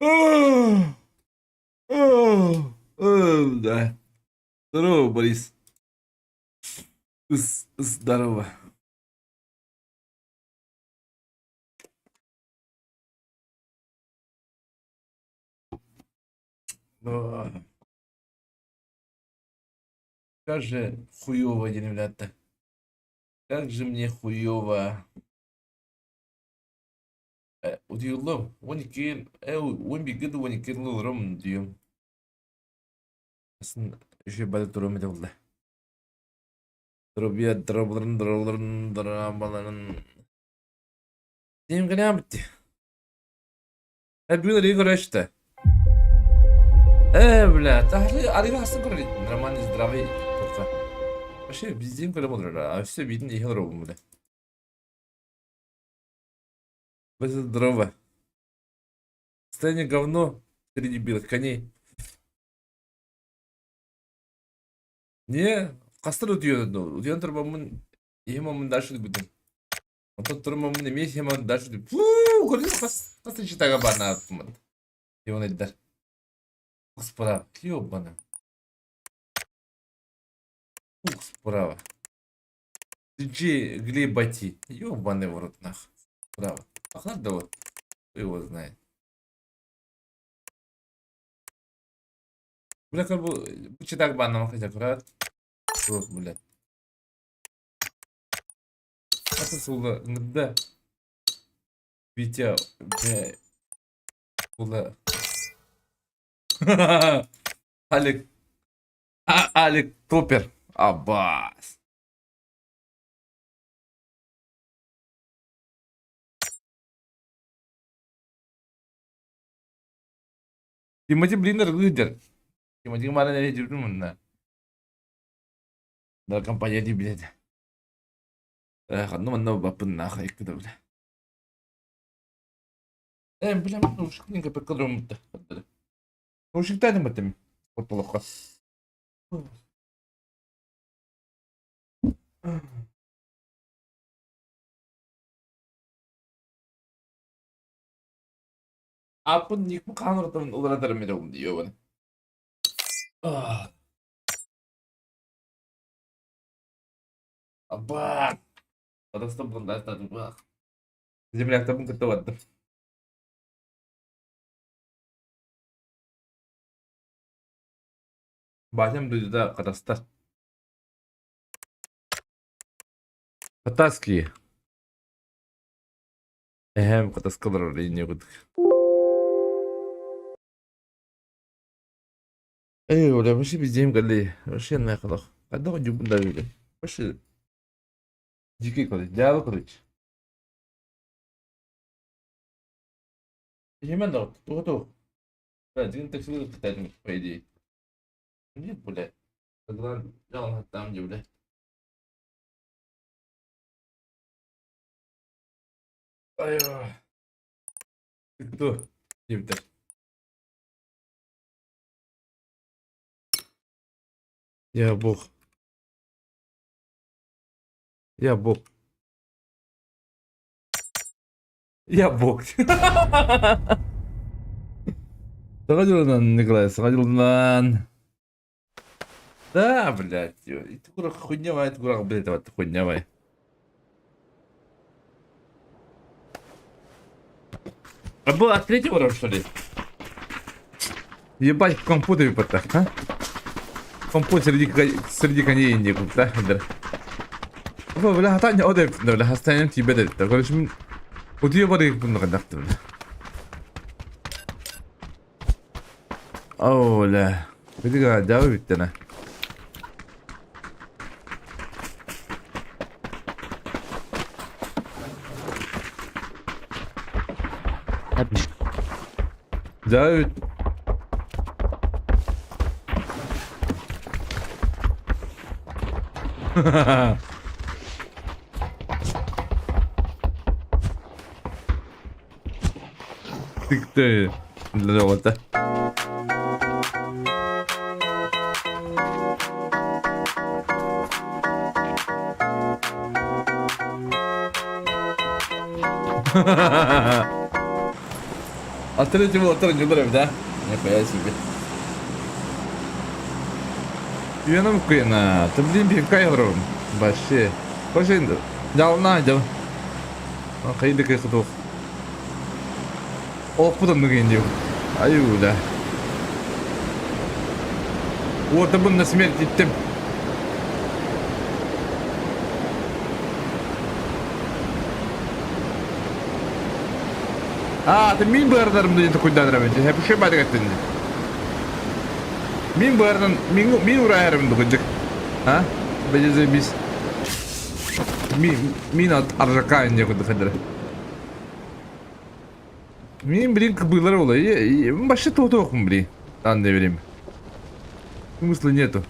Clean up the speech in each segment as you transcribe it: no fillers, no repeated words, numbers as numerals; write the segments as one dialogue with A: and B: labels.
A: А, да. Здорово, Борис. Здорово. А, Как же хуёво, ребята. Как же мне хуёво. Diyorum 12 11'de 12 olurum diyorum. Aslında şu bana durum etti valla. Durup dramaların. Diyeyim ki ne yaptı? Hep bir iyi işte. Бля, тахли арига хасан курали драман здравый тока. Вообще безден курали модер, а все видно их робом бля. Без здорово. Состояние говно среди белых коней. Не, кастыр өтüyor. Өтüyor тұрмамын, емамын дальше бүтін. Онтан тұрмамын емес, емамын дальше деп. Фу, көрдіңіз, қасы читаға барна атпымын. Его найдар. Справа, ёбана. Справа. Ты глебати. Ёбаный в рот нах. Справа. Ахлад да вот. Кто его знает. Бля, как бы читак банном хотя аккурат. Вот, блядь. Асыл да. Витя, бля. Ула. Алек. Алек Топер. Аббас. Тимати Блинер лидер. Тимати кemarin nereye girdin bunlar? Daha kampanya değil bile de. Kanım anla babın naha ikide bile. Bilemem ne uşak ninka pek kadar umutlu. Uşak tane mi tem? Ortalıkta. Apın ник bu kanırtımın uğradarım ediyorum diyor bana. Abba. Kadastan bundan tadım bak. Земляк-то был готов. Батям дойдет катастроф. Катаски. Катаскалар не будет. ولا ماشي بيزيم قال لي ماشي انا خلاص قد نجيب لنا ولا ماشي جيكي كوليج ده كوليج hemen de то بعدين تكسر القتال по идее нет блядь тогда делал там где блядь ايوه кто يبدأ يا بوخ يا بوخ يا بوخ сходил Николай сходил да блядь это курах хуйнявая это курах блядь это хуйнявая а был от третьего уровня что ли ебать в компьютере потах а компот среди коней не да ولا هتعني أودف ولا هستعين أنتي بدل تقولش من ودي بريك بنقدرت ولا أو لا بدي قاعد داوي بتنا داوي Siktir. Låta. Alternatif oturun yıldır evde. Ne koyasın be. Uyanım kıyına. Tıbdiyim bir kayırım. Başı. Hoş indi. Jalna jal. Kaydı kayıkı doğ. Oh budan da kıyın diyor. Ayuğla. Orta bunu nasıl gittim. Min bırakırım diye kuyudanırım önce. Hep şey bari gittin. Min bırakırım, min uğrayarım da kuyucuk. Ha? Bence biz min arjaka ince kuyudu kadar. Min bilin kıbırları olayı. Başı tohtu okum bilin. Ben de vereyim. Смысла нету.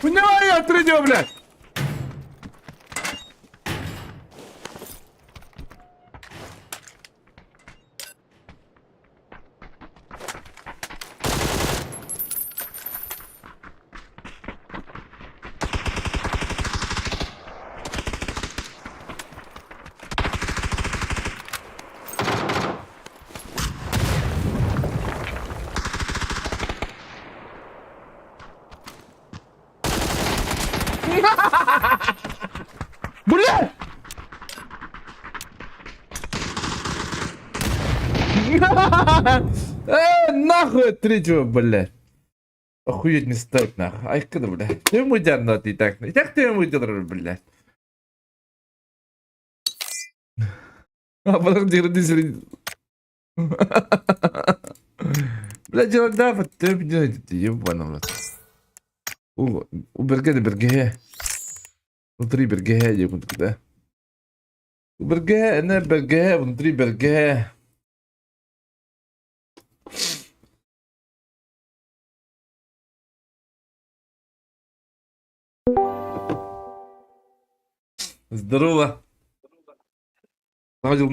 A: Bu ne var ya attırıyor bile? Bu ne? Нахуй третьего, бля. Охуеть не стоит, нахуй. Ай, когда, бля. Ты ему дядя, ты так. Как ты ему дядя, бля? А потом ты родители. Бля, дело да, вот ты делаете, ебаный, блядь. У Бергеда Бергеhe. Внутри Бергеhe, я буду, да. У Бергеhe, не Бергеhe, внутри Бергеhe. Здорово. Ходил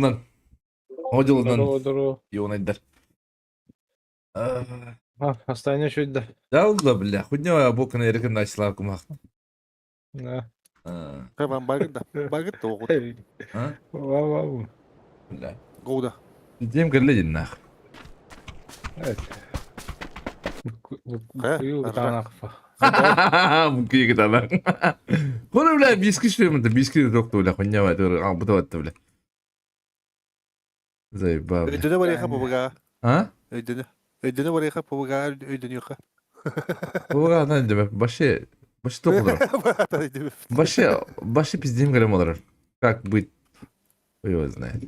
B: Здорово.
A: его найдер.
B: Остання чуть да.
A: Да, угла, бля. Хуйня, бока на еркен начала кумах.
B: Да.
C: Tamam bagit da oğud.
A: А?
B: Вау.
A: Бля.
C: Goğda.
A: Дем гарледин нах.
B: Evet.
C: He,
B: Kuyu
C: arada.
B: tane kafa.
A: Mungkin kita bang. Kono bla biskit şu mende biskit doktu bla хуйня var dur. Bu da vattı bla. Zaybab.
C: Ödünü var ya babaga.
A: Ha?
C: Ödünü. Ödünü var ya babaga. Ödünü yok.
A: Bu kadar ne demek? Başı tok olur. Başı пиздим грем olur. Как быть? Хуй его знает.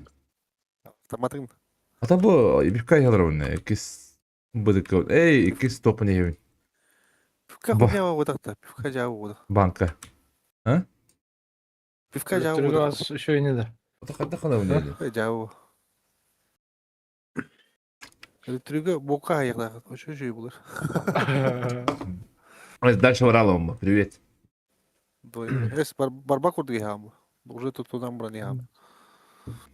C: Tamam.
A: А то bu ипка alır ne? İkis bıdık. Ey ikis topu ne yiyin?
C: Pivka хуйня var odakta. Pivka cevabı oldu.
A: Banka.
C: Pivka cevabı
B: Türk
C: oldu.
B: az şey nedir?
A: O da kadar kadar ne?
C: Cevabı. Elektriğe boka ayaklar. O şey bulur.
A: Дальше воралом. Привет.
C: Es barba kurdu ya bu. Уже тут туда брани ya.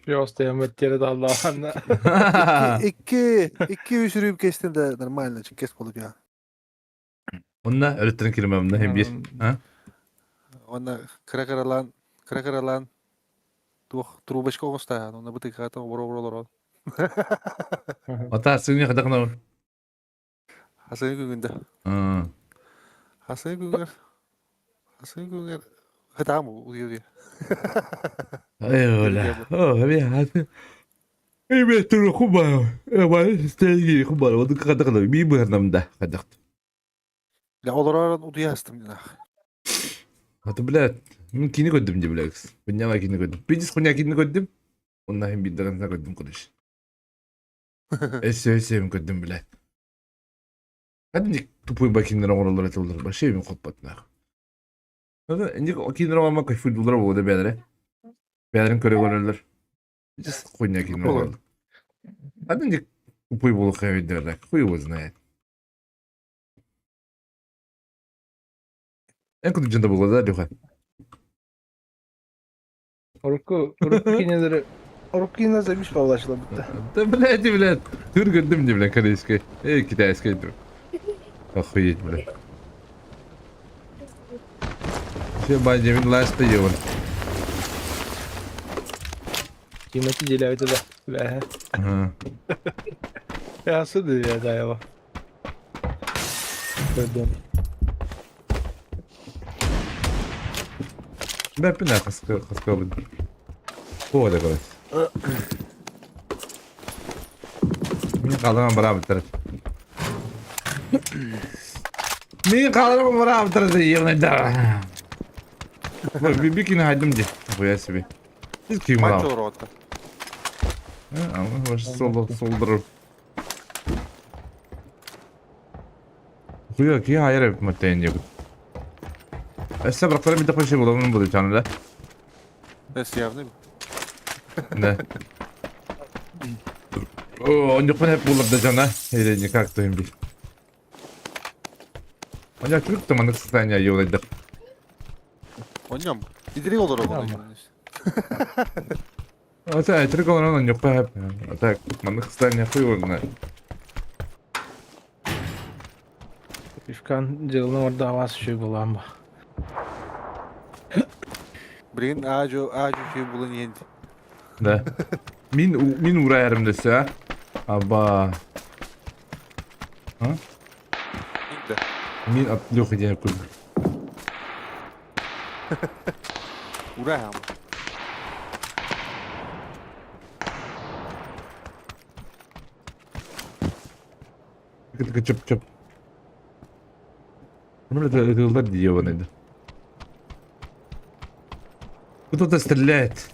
B: Просто я меткere de Allah'ın.
C: İki sürüyüp kestin de normal için kes bulup ya.
A: Onunla öğrettirin kelimemle hem bir. Ha?
C: Onda krakaralan трубочка оста, но бутылка ката бро.
A: Ata sığınıyor kadar kadar.
C: Hasan günde. Hasan günler. Hata mı oluyor diye.
A: Eyvallah. Oh, abi hadi. Ey be turu kubar. Ama istediği kubar. O da kadar kadar. Bir bırnamda kadar.
C: Ya olarak uduya astım ya.
A: Hatta bile. Min kini koydum diye bile. Kunya kini koydum. Bir kini koydum. Ondan hem bir dağınıza koydum kuruş. Esse koydum bile. Hadi tupuy bakayım oralar atılır. Bak şey mi kopatına. Hadi ince o kinlere olma kayfı dolar bu da bedere. Bederin köre görürler. Just koyun kinlere
C: Olur.
A: oldu. Hadi ince tupuy bulu kayfı derler. Kuyu vazına yani. En kötü canda bu kadar yok.
B: Orku kineleri. Orku kineleri demiş pavlaşıla bitti.
A: Da biled. Dur gördüm de bile kareske. İki de eski dur. Akıyı bile. Şey bacımın last yiyor.
B: Kıymeti cilaveti de. Ve
A: Ha.
B: yası dedi ya daya bak. Gördüm.
A: Ben bir daha kaskı bu. Bu kadar kadar. Min kaldıran beraber taraf. Min kaldıran beraber taraf yerine de. Bir kine haydım diye. Bu yasibi. Biz kim var?
C: Mancho rota.
A: Ama baş soldur. Kuyu ki hayır hep muhtemelen yok. Esse bırakları bir defa şey bulalım bu canlı.
C: Es явный.
A: Ne? Oo, nyukun hep bulur da cana. Eğlence kalktığım bir. Ancak Türk zamanı kısıtlan ya yolaydı.
C: Oynuyorum. İdiri olur o
B: Tamam.
C: bana.
A: Ata Türk olan nyukun hep. Ata zamanı kısıtlan ya koyuyorlar.
B: Üfkan cılını orada havası şey bulan bu.
C: Блин, Ajo şey bulun yendi.
A: Ne? Min uğrayarım dese ha. Aba. Ha?
C: İndi.
A: Min atlıyor ki diye kul.
C: Uğray ama.
A: Tıkı çıp. Bunu da yıllar diyor bana. Кто-то стреляет.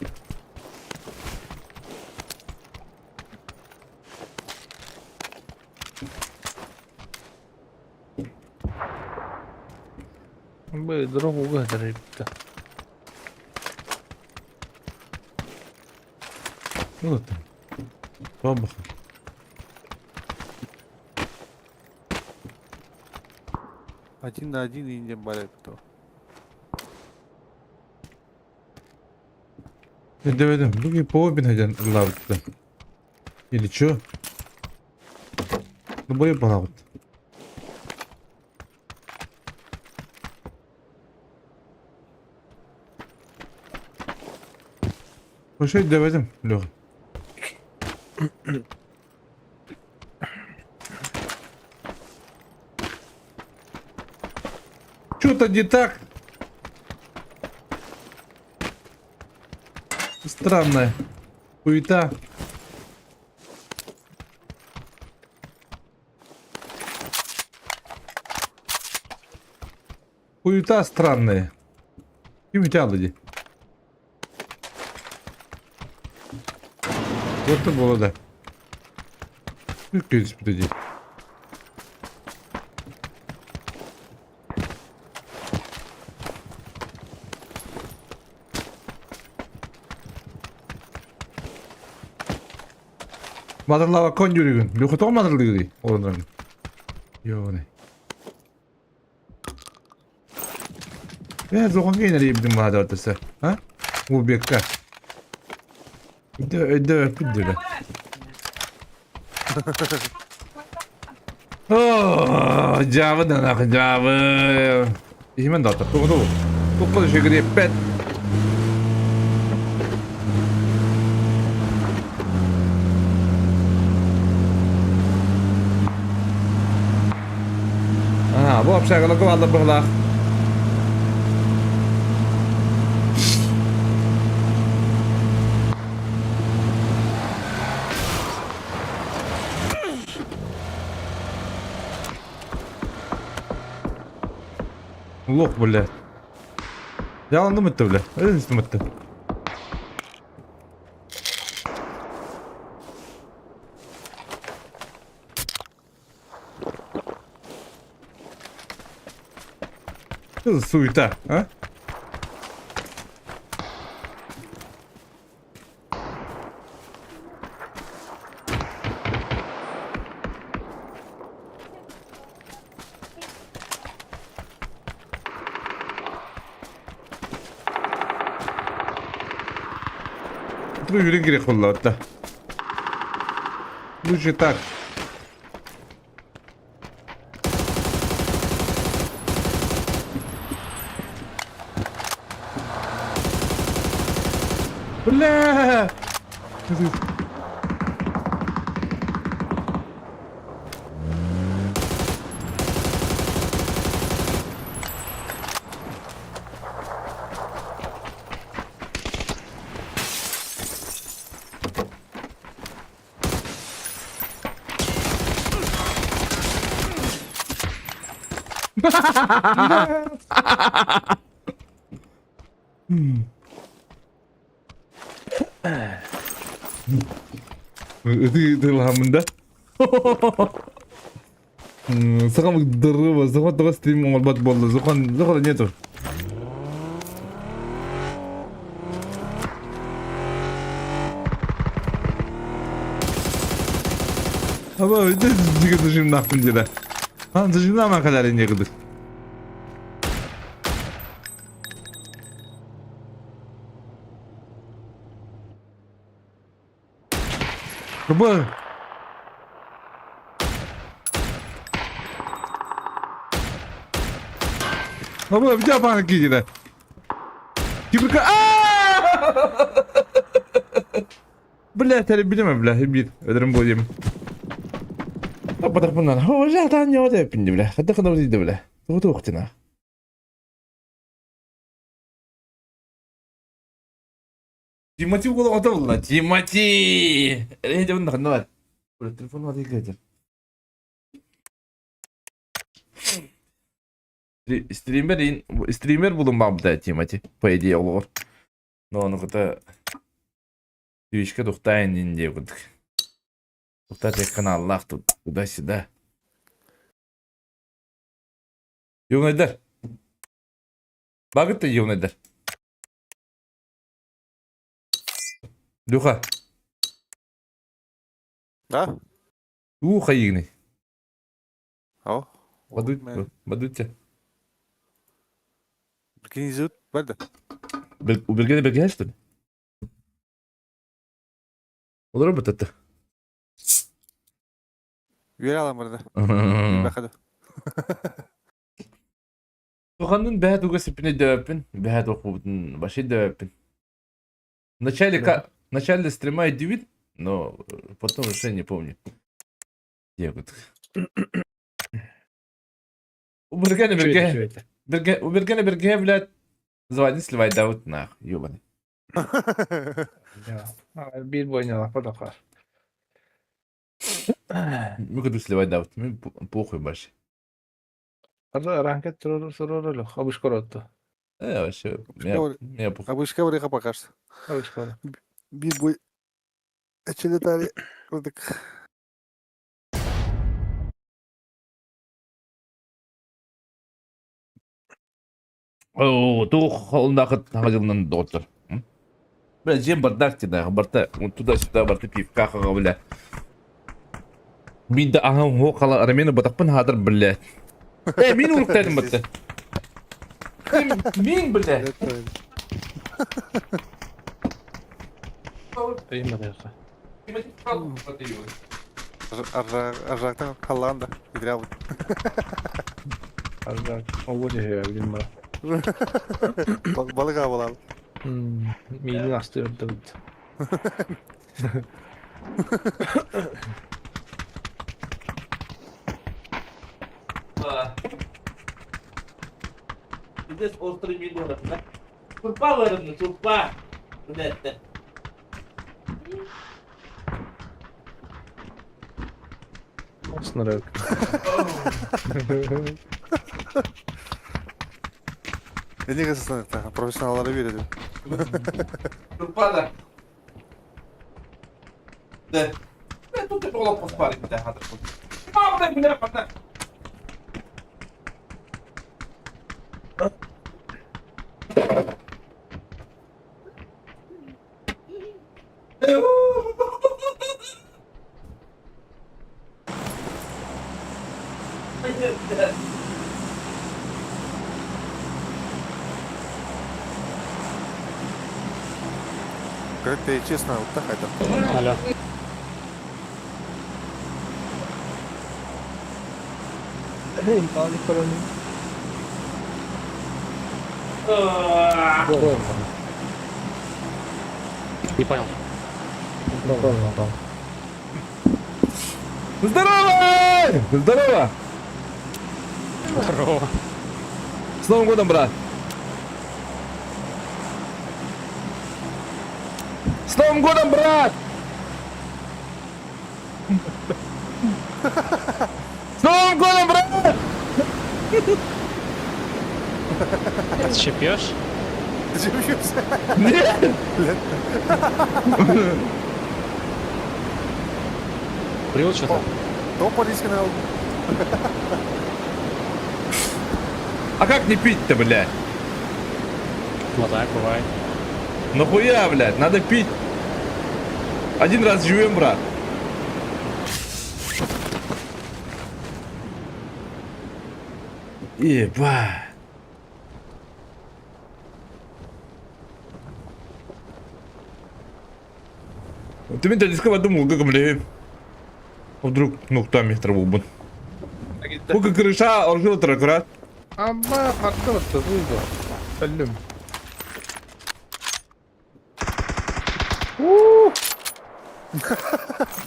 B: Böyle drop o kadar bitti.
A: Вот там. Бабах.
C: Один на один индиан барай кто.
A: Demedim. Bugün pova bineceksin lavukta. Или чё? Ну boyu bana bak. O şey demedim. Yok. Что-то не так. Странная. Хуета. Хуета странная. Kim italıcı? Вот это было, да. Как испытать? Madırlava kon yürüyün. Lükutu madırlıydı onların. Yo ne? Ya zokan giyinleri bildim bana da ortası. Ha? Bu bekka. De öpüldü. Oh, Java da nak Java. İmen data. Tuh. Bu kadar şey gidip pet. Bu hapsa kalau kau ada belah. Loh boleh. Jalan tuh betul boleh. Ini tuh betul.
D: kız suyta. Ha? Bu yürü gerek oldu hatta. Bu şey tak. Bля! Itu ilhamında. Sakın dırıva, sakın da stream olbat boldu. Sakın nyetu. Ama öyle jigit dışım nakın jeda. Ha dışım ama kadar ince kıdır. Kıbır. Ama bir daha bana kıyıda. Kibir ka... Bля, tabi bilemem bля, bir öderim boyayım. Tapmadık bunlar. O zaten ne oldu hepindi bля. Hatta kadar değil bля. Doğru okutuna.
A: Тимати в голову отдал. Тимати! Я тебе нахуй. Бля, телефон надо играть. Стример bulunmamda Тимати. По идее olur. Но onu da Twitch'e доктайн инде будuk. Dokta tek kanallar tut. Туда-сюда. Юнайдар. Багытта Юнайдар. Люха.
C: Да?
A: Уха игни.
C: О.
A: Бадутя.
C: Прикинь, зовут Бальда.
A: У Бергена Бергена, что ли? Olur mu tatlı?
C: Üye alan burada. Bakada.
A: Туханын бәһәт уга сипине дөппин, бәһәт окубутун башы дөппин. Начале стрима идивит, но потом уже не помню. Я вот. У Бергена Берге, блядь, звони сливай даут нах, ёбаный.
B: Ya. Bir boyuna bak var.
A: Мы году сливай даут, мы похуй баşı.
B: Arada ranket sororlu. Abış korottu.
A: Вообще, меня похуй.
C: А вышка вреха покажется.
B: Abış korottu.
C: Bir boy. Açılı tarih. Kırdık.
A: О, ту холнахы тағылынан доктор. Бля, жем бардак тida, барта, туда-сюда барта пивка қаға, бля. Минді ағам о қала арамені батақпын хадыр, бля. Мен ұрықтайдым бітті. Мен, бля.
B: İyi mi diyorsun?
C: Arjaktan Hollanda. İdra bu.
B: Arada o diyor bilmem.
C: Balık havalı.
B: Midin astı öldü.
A: Здесь острый миллион, да? Сурпа вырвана, сурпа. Блядь.
B: Sınır yok.
C: Ne kızısın? Profesyonellara veriyor.
A: Сурпа, да. Да. Тут ты было поспарить, да, хадр. Бля,
C: Как ты честно, вот так это.
E: Алло.
B: Пали корони.
E: Не понял.
D: Здорово! Здорово!
E: Здорово.
D: С Новым годом, брат! С Новым годом, брат! С Новым годом, брат!
E: Ты что, пьешь?
C: Зачем учился?
D: Нет!
E: Курил что-то?
C: То по-английски наверное.
D: А как не пить-то, блядь?
E: Ну так, бывает.
D: Нахуя, блядь? Надо пить. Один раз живем, брат. Ебать. Ты меня дискова думал, как блядь. Вдруг ногтами траву. Сколько крыша, оржил тракрат.
B: Абба, пардотто, зуйдо. Сәлем.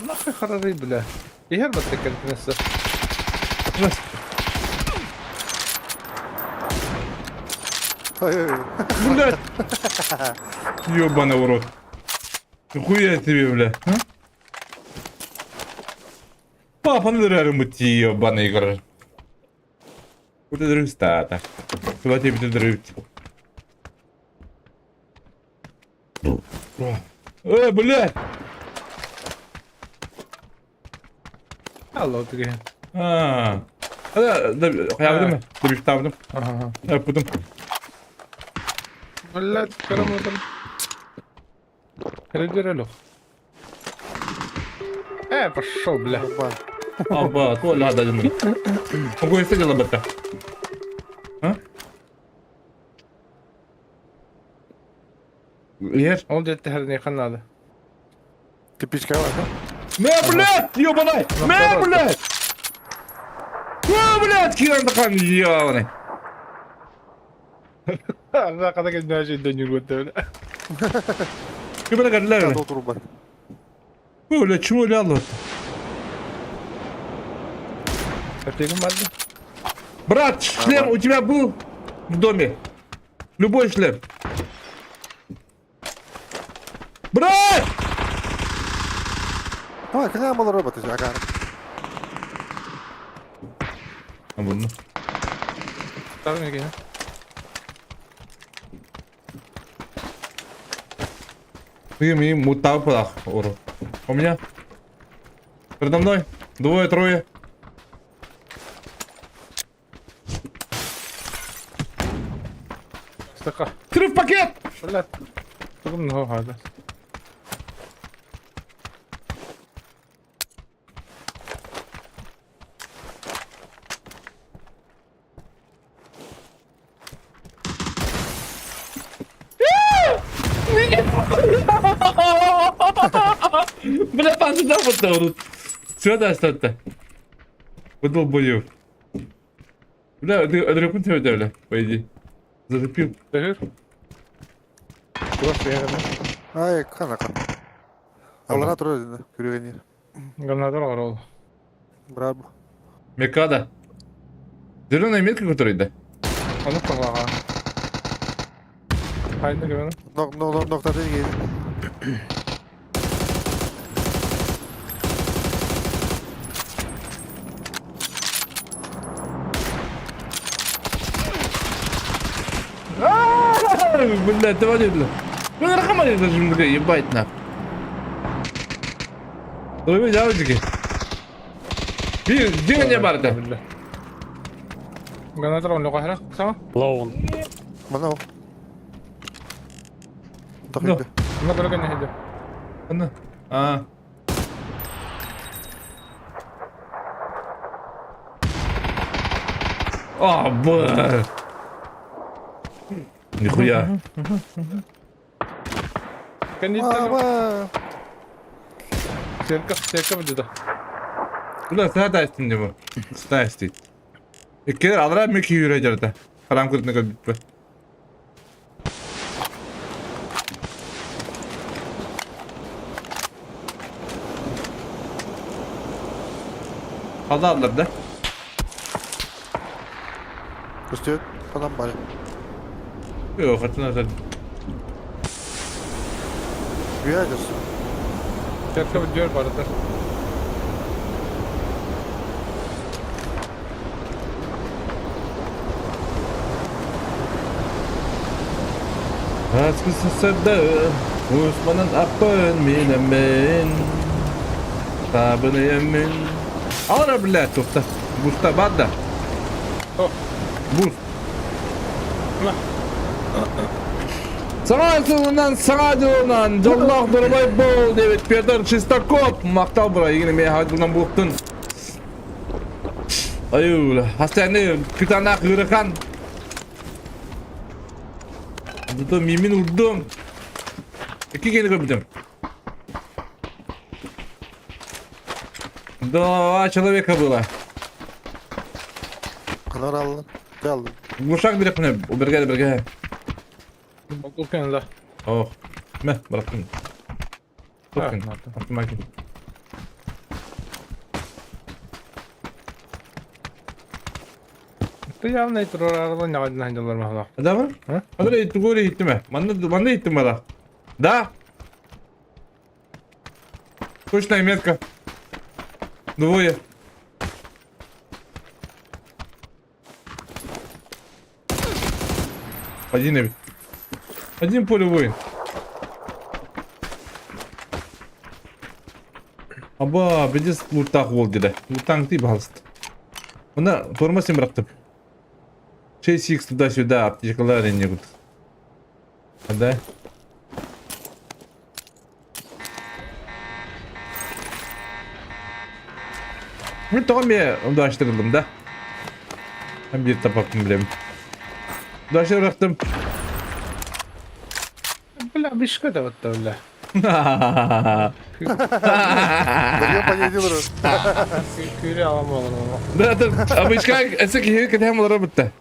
B: Нахуй харары, бля. Егер ба текер несе.
C: Ой-ой-ой.
D: Блядь. Ёбаный урод. Нихуя тебе, бля. А? Папа, ну реально мути, ёбаный игра. Куда дрыв стата? Куда тебе дрыв? Блядь.
B: Алло, тиге.
D: Hayaldim. Dur tavdım.
B: Ага.
D: Yapdım.
B: Блядь, караматор. Передерело. Пошел, бля.
C: Барбан.
D: Aba, tu la da dedim. Ogo iste gel bata. Ha? Yer.
B: Он где ты херни ханада?
C: Ты пичка, да?
D: Блядь, ёбаный. Блядь. Блядь, киран тақан ёбаный.
B: Ана када генә җи дөнья гөтә.
D: Кибана гадлар.
C: Надо отрубать.
D: Блядь, чего ляло?
B: Тегем барды.
D: Брат, шлем у тебя был в доме? Любой шлем. Брат!
C: Давай, когда было роботы, ага.
D: А вон.
B: Там не генә.
D: Ты мутал пах, урод. У меня. Передо мной. Двое, трое.
B: Стака.
D: Крыв пакет!
B: Блядь. Тегем много хада.
D: Бля, пан сюда вот. Что да, что-то? Подол боев. Бля, ты адрекун тебя, бля, пойди. Зацепил.
B: Тегер. Курс ягер.
C: Ай, канака. Аллана трое, күрегенер.
B: Гранатор арол.
C: Браб.
D: Мекада. Зеленая метка, которая, да?
B: Аны кага. Хайны генә.
C: Ноктады гейdi.
D: Блядь, ты водитель. Ну, наркоманит даже, бля, ебать нахуй. Вы девочки. Где не барда?
B: Гранатор он лока хера. Сама.
E: Лоун.
C: Манау.
D: Ну.
C: Тахиды.
B: На дорога не иде.
D: Она. А. А, бля.
B: Кондитер.
C: Ama.
B: Серка бдыда.
D: Ulan sana da istindi bu. Sana istedi. İkiler alır mı ki yürüyeceğiz de. Karam kırıtına kadar bitme. Fazla aldılar da.
C: Üstü. Adam bari.
D: Yok hatırına zaten.
C: Güyadır.
B: Серка бдёр барда.
D: Askısı sırdı. Osman'ın apın minemin. Tabını yemin. Alır bile topta. Busta badda.
B: Oh.
D: Buz. Sana yolundan, sana yolundan, Allah durmay bol, David Peter, Çistakop, maktal burayı yine mey hayatından buktun. Ayul, hastane, kütana kırıkan. Tutum, mimin vurdum. İki kere gördüm. Doğa человека было.
C: Kanar aldın. Ne aldın?
D: Gluşak bir yapın, o birge.
B: Бутылканы да.
D: Oh, meh, bırakın. Bakın,
B: Ha,
D: atma ki.
B: Ты явно это рарла не один хандалар махла.
D: Да mı?
B: Ha?
D: Hadi gitti, gol gitti mi? Bana gitti mi da? Да? Точная метка. Двое. Один ведь. Один полевой. Аба, biz lurtaq ol dedi. Lurtaq deyip alsın. Ona formasını bıraktım. Şey six туда-сюда, аптечкалар не будут. Да? Ben tamam ya, onu da açtırdım da. Ben bir tabaktım bilem. Daşı bıraktım.
B: Бля, бишка да вот то, бля.
C: Darıya payı ediyorlar.
B: Küre alamıyorlar ama.
D: Да, да, обычка, это кихи, когда мы работаем.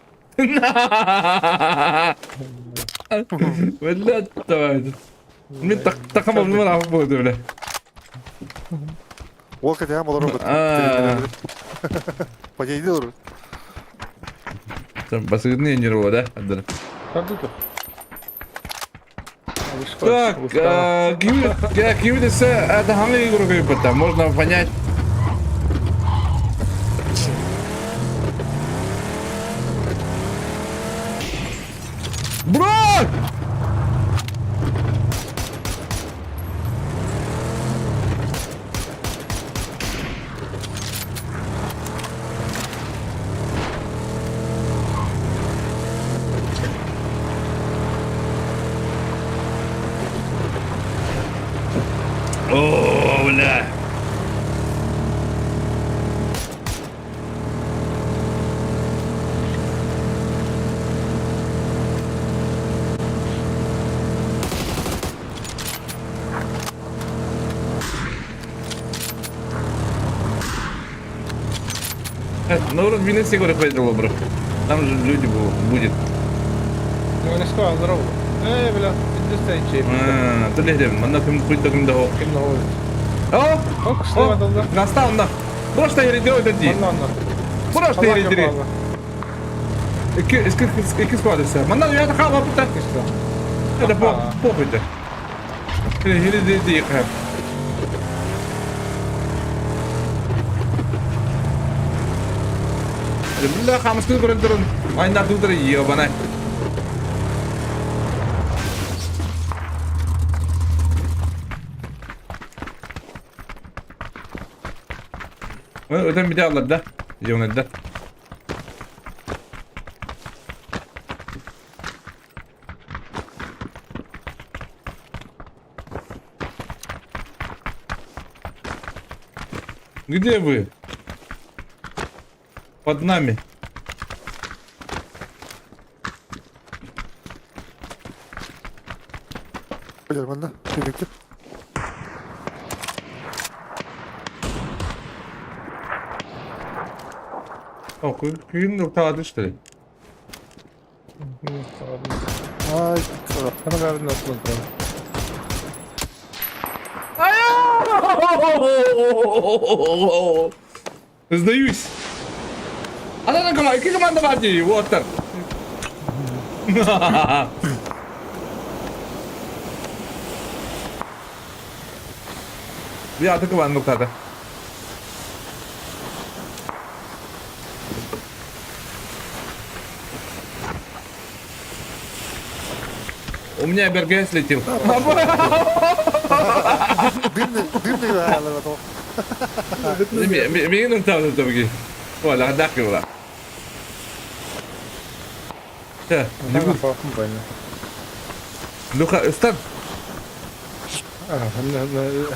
D: Валят, давай. Мен takamadım ben abi bu öyle.
C: Волка тебя мало робот.
D: Aa.
C: Payı ediyorlar.
D: Там последние нервы, да? Отдали.
B: Продуктов.
D: Так, Киви-то это hangi игру как можно понять. Брат! О, бля. Ну, разбинись, говорю, поэтому, бро. Там же люди будет.
B: Ну, не сказал, здорово. Бля, иди стоять, чей.
D: Ты ли мана кім құйты кімді ол.
B: Кем на улице.
D: О,
B: О, слева долда.
D: Настал, на. Просто еридер ödedi.
B: Анна.
D: Просто еридер. İki skadesi. Mandan ya da kalma bu da. Ya da pokuydu. Еридер değil hep. Billah kamus kız görüntürün. Aynar durdur yiyor bana. Öden bir de alır da. Yönet de. Где вы? Под нами.
C: Germanda. Sürekli.
D: О, күйін ұқтағады ішті.
C: Ay.
B: Sana karnın atılır.
D: Сдаюсь. Она на команде, какие команды партии? Вот так. Я атакован команду кто-то. У меня БРГ слетел.
C: Dümdüz ayarlar adam.
D: Мені там таки. Валя, дакила. Та,
B: Sana farkım böyle.
D: Луха, стан.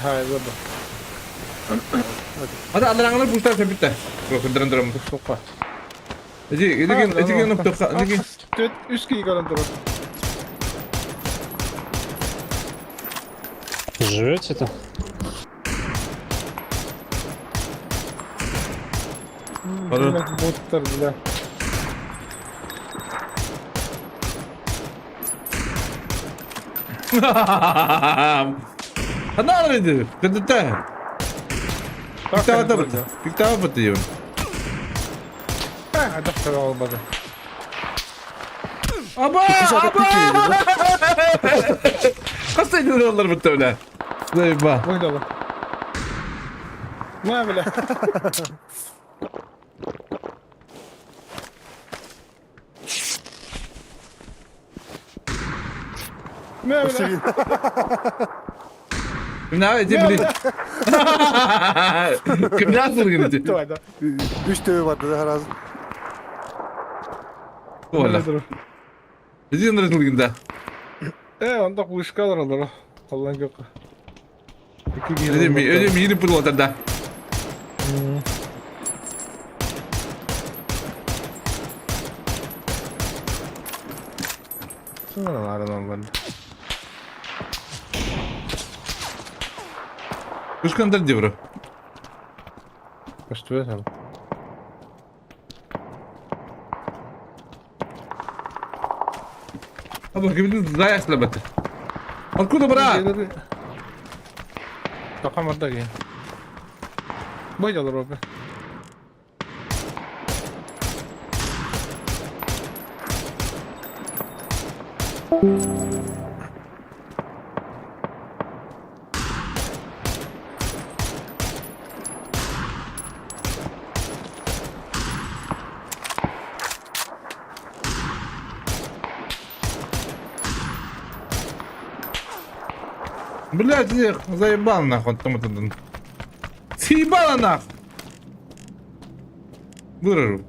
B: Hayır baba.
D: Hadi adlarını pultar sepette. Yok, dırım.
B: Sopa.
D: Эти нокта, эти.
B: Üst giy kalın durun.
E: Живете-то?
D: Hadi.
B: Botlar bile.
D: Hadi alırdı. Kıdıtta. Piktava batıyor.
B: Adaptör olmadı.
D: Aba! Kaç tane onlar bu tövle? Zayıfa.
B: Oynalı. Ne bile? Ne bile?
D: Ne edeyim bileyim. Kim ne asıl gidiyor?
B: Давай, да.
C: 3 TV vardı her az.
D: Valla. Edeyim ne asıl gidiyor?
B: Onda kuşkalar olur. Allah'ın yok.
D: Edeyim yeni pul ortada.
B: Sonra aradan ben.
D: Kuşkandır diyor bro.
B: Что это?
D: Abi gibi zayıfla batı. Откуда брат?
B: Kafam orada gel. Boyalı Robi.
D: Блядь, их заебал нахуй там этот. Съебало нахуй. Выражу.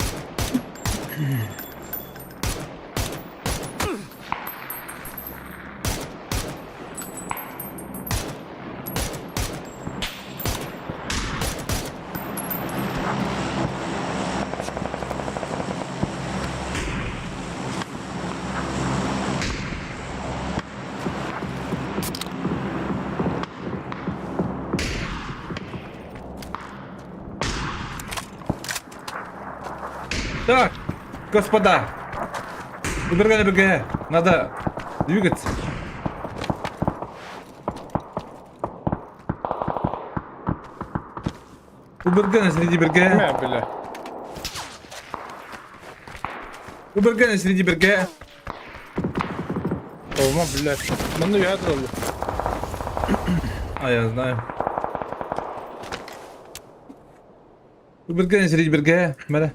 D: Так, господа, выбирай БГ, надо двигаться. Убергана среди БГ.
B: Ne bile?
D: Убергана среди БГ.
B: Olma bile. Ben de ядро oldu.
D: А, я знаю. Убергана среди БГ. Мере.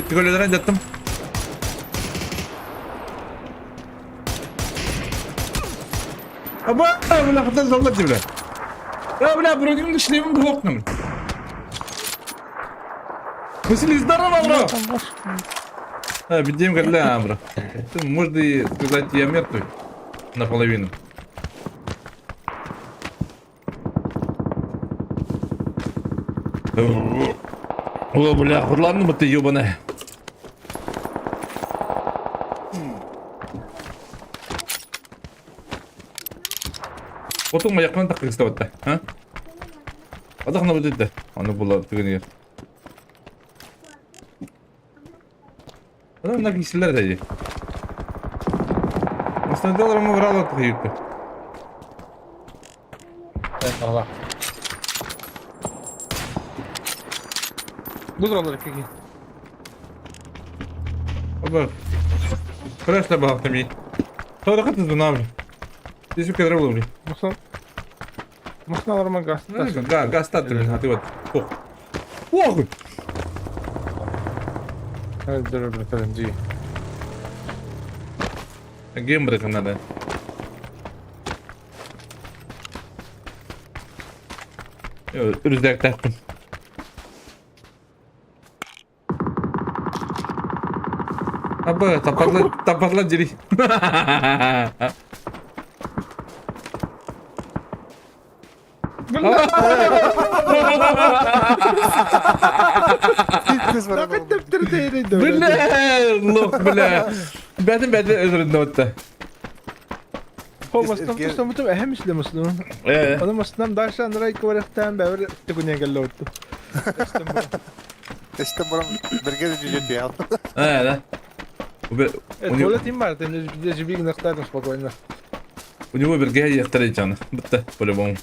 D: Тиголерden yattım. Aba, bula hatta zorladı bile. Ya bula brodin dışlayımın bu oknum. Мысли здорово, бро! А, видим, когда, бро. Можно и сказать, я мертвый. Наполовину. О, бля, хурландым ты, ёбаная. Потом аяқпен таққы істеп а? Адақна өтеді. Аны бұлар түгенегер. Ана мына кисілер дәйді. Осынадалар ма бір алат қиыпты.
B: Allah. Budur onları peki.
D: Оба. Крашта бахта ми. Sonra katızdı ne abi? Здесь у кадра было,
B: Musun alarma gaz.
D: Газ статтı ben hadi bak. Oh. Oh.
B: Hadi dur bakalım G.
D: Гейм брэком надо. Үріздәк тақпын. Абы, тапарлар жери.
C: Biz var ama.
D: Бля, лох, бля. Бәдім özüründe öttü.
B: Olmasın tutsa mutum ehem işle musun? Adam aslında daha şan ray kıvaraktan beri tıkunya geldi ottu.
C: İşte buram birge de cücet ya.
D: Да.
B: Tuvalet var temiz bir de cibik naktar спокойно.
D: У него бергея яқтар ечаны. Бітті, по-любому.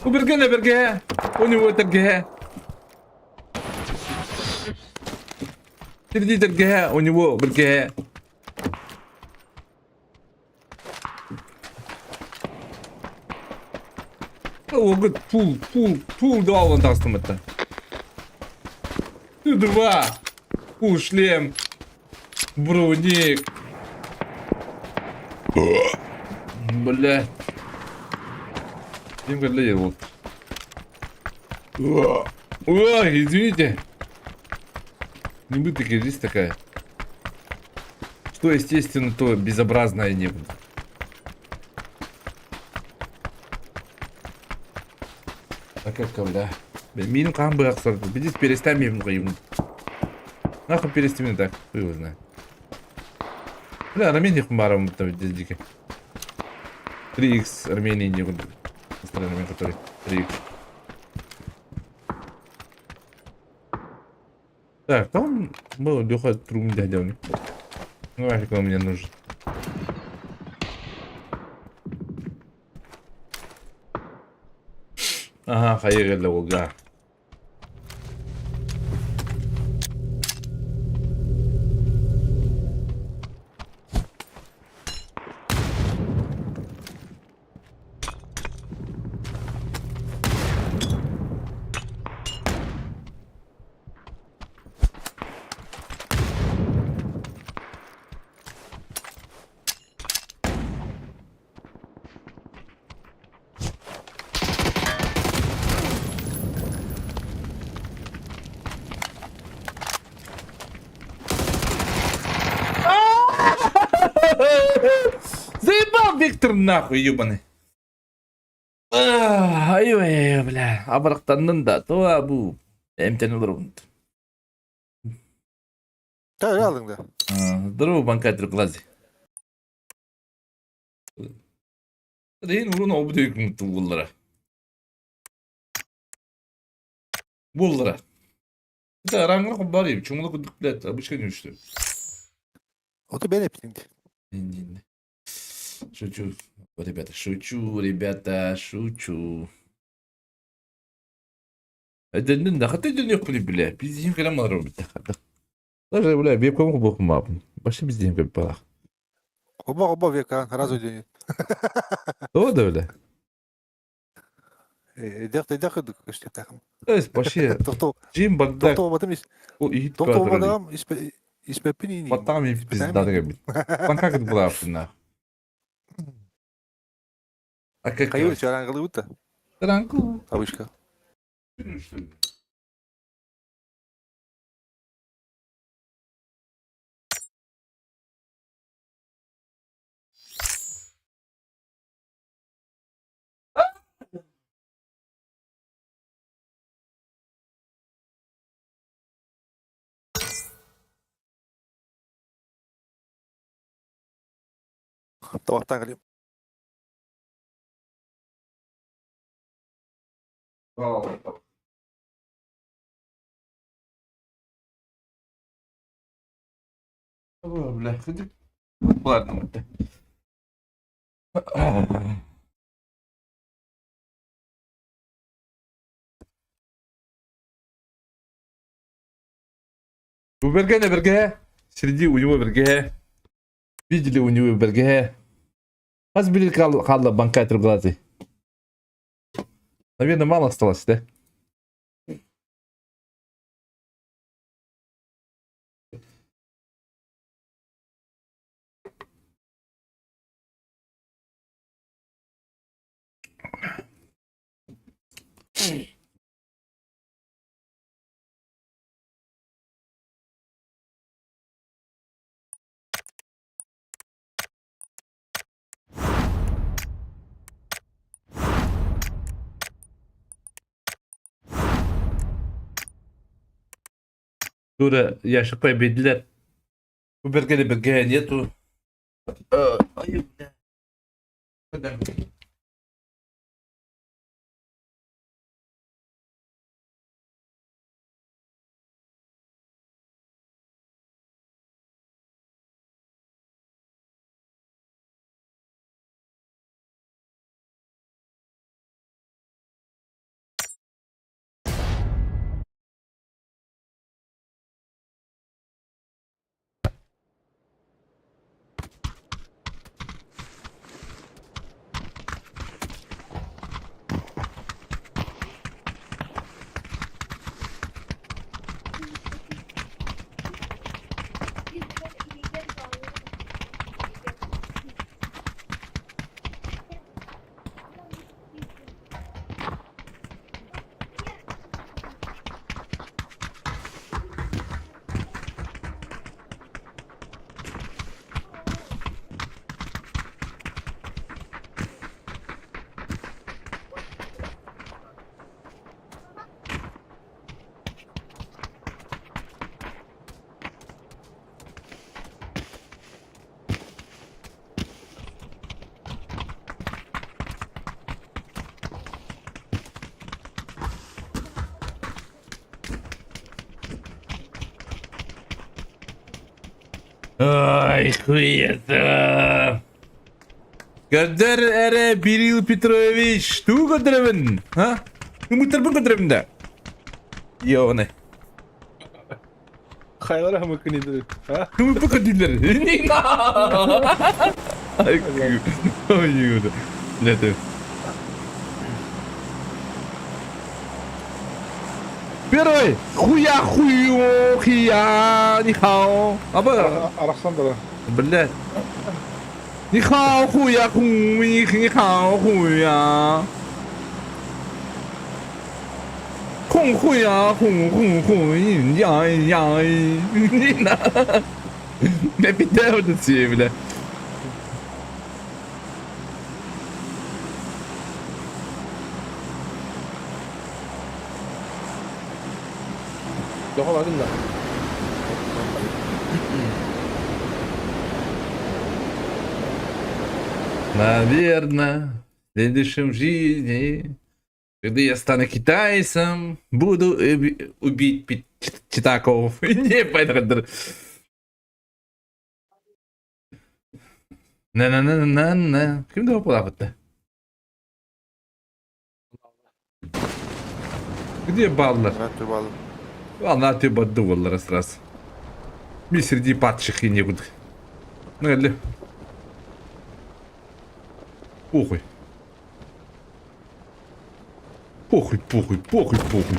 D: У бергея бергея. У него тергея. Впереди тергея, у него бергея. О, говорит, пул, два вон там это. Два. Пул, шлем. Броник. Бля. Им как для вот. Ой, извините. Не будет такая, здесь такая. Что естественно, то безобразное не будет. А как, бля? Мину камбы аксар. Бедись перестань мне внутрь. Нахуй перестань так. Кто его знает. Бля, Армения хмаром там дико. 3х Армении не буду. Странами, который 3х. Так, там был Леха трум дядя. Ну, нафиг он мне нужен. Ага, hayır для Волга. Заебал Виктор нахуй, ебаный. Ай-ой, бля. Абырақтандың да. Туа bu. Emten olur bunu.
C: Ta öyle aldın da.
D: Здорово, банкатер глази. Дейін ұрын обы дейік мұнты болдыра. Болдыра. Это рангар бар ем. Чумлы күдік білет. Обычка не үшті.
C: O da ben yapayım.
D: Не. Шучу. Ребята, шучу, ребята, шучу. Эденден да хата эден yok бля. Пиздим калам алар бит. Даже бля, вебкам бокум абым. Башы пиздим кеп бала.
C: Oba veka раз ödeniyor.
D: O da öyle.
C: Dek işte takım.
D: Evet, başı.
C: Doktor
D: Jim bak.
C: batım
D: O iyi
C: doktor adam ispepini iyi.
D: Потом и пизда габит. Он как это было на. А как
C: Каю çarangılı ut da.
D: Транку.
C: Avışka. Tabaktan geleyim.
D: Bля, ходи. Ладно, это. У Бергена Берге. Среди у него Берге. Видели у него Берге. Разбили Халла банка трехглазый. Наверное, мало осталось, да? Дура, ящик победили. У Бергена Берге нету. Ай, бля. Куда? Ай, хуета. Gönder ere Biril Petrovich. Tu gönderimin. Ha? Umutur bu gönderimin de. Yo ne?
B: Haylara hamıkın idir. Ha?
D: Kumu bu kadınlar. Ay, ay, ne de? Первый! Хуя хую, хия, ни хао. Аба,
B: Araslan da.
D: блядь. Ни хао, хуя, хуй, ни хао, хуя. Хун хуя, хун, хун, хуй, яй, яй. Ни на. Не питаю вот это, бля.
B: Daha var da.
D: Наверное, в следующем жизни, когда я стану китайцем, буду убить читаков. Не, поэтому... На-на-на-на-на. Kim de yapılattı? Где баллар?
C: Ben türbalım.
D: Vallahi ты поддувал раз. Мы среди падших и некуда. Ну или... Похуй. Похуй, похуй, похуй, похуй.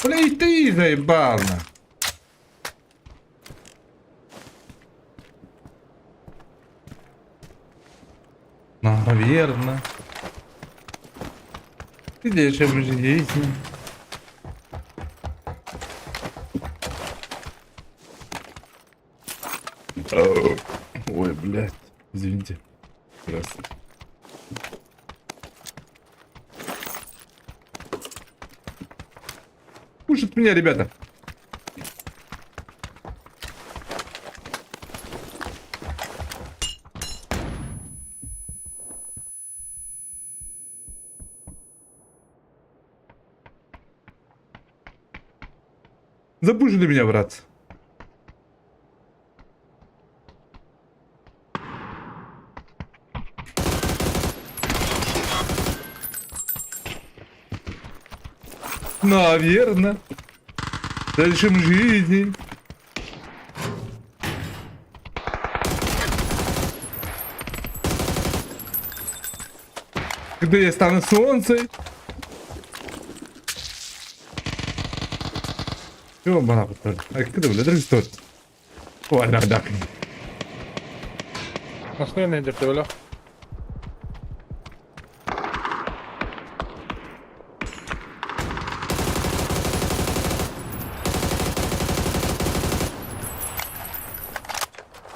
D: Блин, ты заебально. Наверное. Где же мы жизнь? Ой, блядь. Извините. Раз. Пушат меня, ребята. Запушили меня, брат. Наверно. Дальше жизни. Когда я стану солнцем. Чего бана повторить? А когда вы дрыгst тут? Ладно, да.
B: Nasıl nedir öyle?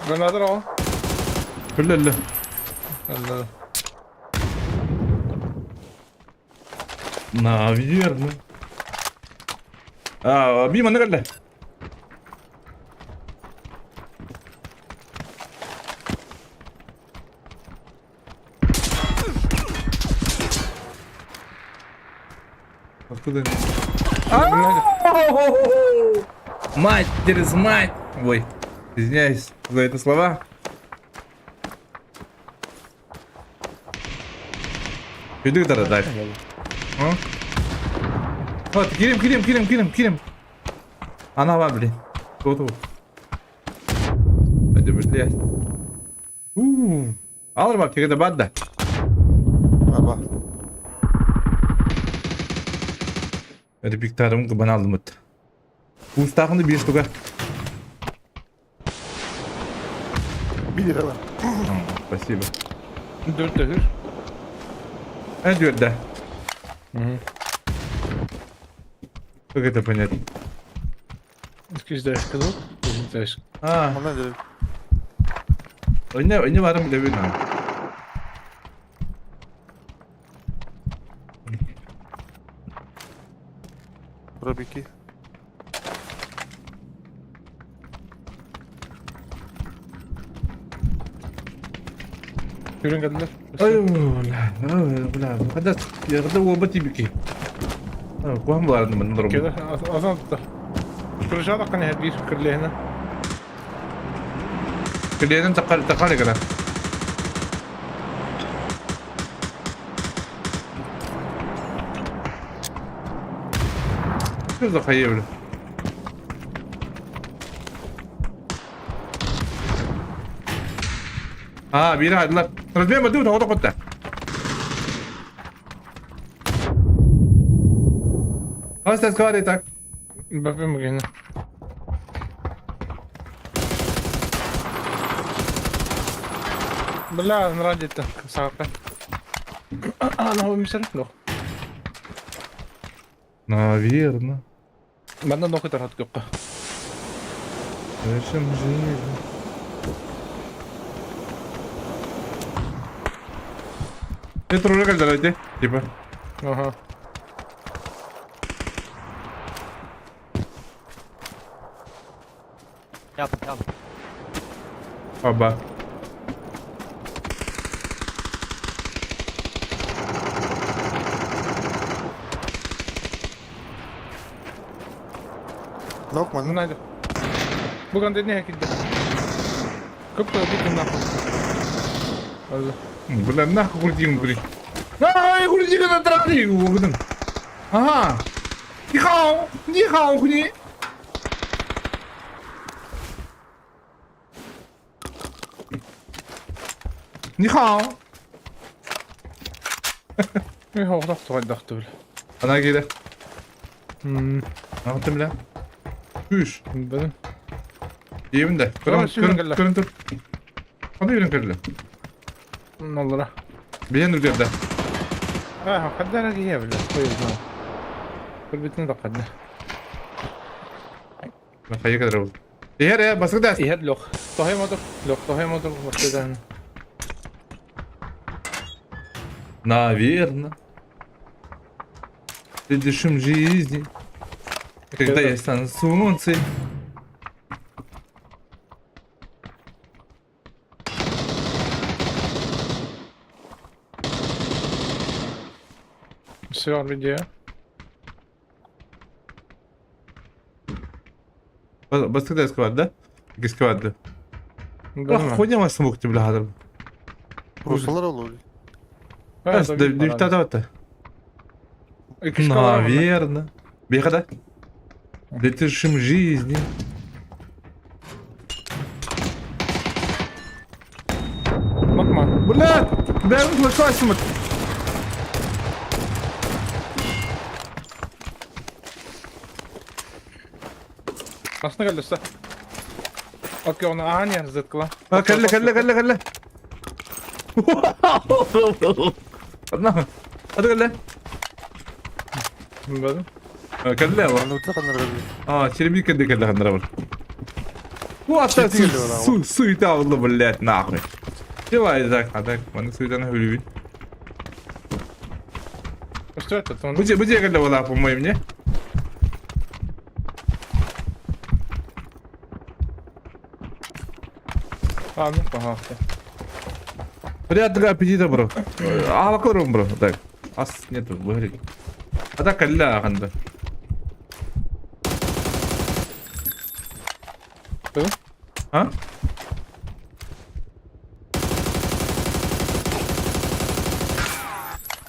B: Grenadar o.
D: لا لا.
B: Allah.
D: Наверно. Мимо наверное. Откуда? Мать через мать! Ой, извиняюсь за это слова. Иди тогда дальше. Вот, Кирим. Она вам, блин. Тут. Hadi блядь. Alır bak, kere de badda.
C: Var var.
D: Hadi bir tarım ben aldım it. Bu ustakını bir ştuka.
C: 1 lira var.
D: Спасибо.
B: 4 dehir.
D: А дёрт, да.
B: Угу.
D: Как это понять?
B: 200 dehir kızıl. 100 dehir.
D: А,
C: Ondan dedim.
D: oyna varım bile bilmem.
C: Bura bir iki.
B: Yürün geldiler.
D: لا هذا هذا هو بتي بكي. كوهم بارد من نضرب.
B: Keder azan tuttu. Kırışa da kanı her bir kırlığına.
D: كده انت تقال كده. شو خيبله. بينا لا رجلي ما دوت هو قطه. خلاص تسكاريتك.
B: Bakayım bugün. بالله انا راجعت ساقه. انا هو مسرح له.
D: Наверно.
B: Benden de o kadar hat yok.
D: Yaşam жизнь. Это уже когда ради, типа.
B: Aha.
F: Yap.
D: Оба.
C: Nok mu?
B: Bunaydı. Bugün de ne hakikaten? Kapı bir gün Allah.
D: Бля, нахуй крутим, блин. Крути на траве его, блин. Ага. Нихао, хуйни. Нихао.
B: Ne oldu? Daktı bile.
D: Ana gele.
B: Hmm.
D: Ne yaptın lan? Üç.
B: Benim.
D: Evinde. Kırın tut. Hadi yürün kırılı.
B: Nallara.
D: Beğenir bir de.
B: Ha, kadar iyi bile. Koyuyoruz. Bir bitin de kadar.
D: Ben kayı kadar oldu. Ya baskı da.
B: İyi lok. Tohay motor. Tohay motor. Bakıdan.
D: Наверно. Следующем жизни. Когда я стану солнце.
B: Все, video.
D: بس كده سكواد ده سكواد ده
B: Bilmem.
D: خدني ما سموك تبلا هذا
C: Ruslar olur.
D: بس ده دي بتاع ده наверное беда летишим жизни
B: Bakma.
D: блядь да он классный
B: Aslında geldi usta. Okey onu ani yer zıtkla.
D: كله كله أنا هذا كله
B: Bilmedim.
D: كله
C: Ben de kanlar galiba.
D: شربي كده كله خلنا نروح وأتا سوي تا والله بلات ناقي شو عايزك هذاك ما نسوي أنا هولي
B: Что это? Он...
D: بجي كله ولا по-моему не
B: А, ну погався.
D: Ряд такая аппетита, бро. А вакуум, бро. Так. Ас нету, выгорит. А так калля ханда.
B: Ты?
D: А?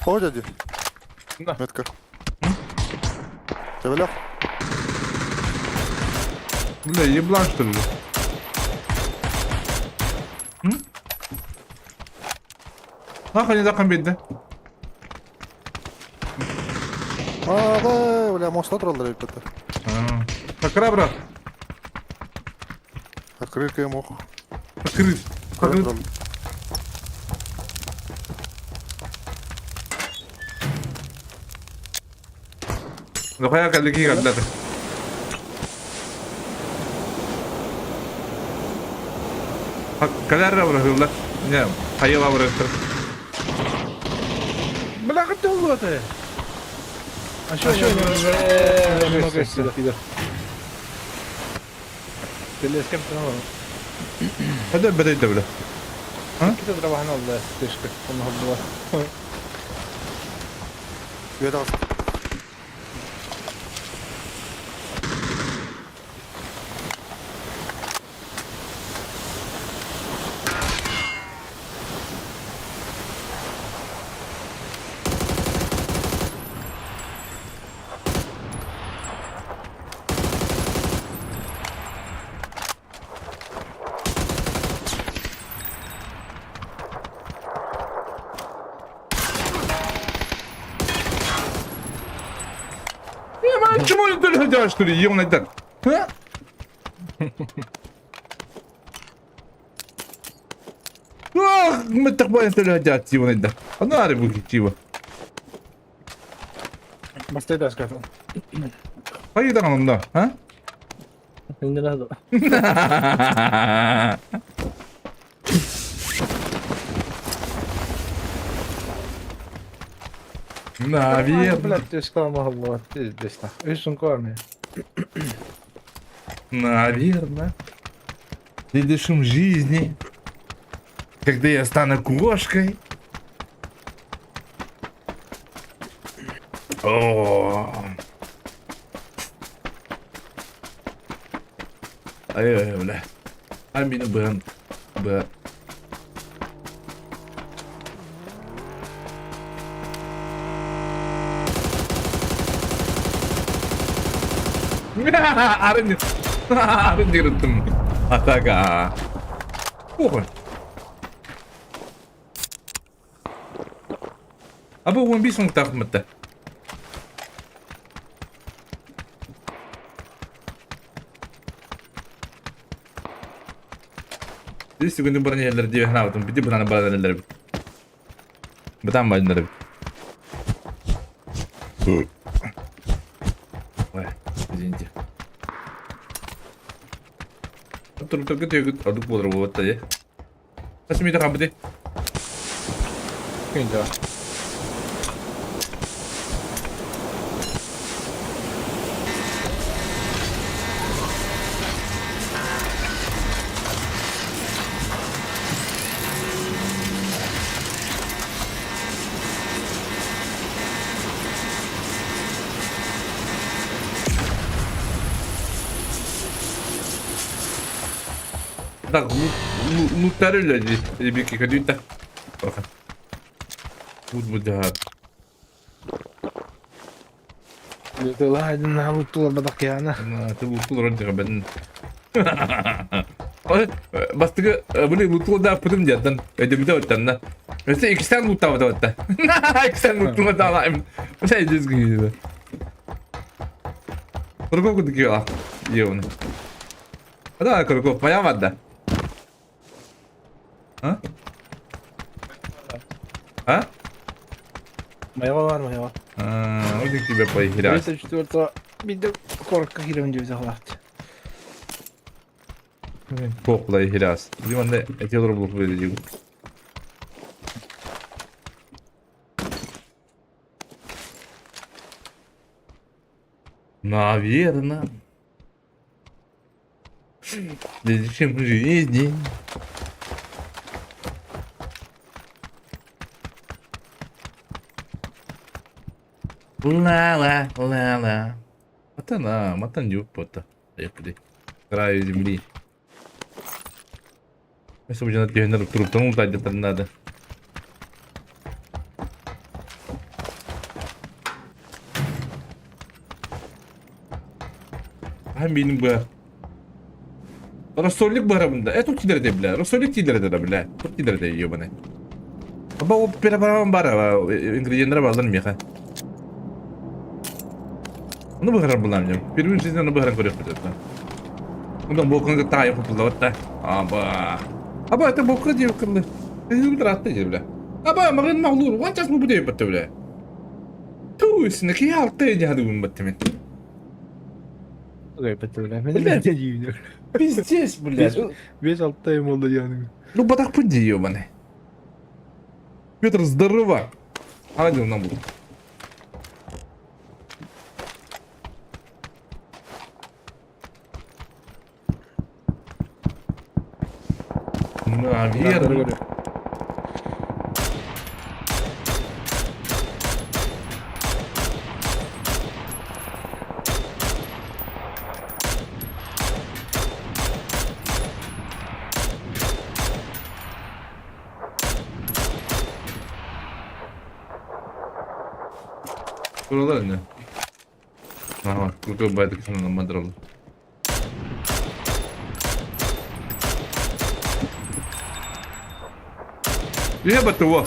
C: О, дядя.
B: Да.
C: Метка. Тебя ляг?
D: Бля, еблан что ли? Нахуй не закон бит, да?
C: Да, бля, мост отралдар ребята.
D: Покра, брат.
C: Открытка ему.
D: Открыт. Открыт. Ну, хая калики когда-то. Калярра, бро, не, хаяла, бро.
B: Бля, как ты лоты? А что я много сидел. Ты лез кем-то новым.
D: هذا بدأ الدولة.
B: كده روحنا والله تشكر كنا هبوا.
C: Yere bas.
D: Почему не только хотят, что ли, ебаный так? А? Ах, мы так поняли, что ли хотят, ебаный так. А на рыбу чего?
B: Бастай да скажу.
D: Hayır lan onda, ha?
B: Не надо.
D: Наверное.
B: Блядь, ты сказал могло. Ты здесь на. Видишь, он кормит.
D: Наверное. Следующем жизни, когда я стану кошкой. О. Ай, бля. Амина бен. Б. Arın. Arın yırttım. Ataga. Oh. Abi bu bir son takmadı. Здесь сегодня бронелер 9 гнав, піди на бронелер. Бо там бронелер. Ой, извините. Тут только ты адук бодрого вот та. А сами так абди.
B: Кинь-то.
D: Так, луттар öyle bir kere düğün tak. Bakın. Bu da.
B: Itulah aydın ha mutlu badak yana.
D: Tabii luttul orada ben. Bastığı bunu luttul da yaptım zaten. Ödemi de ötten de. Mesela ikisinden luttul da ötten. İkisinden luttul da alayım. Bu şey düzgün gibi. Kurgu kuduyor. İyi onu. Hadi kurgu bayağı da. Ha? Ha?
B: Mayava var mayava.
D: O gibi bir pay hiras.
B: Neyse işte orta bir de korkak hiram diyor zahat.
D: Koklayı hiras. Bir de eti olur bulup vereceğim. Наверно. Зачем жизни? Ла-ла-ла-ла. Матан yok burada. Ayaklı. Краю земли. Если бы на тренер труп, то ну так надо. Benim bu. Rasollik barımında. Тут кидер де бля. Рассольник кидер де бля. Тут кидер де ёбаный. Ama o перебарам бар. İngrediyentleri bağlanmıyor ha. Onu bırakır bulamıyorum. Birbirinin sizden onu bırakır koyuyor. Ondan bokunu da yapıp da. Ama это bokunu diye kırılır. Üzüldür attı diye bile. Ama mağın mağlur. Vancas mı bu diye battı bile. Tuh üstüne ki altta ya hadi bunu battı men.
B: Oke betul lah. Bener aja junior.
D: Pizdes блядь.
B: Весь Алтай oldu yani.
D: Ну батак пуди ёбаный. Петр, здорово. Хadi ondan bul. Наверное. Buralar ne? Ha bak, burada bayrak kısmından mandıralı. Ебать его!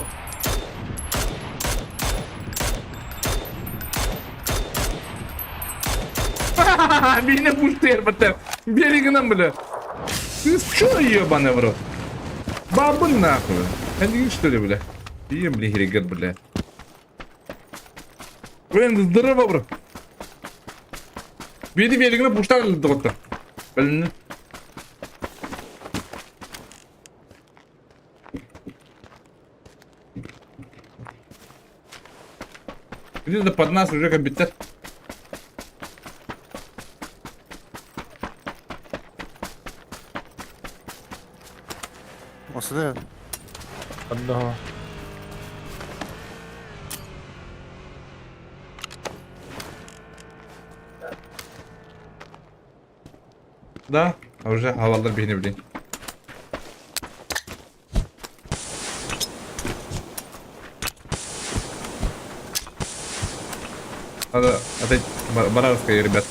D: Меня пустер, батер! Берегынан, бля! Ты что, ебаный в рот? Бабы нахуй! Они что ли, бля? Ебли грегат, бля! Блин, здорово, бро! Бери берегынан пуштар вот-то! Блин! Где-то под нас уже капитан.
C: Aslında
B: Allah.
D: Да, а уже havalar beni bilin. Надо опять барановская, ребят.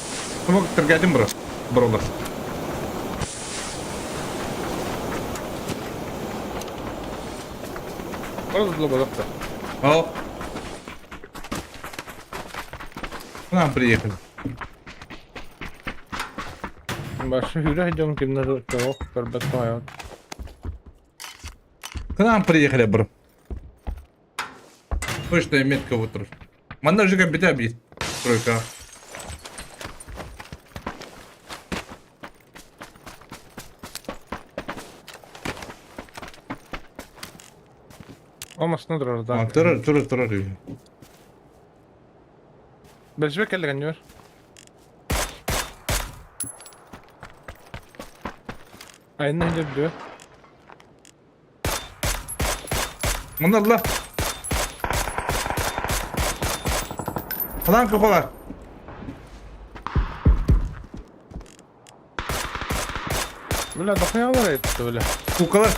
D: Ну, торгадим, бро. Бролер.
B: Orada da badak da.
D: О. К нам приехали.
B: Başı hüre hocam kimler çok berbet hayat.
D: К нам приехали, бро. Точно метка вот тут. Манда же капитан есть. Тройка.
B: Olmasın dur orada.
D: Тырыр.
B: Belçibek geldi diyor. Aynen önce diyor.
D: Manda Allah. Falan kafalar.
B: Bля, dokuyalar etti öyle.
D: Kukalar.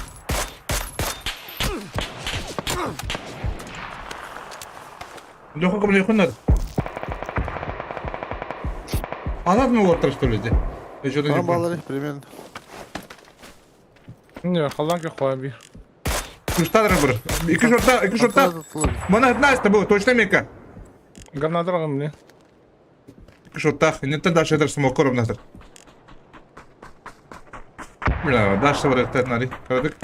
D: Yok kabul yakınlar. Anlat mı orta stolede?
C: Tamam bağları примерно.
B: Ne, kalan ki koy bir.
D: Kuştadır bur. İki şorta. Bana etnasta bu, точно мека.
B: Гранатыргым не.
D: İki şorta. Neden daha şeyler smoke'um nasıl? Bla, daha şey var etler nari. Gördük.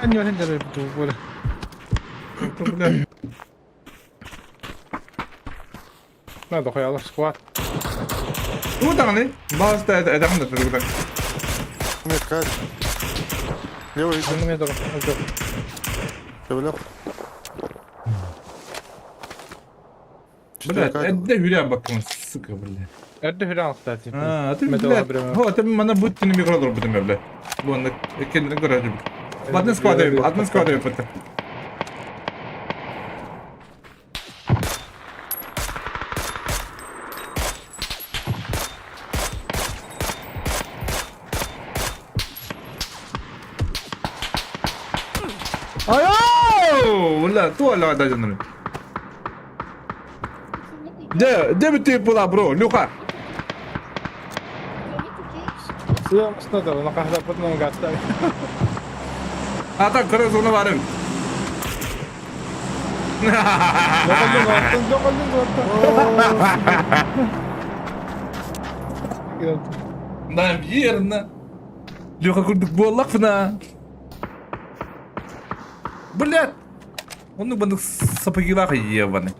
B: Ben yok henüz bu böyle.
D: Bla.
B: Ne dokuyalar squat.
D: Bu da ne? Bazı da adamın da burada.
C: Нет, кайф. Левый идет.
B: Şimdi ne dokun? Yok.
C: Şöyle.
D: Bla, edde hürya bakın sıkı bla.
B: Erdi hüran aktardı.
D: Ha, tabii
B: Metal
D: bla.
B: abreme.
D: Ho, tabii bana bu tini mikro olur bu bla. Bu anda kendine göre gibi. Adın squad yaptı. Ayo! Ulan tu ala ada jangan. Dia betul pula bro, Luka.
B: Suya mısın da nakahdapat nang gasta.
D: Ata kara zona varın.
B: Dokundu.
D: Nah, yerna. Luka kurduk bolak fena. Блядь! Он бы сапоги лаха ебаный.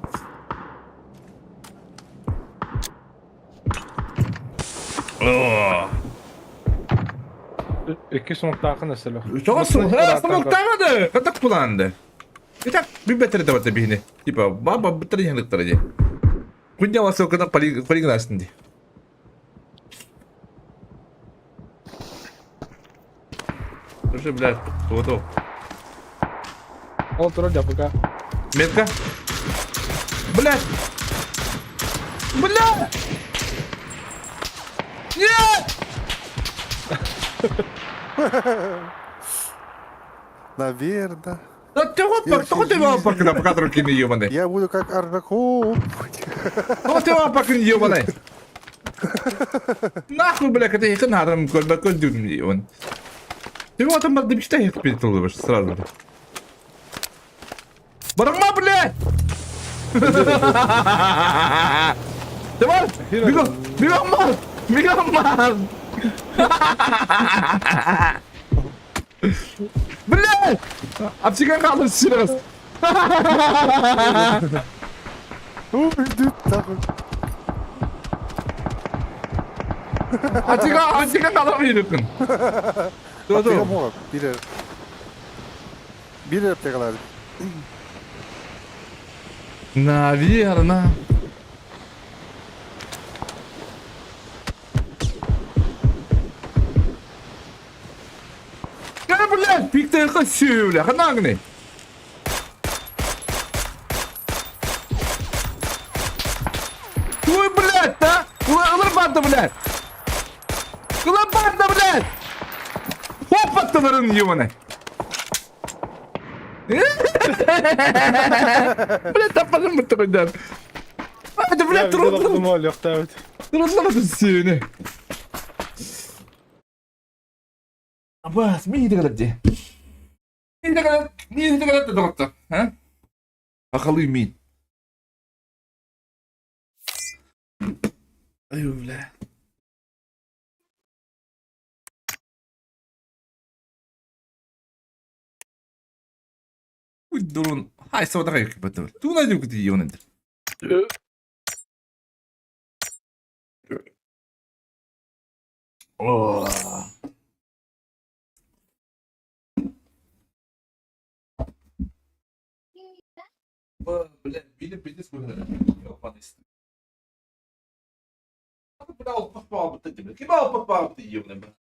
B: İki smoke daha mesela.
D: Çok smoktamadı. Katak kullandı. İtak bir betere de vardı bihine. Tipa baba betere yang lektar aja. Kunya masuk kena paling keras nanti. Terus блядь, tuh.
B: Ол туру жапыка.
D: Метка. Блядь! Блядь! Нет!
C: Наверное.
D: Да ты вот пока пока руки не ебаные.
C: Я буду как Арнаков.
D: Вот ты вот пока не ебаные. Нахуй, блядь, это их надо, какой дюн ебан. Ты вот там мечтай их перетулываешь сразу. Барахма, блядь! Давай! Бегом, мар! Блядь! Обсекай кадры сейчас!
C: Иди нахуй.
D: Обсекай кадры yürüdün.
C: Apteka mor. Birer aptekalar.
D: Наверно. блядь, пик-то хочу, бля, ханагны. Ой, блядь, да? Лопата, блядь. Лопата, блядь. Опа-то вырын, ёбаный. Блядь, тапаdım mı tıkacağım? Hadi блядь,
B: Мол, yok evet.
D: Трудно сильно. Абас, мені так де. Мені так доктор, а? Акылlı мин. Ай, бля. Ой, дурун. Хай, саудаға екіп бәтті. Туна деп кетті ионендір. О. Бля, біліп білдес көрінеді. Yok, bana istedim. Buna alpak bağımlı değil mi? Kime alpak bağımlı diyor bunu ben?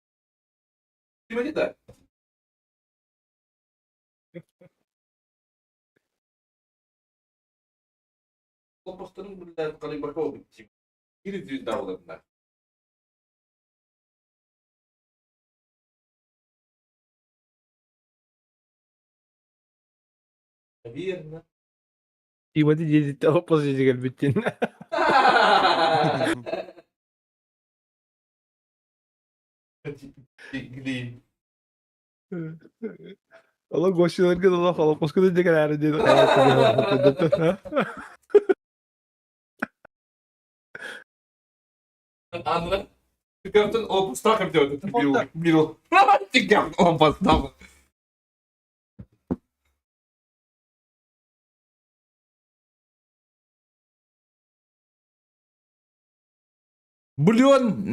D: Kime ne der? Alpakların bunlar kalayı baka oldu. Biri düz davranlar. Bir yerine.
B: Ивади дедите опас жигел биттин.
D: Gideyim.
B: Allah goşularga da laf opas kudu jigel ari dedi.
D: Anladın? Çıkartın o takım diyordu. Bir o. Çıkar o takım. Bulyon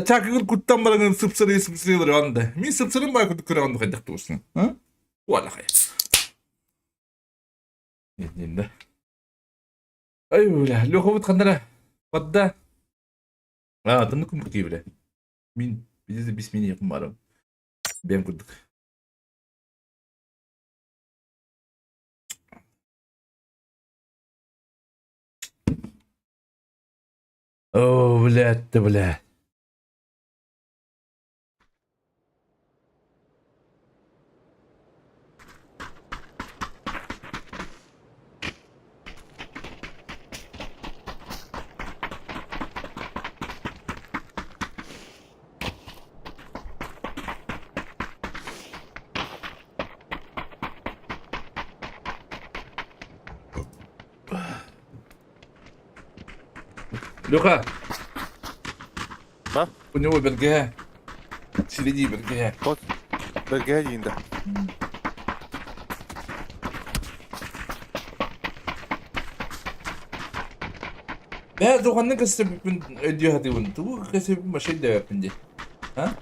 D: çakıgır kuttan barangın sıpsırı anda. Min sıpsırın bay kutu kıran da kaydak dostum. Ha? Valla hay. Ne? Ay öyle. Lokovut kandara. Wadda. Tanıkum bu gibi. Min bizi bismini yapım varım. Ben kurduk. Oh, блядь. Люха.
C: Ha?
D: У него БРГ. Среди БРГ.
C: Bak. Belgeye giyindi.
D: لا دوغن كسب من اديو هذه وانت هو كسب ماشي دا بندي ها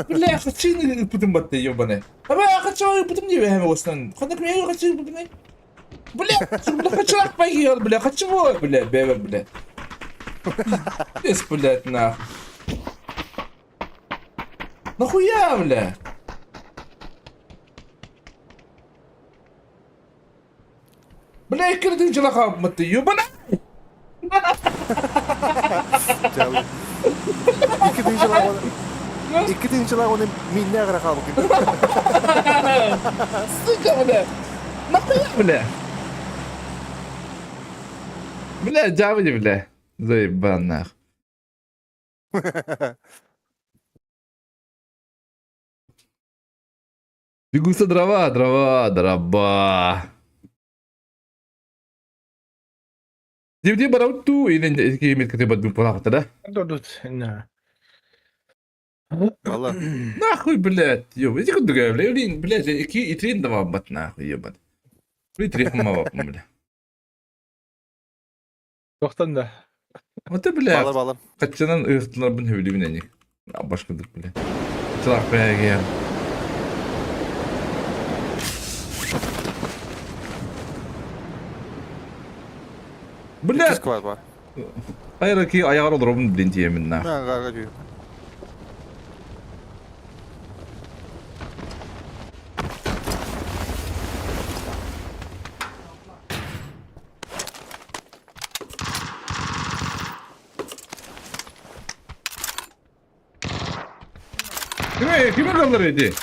D: بالله خدشيني بدون بطي يوبنا ابا خدشوا بدون دي هم وصلن خدك معي خدشوا بدون بالله خدشوا باي بالله خدشوا بالله بالله بس بلاتنا نخويا ولا بالله كنت نجي خاب متي يوبنا
C: Cevap. İki deyince lan onu minne kadar kaldı.
D: صدق ولا نخويا ولا بالله جاوبني بالله زي باناخ Бегутся дрова. Dia baru tu ini kimi ketibat bimpola kata dah.
B: Dodot. Nah.
C: Valla.
D: Нахуй, блядь, ёб, иди куда гавля, блин, блядь, и трин давал бат нахуй, ёбан. Блин, трихмава, бля.
B: Тоқтан да.
D: Вот ты, блядь,
C: Bağlar.
D: kaçanan ırktılar bunu hövlü bineni. Başkadık bile. Çılak be gel. Блядь,
C: Disk var bak.
D: hayır ki ayağır olur onun bilinci yeminle.
C: Ben karga diyor.
D: Kime kaldırıydı?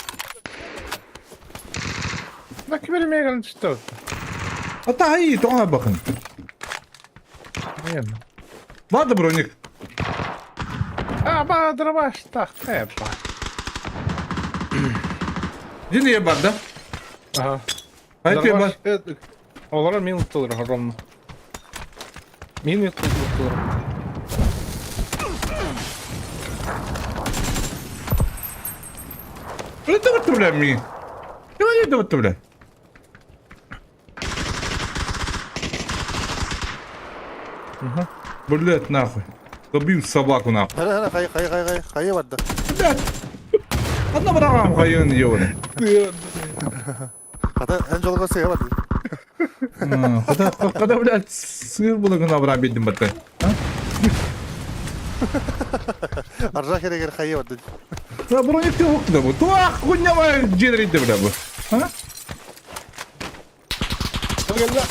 B: Bak vermeye geldi işte.
D: Hatta iyi, ona bakın.
B: Верно.
D: Vardı bronik.
B: А, дрова так, это.
D: Yine ye barda.
B: Ага.
D: Hayır ki var.
B: Олар минут толыр ровно. Минут толыр.
D: Öyle de battı bile mi? Öyle de battı bile. Блядь, нахуй. Добил собаку нахуй.
C: Hele kayı vardı.
D: Блядь. Одна браvam kayığını yiyor.
C: Hatta en çoluk sayı vardı.
D: Kada блядь, sığır bulagına bırak bildim battı.
C: Arja kere kayı vardı.
D: Ya bronnik de hoktu da bu. Tuak kunyama jeneritti bile bu. Ha?
B: Gel lan.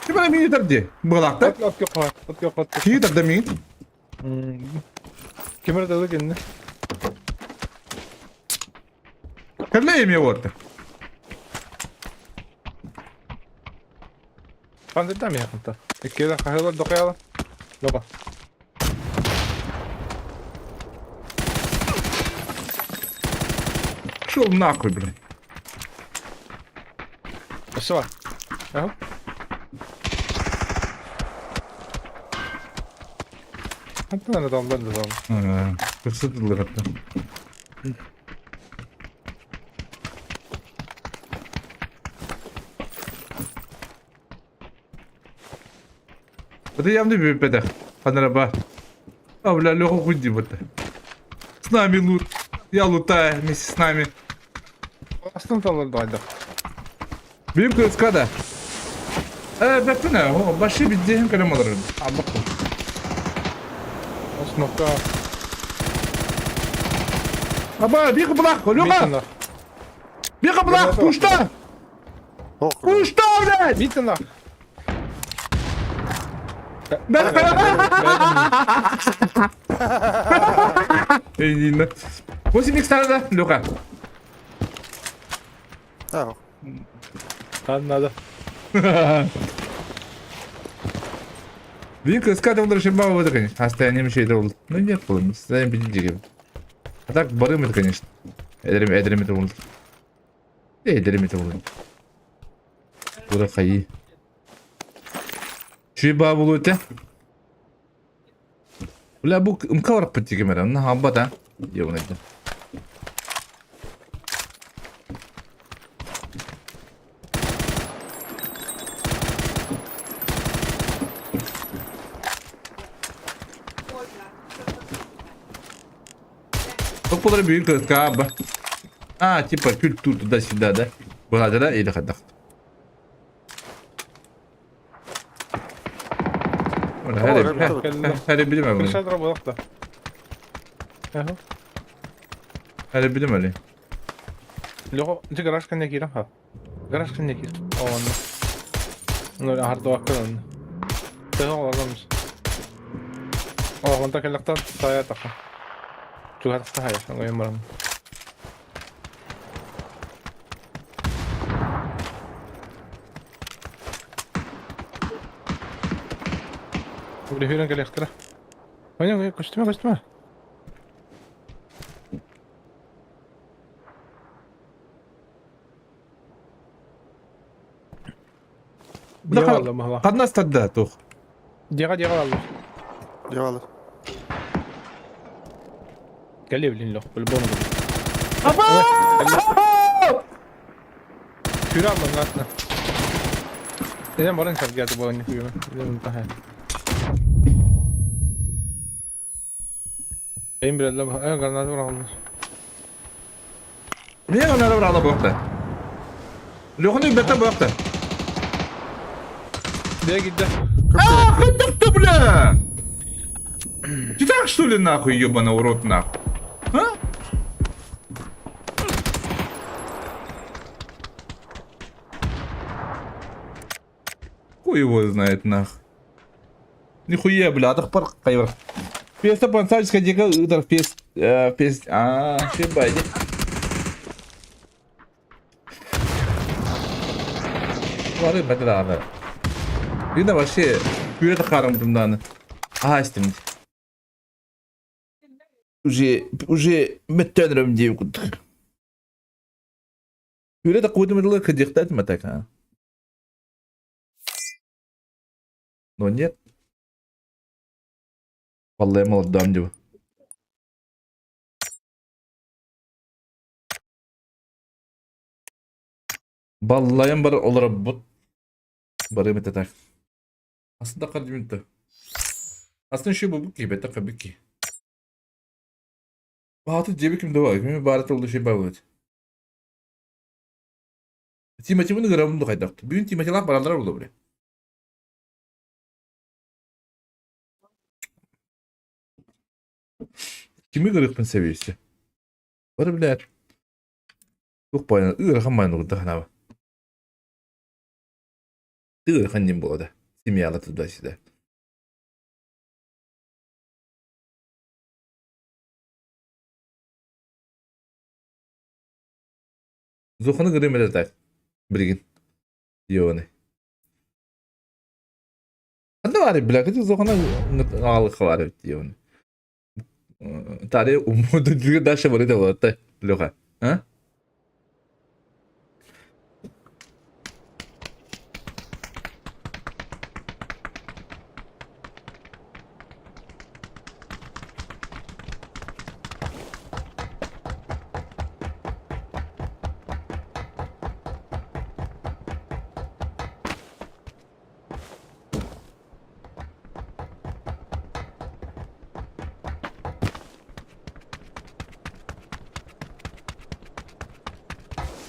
D: Kime mini tardi? Bağlakta.
B: At yok var. At yok at.
D: Ki tardi mini?
B: Kimere de kendine.
D: Kelle yemiyor orada.
B: Pandırda mı yakında? İki de kahralar dokuyalım. Loba.
D: Şu nahkuy bile.
B: Aşı var. Yahu. Hatta ne damlar da damlar.
D: Ha, fırsatlılar hatta. Это явно беда. Панраба. А бля, Лёха худи вот. С нами лут. Я лутаю вместе с нами.
B: Aslında damlar da ayda.
D: Benim kıskada. Baksana o başı bir zihin kalem alırım. Abi bak.
B: Osnokka.
D: Aba bir kıblak. Lёха.
B: Митинах.
D: Bir kıblak. Kuşta.
C: Ох,
D: Kuşta блядь.
B: Митинах.
D: Ey 8 tane de Lёха.
C: اه
B: Надо.
D: Benim kıskada onları şimdi bağladı конечно. Hastaneye bir şey de oldu. Ne yapalım? Sizden bilince gibi. Так барымыды, конечно. Эдеремет oldu. Эдеремет oldu. Bura kayı. Şu bağ bulu öte. Ula bu ımka var pıttı kamera. Ne hamba da. Yavun edin. Topuları büyük kız abi. Типа культур туда-сюда, да? Благодаря или ходах. Her bilim
B: Kırışa
D: öyle.
B: dura bulak da. Yahu.
D: Her bilim öyle.
B: Luego, ¿sí garage kan nekir ha? Garage kan nekir. O anne. No hardo akıl anne. Teho olamaz. O vanta kellaktan saya taka. Juga tak hayır. Ang ayun marang. Udah hilang kali ekstra. Banyak kostüme. Dia Allah mahla.
D: Kadın hastada tuh.
B: Dia Allah.
C: جوالة
B: قال لي بلين له بالبون. Şura mı lan? Neden bana çarp geldi bu oyunu kuyuma? Neden daha? Benim biraz daha granatı bırakılmış.
D: Niye onlara bırakla bu vakti? Lokunu bete bu vakti.
B: Diye gitti.
D: Ходок-то, бля! Ты так что ли нахуй, ебаный урод нахуй? А? Хуй его знает нахуй. Нихуя, бля, так пар кайвар. Песта пансачка дига удар пест. Шибай. Varı bedel abi. Bir de başı büyüre takarım bundan. Aha istedim. Уже метенром девку. Büyüre de koydum edildi kıcıkta etme tek ha. Но нет. Vallahi молодам diyor. Vallahi var olur bu. Barı mı tak. Aslında kadimdi. Aslında şu bu gibi tabii ki. Bahatı cebi kimde var? Kimin baharat olduğu şey var. Timati bunu gramında kaydaktı. Bugün timatiler paralar oldu buraya. Kimi gırıkpın seviyesi? Var biler. Yok bayana ırıkan bayana oldu hana. Irıkan nim bu da. Simyalı tutda işte. Zokanı gırım eder tak. Birgin. Yoni. Hadi var ya bilakati zokanı ağalık var yoni. Tare umudu juga dasha boleh tahu tak loka. Ha?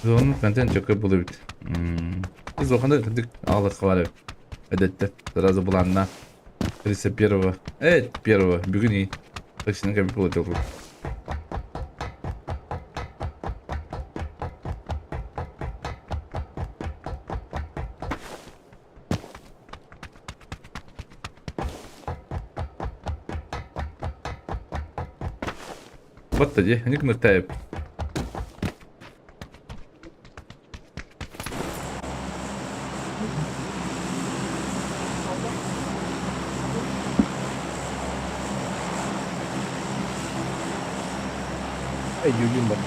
D: Zonun контент çok bulabilir. Biz o kadar kıdık ağlık var. Edette. Сразу была одна. Криса первого. Первого. Бегуни. Точно как было дело. Вот тоді, ник мертає.
B: Ey yürüyün bak.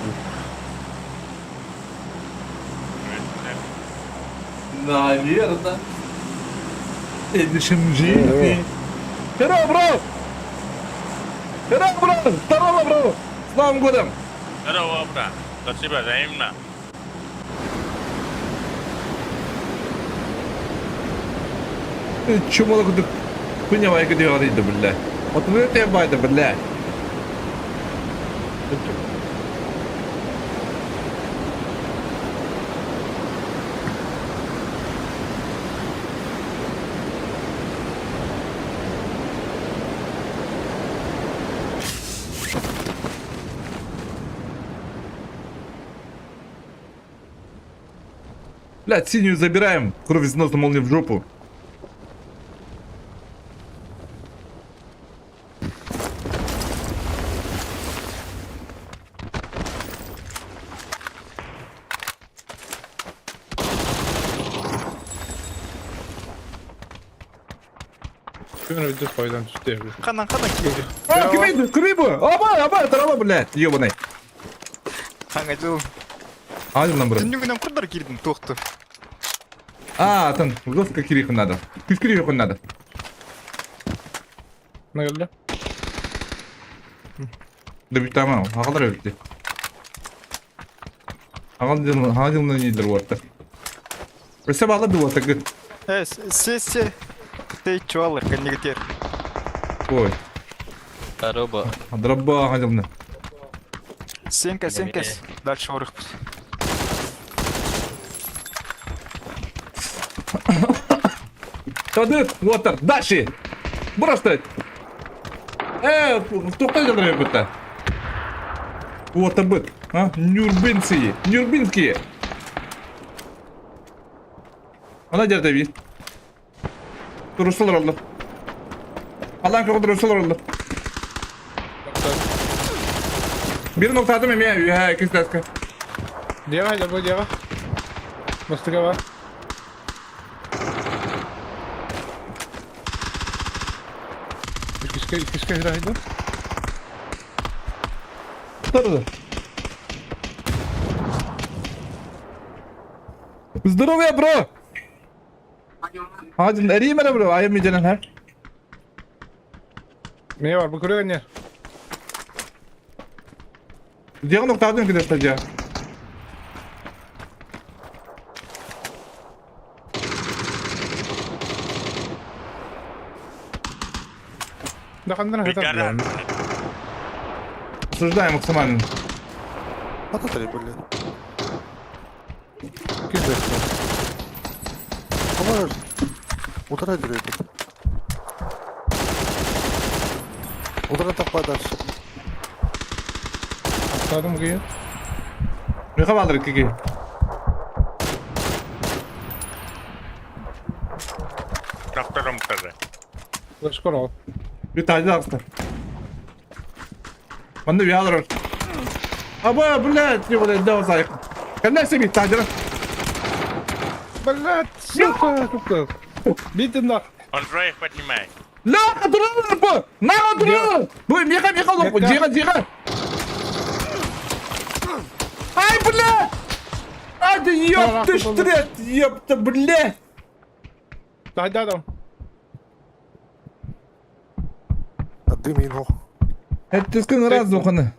A: Наверно.
D: Edişim ciddi. Hero bro! Hero bro! Здорово, bro! С Новым годом!
F: Здорово, брат. Спасибо, взаимно.
D: Чумалы кудuk. Хуйнявай gidiyordu billa. Oturuyor diye baydı billa. Блядь, синюю забираем. Кровь из носа молния в жопу.
B: Şunu bir de soydan tutuyor.
C: Kanan kiri.
D: А, криби! Аба, тарава, блядь, ёбаный.
C: Kanka canım.
D: Hadi lan bro.
C: Dünyümden kurlar girdin tohtu.
D: А, там жестко кириху надо. Пусть кириху надо.
B: Ne geldi?
D: Да ведь tamam. Hakalar öldü. Hacılığına iyidir bu arada. Öse bağlı bir orta gıt.
C: Сессия. Ты чуалыр, коннектер.
D: Ой.
E: Здорово.
D: Дроба hacılığına.
C: Сенька. Дальше орыхпыз.
D: Tadı, water, dashi. Burası. Tokta cadırıyor burada. Water bıt. Ha? Nürbenski. Ana cadde bir. Duruşlar oldu. Allah'ın kakı duruşlar oldu. Bir nokta adım ya, ikisi daska.
B: Дева, я буду дева. Мастыгава. Кишка играет, да?
D: Здорово. Здорово, bro. Hadi arayayım bana bro. Ayamayacaksın ha.
B: Ne var bu kuruyor ne?
D: Diğer nokta adım ki de
B: Да хандана хата.
F: Пидорас.
D: Осуждаем максимально.
C: Смотри, блин.
B: Кидает.
C: Поможешь? Утра дырит. Утра так подальше.
B: Sardım ki.
D: Ne kadar ki?
F: На втором этаже.
B: Skor al.
D: Bir tane daha aslında. Bende bir alır. Aba bu ne? Ne böyle ne olacak? Kan neyse bir tane.
B: Блядь, сука, сука. Битен нах.
F: Он двоих поднимает.
D: La kadın bu. Ne kadın? Bu mika bu. Ciga. Ay bu ne? Hadi yaptı bu ne?
B: Дай да.
C: Отдым его.
D: Это сколько раз духаны.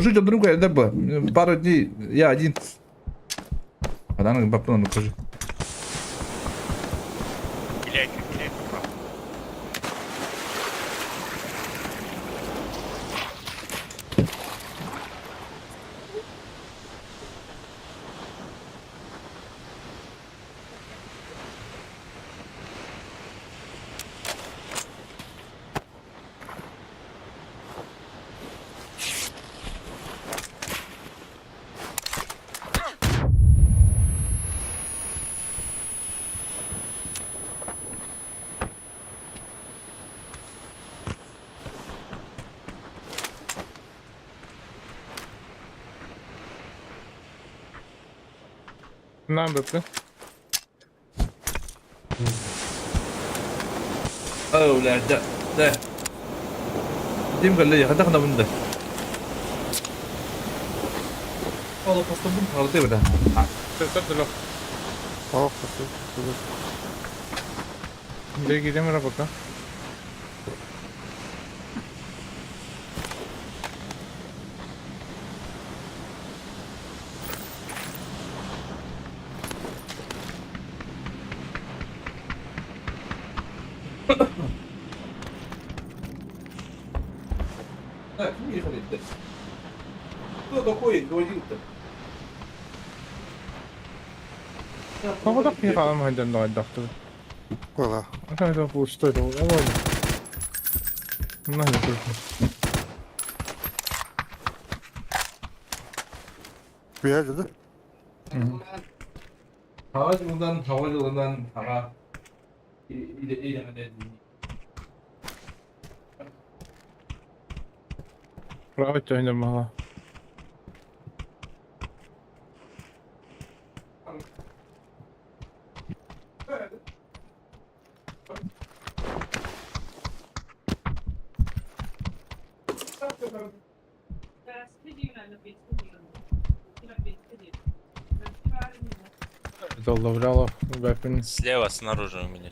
D: Жить от друга это было. Пару дней я один. А да, ну попробуй, покажи.
F: Блядь.
B: Ne yapıyorsun?
D: لا ده دي مقلية خدخنا من ده والله فصل من خرطي ولا
B: Dur.
C: اه
B: Bir gideyim oraya bakalım.
D: لا كم يخلي ده ده كويس كويس
B: Havada bir adam hadi ne yaptı?
C: Valla.
B: Hadi bu usta da var. Ne yapıyorsun?
C: Bir yer dedi.
D: havacılığından hava iyi
B: Bravo canım ha. Доллар weapons.
F: Слева снаружи у меня.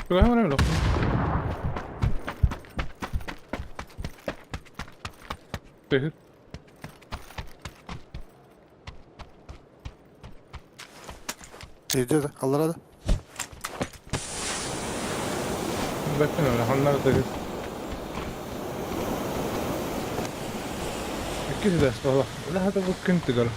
B: Kulağa mı öyle? Değil.
C: İyi dedi. Allah razı.
B: Bakın öyle hanlar değil. İkisi de valla. لا هذا ممكن تقرا.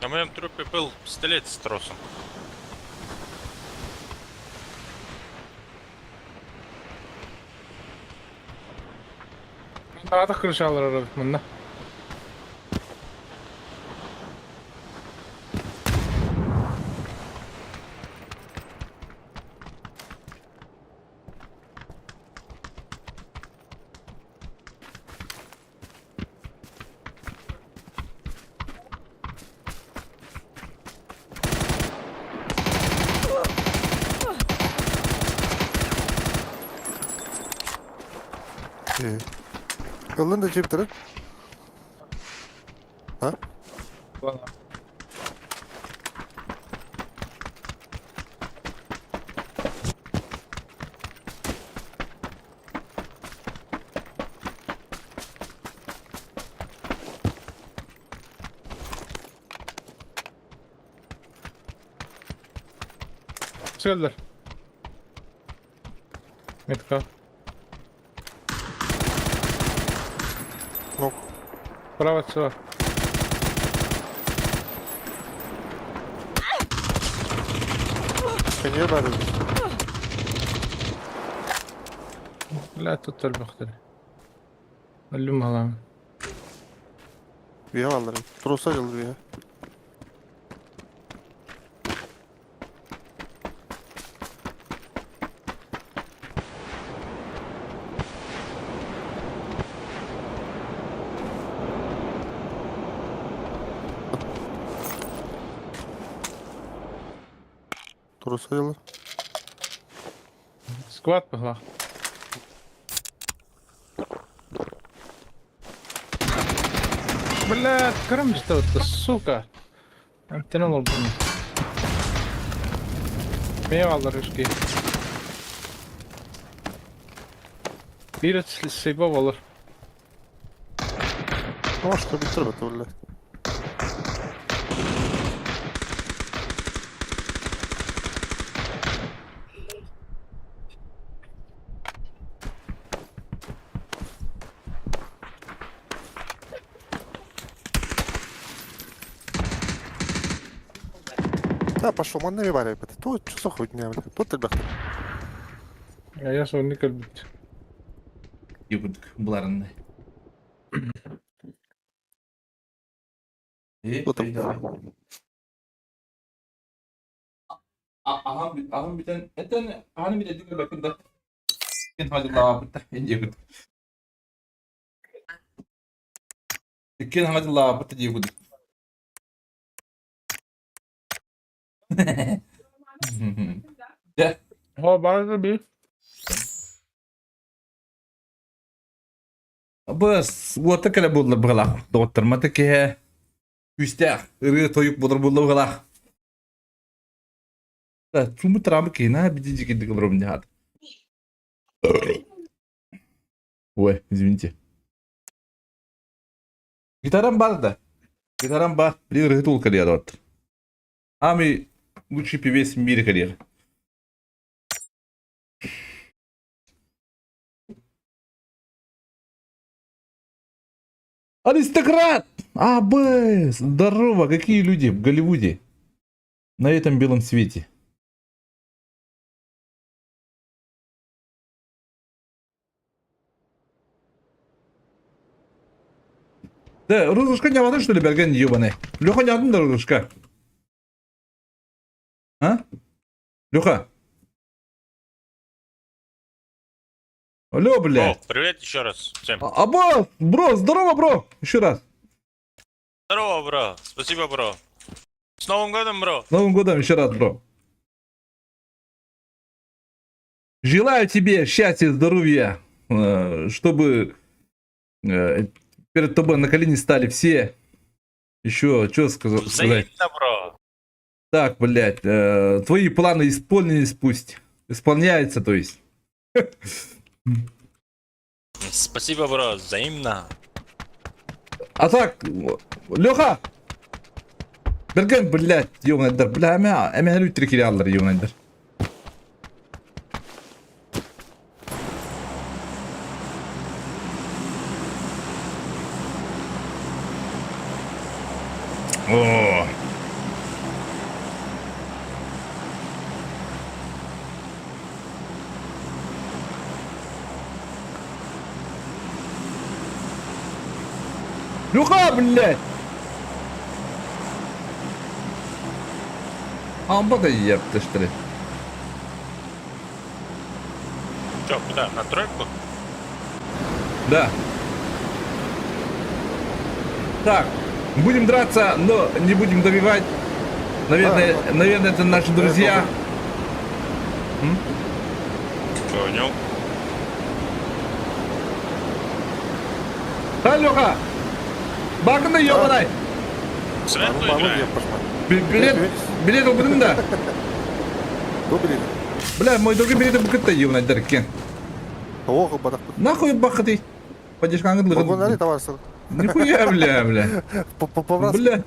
F: На моем трупе был пистолет с тросом.
B: Daha da kırışalar aradık bunda.
C: İyi. Yolun da cep taraf. Ha?
B: Valla. Geldiler. Metka.
C: Nok.
B: Bravo çıra.
C: Sen niye böyle?
B: لا تطل بختري. اللهم الله.
C: Bir ev alırım. Trosa yıldır ya. Trosa yıldır.
B: Сквад погла. Блядь, кормишь-то вот, сука. Amtini buldum. Eyvallah Rüşki. Bir sebep olur.
C: Может, bitir be öyle. Да, пошел, он не валяй, блядь. Тут что за хуйня, блядь? Тут ребята.
B: Я sonra kalbit.
D: Yıkıdık bularını. İyi.
C: Otur.
D: Aham bir tane. Eten hani bir de dikkat bakın da. Ken hadi la bitti. Yıkıdık. Ken hadi la bitti yıkıdık. Ya.
B: Ha bana da bir.
D: Bas, вот каля буллар бгала. Доктор матаке. Үстә, ыры тоюп булыр булды бгала. Да, чумы трамы кена бидиди кидик лром дят. Ой, извините. Гитарам бар да. Гитарам бар. При рытул каля доктор. Ами лучший певец в мире каля. Аристократ! АБ! Здорово! Какие люди в Голливуде? На этом белом свете. Да, розышка не вода, что ли, Берган ебаный? Леха не одна розышка. А? Леха? Алло, бля.
F: О, привет еще раз всем.
D: Бро, здорово, бро. Еще раз.
F: Здорово, бро. Спасибо, бро. С Новым годом, бро.
D: С Новым годом еще раз, бро. Желаю тебе счастья, здоровья, чтобы перед тобой на колени стали все. Еще, что сказать?
F: Взаимно, бро.
D: Так, блядь, твои планы исполнились пусть. Исполняется, то есть.
F: Спасибо, бро. Взаимно.
D: А так, Леха! Берген, блядь, ёбаный, бля, эме лют трекерялар, ёбаный. О. Леха, блядь! Амбада ебты, что ли?
F: Че, куда? На тройку?
D: Да. Так, будем драться, но не будем добивать. Наверное, это наши друзья.
F: Понял.
D: Леха! Bakın ёбаный!
F: Светлую
C: Маму
F: играем.
C: я пошла.
D: Билет okudun da.
C: Кто, блин?
D: Бля, мой друг билет букытта ёбаный дыркен.
C: Ого, бадах.
D: Нахуй бахты. Пойдешь
C: Погонали,
D: кангыдлыгын.
C: товарищ.
D: Нихуя, бля.
C: По-братски.
D: Бля.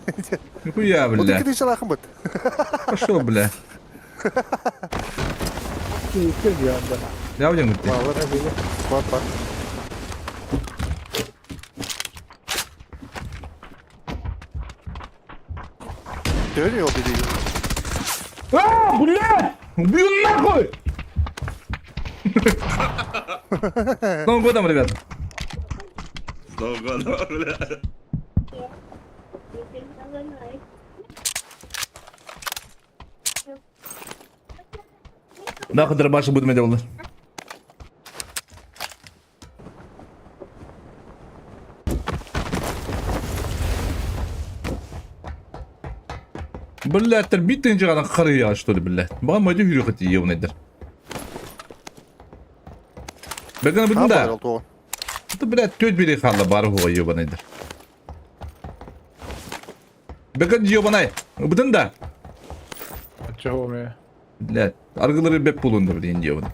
D: Нихуя,
C: Вот
D: бля.
C: ты кричал, Ахмед.
D: Пошел, бля.
B: İyi bir anda.
D: Ne yapacaksın gitti?
C: Var var. Var var. Dönüyor biri.
D: Aa, bu ne? Bu yıllar koy. Tamam koy da mı rебята? Нахуй дробаши будем делать. Блядь, тербитин жагадан кырыя что ли, блядь. Бага мойду хүрөкөт ие унайдыр. Бегана будун да.
C: Oldu.
D: Это, блядь, төт бери халла бары хуга ебанайдыр. Беган ебанай. Будун да.
B: Чего мне?
D: Блядь, аргылары беп булунду блин ебан.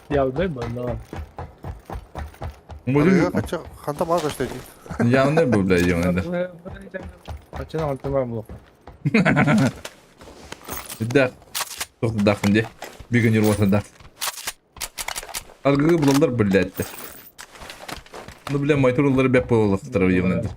B: Ялдай бана.
C: Oraya
D: Мойду
C: kaça kanta var kaçtı.
D: яны бу, блядь, ебанайдыр.
B: Ачана алтыма булок.
D: Да. Тоқты дақын де. Беган ервасан да. Аргылы булалар, блядь. Ну, бля, майтурулары беп булалықтыр ебанайдыр.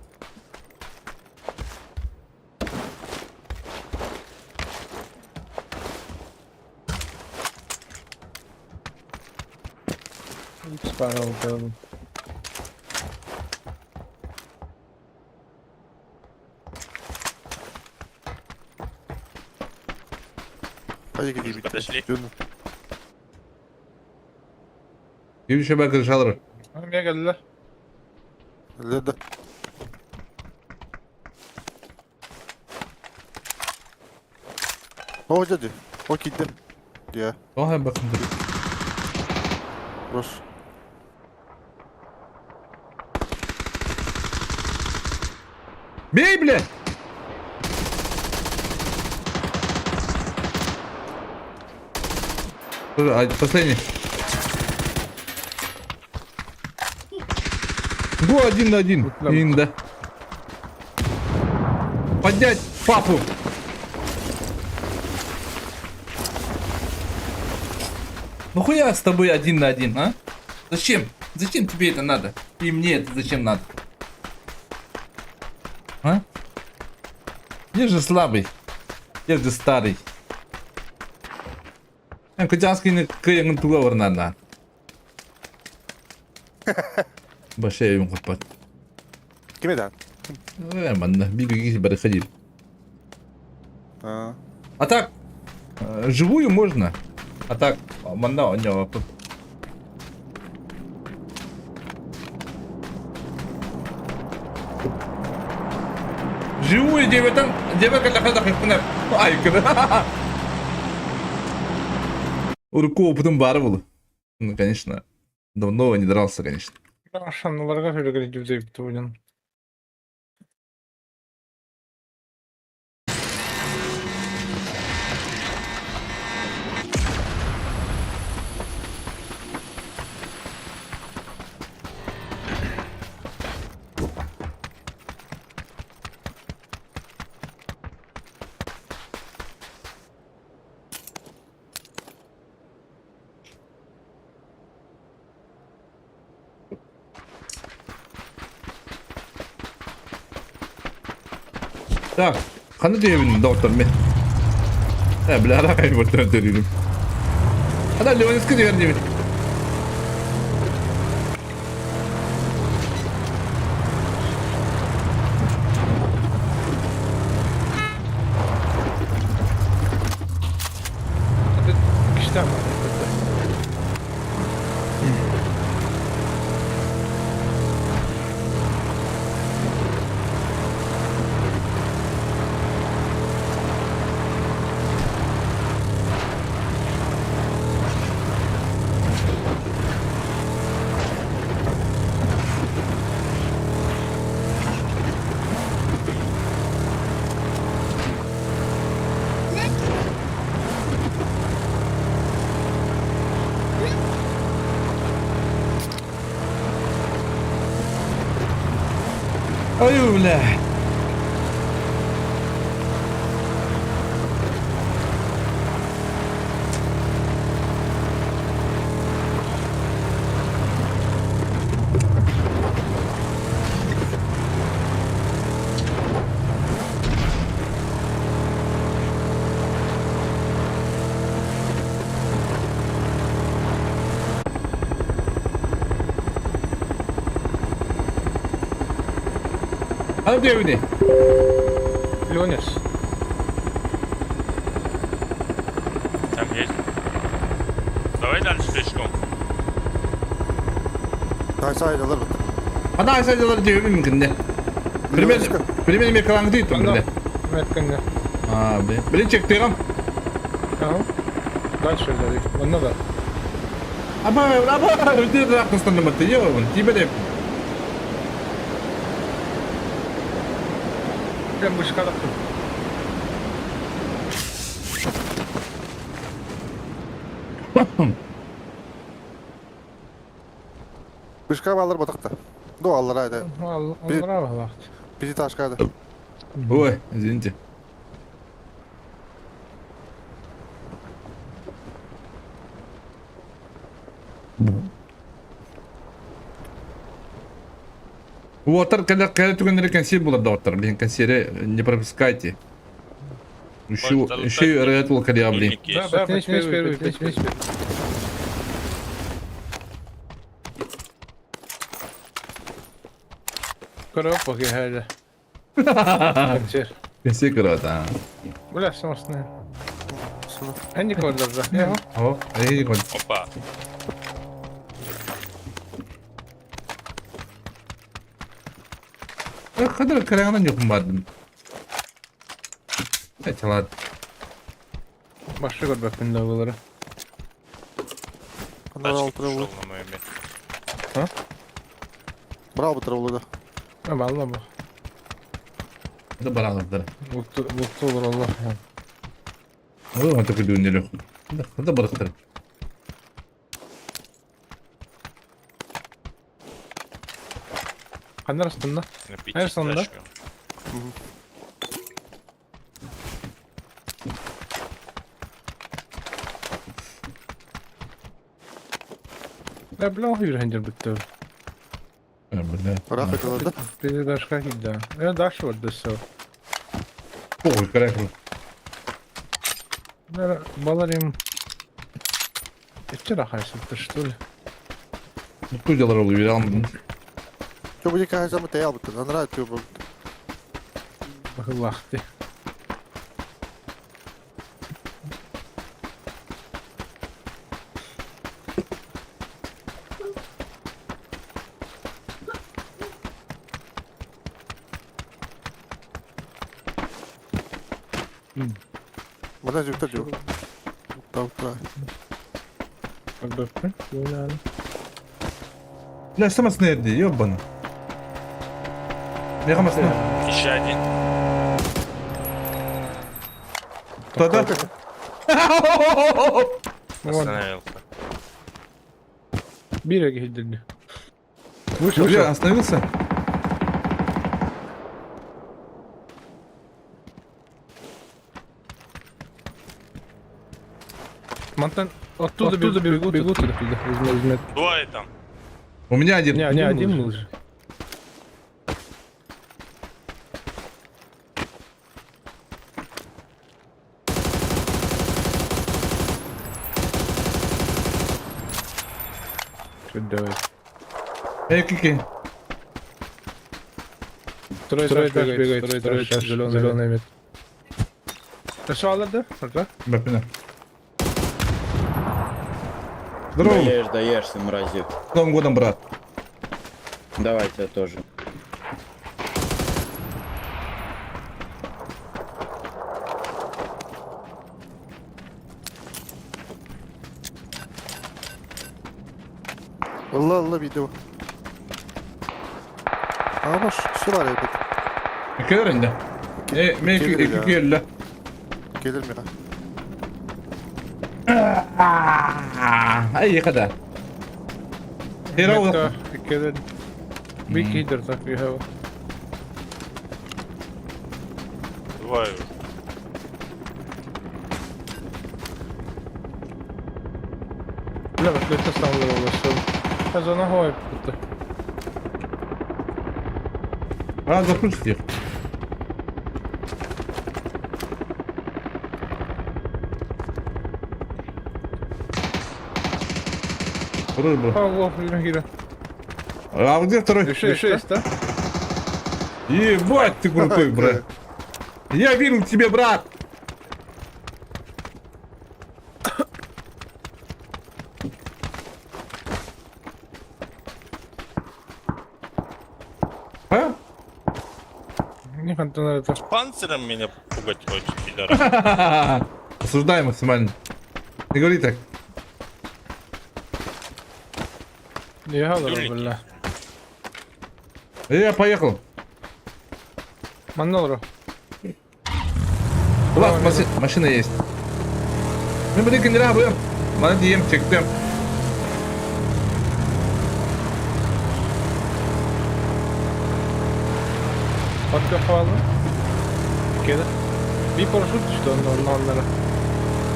B: Спарал там.
C: Hadi gideyim.
F: Подошли.
C: Dönün.
D: Gibi şebeke çalır.
B: Nereye geldiler?
C: Nerede? O hocacı. O gitti. Ya.
D: Aha bakın dur.
C: Burası.
D: Бей, бля! Последний. Го 1 на 1. Инда. Поднять папу. Ну хуя с тобой 1 на 1, а? Зачем? Зачем тебе это надо? И мне это зачем надо? А? Я же слабый. Я же старый. Кочанский кыйын туга орнана. Başa evim kapat.
C: Kime den?
D: Hemen bir gün бары ходил.
C: Ha.
D: А так, живую можно. А так, манда у него. Живую девятан, девятка для хода хипнеп. Ай, куда? Урку опытом барвал. Ну, конечно. Давно не дрался, конечно.
B: Ашанларга сөйлегеле жүзеп туйдun.
D: Так, қандай дегенмен доктор мен. Бля, рақай бір төндірейін. Ада Леонидскі деген деймін.
B: İşte ama.
D: Ай, бля. Hadi diyor bir de.
B: Лёнес.
F: Там есть. Давай дальше пешком.
C: Saysaydılar bitti.
D: Hadi aysaydalar diyor mümkün de. Primer mi kalan değil mi de?
B: Метканга.
D: Abi. Biri çekti kam.
B: Ага. Дальше иди. Вон да.
D: Ama öldü de aklısından mı diyor? Tipe de.
B: Прям бышкалаптым.
C: Bışka alır batıkta. Do alır haydi. Bir-
B: Браво, вахт.
C: Bizi taşkaydı.
D: Ой, извините. Уотер, когда түгендер консир булар да уотер, блин, консире не пропускайте. Еще рэйтл кадя, блин.
F: Ильник
B: Да,
F: есть.
B: подтянись первый, подтянись первый. Коробок я хайле. Консер.
D: Консир круто.
B: Бля, самостная. Они кордер да. Я.
D: О, эй, вот.
F: Опа.
D: Kadar karayana yok mu vardım? Çalat.
B: Başka korbak bende oğulları.
C: Bunlar
F: Тачка
C: altına vurdu.
F: пошел на моем месте.
C: Bravo bu tarafı da.
B: Ha valla bak.
D: Da baralardır.
B: Mutlu olur Allah ya.
D: O da takı düğünleri. Da bıraktır.
B: Kanlar aslında.
F: На 5
B: Hayır, sonunda.
F: тачка.
B: Ya bla hayır hencer bitti.
D: Böyle.
C: Bırak yakaladı.
B: Bizi başka gitti. Ya daş vardı so.
D: Oy karayana.
B: Я баларим. Вчера хайсыпты, что ли?
D: Mutlu hocalar oluyor. Bir almadım.
C: Çok bu hikaye zaman teyal bitti. Anlar atıyor bu.
B: Бахлахты.
C: Buradan züpte diyor. Tavukta.
B: Бэпэ. Юлян.
D: Ya samas nerede? Yok bana. Ne kamasına?
F: Еще один.
D: Tada.
B: Вот.
F: Остановился.
B: Береги гидерни. Вышел.
D: Юля остановился?
B: Монтан. Оттуда бегут оттуда. Возьмет.
F: Двое там.
D: У меня один.
B: Не, один лыжи. Что делать?
D: Эй, кики.
B: Второй бегает, второй этаж, зеленый мет. Ты что, Алларда? Ага.
D: Бапина. Здорово.
G: Даешься, мразик.
D: С Новым годом, брат.
G: Давай тебя тоже.
C: Allah Allah video. Ama şu var elbet.
D: İki önünde. Mevki
C: Gelir ya.
D: iki yerle.
C: Gelir mi ya?
D: Ay kadar. Hero.
B: Мета, кидер. Биг хидер, так you have.
F: Двое уже.
B: Бля, вот это сам ловил. Я за ногой будто.
D: А, запустить их. Второй был.
B: О, гида.
D: А где второй?
B: Еще есть, да?
D: Ебать ты крутой, брат. Я верю в тебе, брат. А?
B: Не контейнер это.
F: Панциром меня пугать хочешь, пидора.
D: Осуждаю максимально. Не говори так.
B: Я говорю,
F: Юлики.
B: бля.
D: Я поехал.
B: Маннолру.
D: Ulan машина есть. Ну, блин, генерал, блин. Молодец, чектем.
B: Bakka falan. Keda. Bir paraşüt düştü onlara.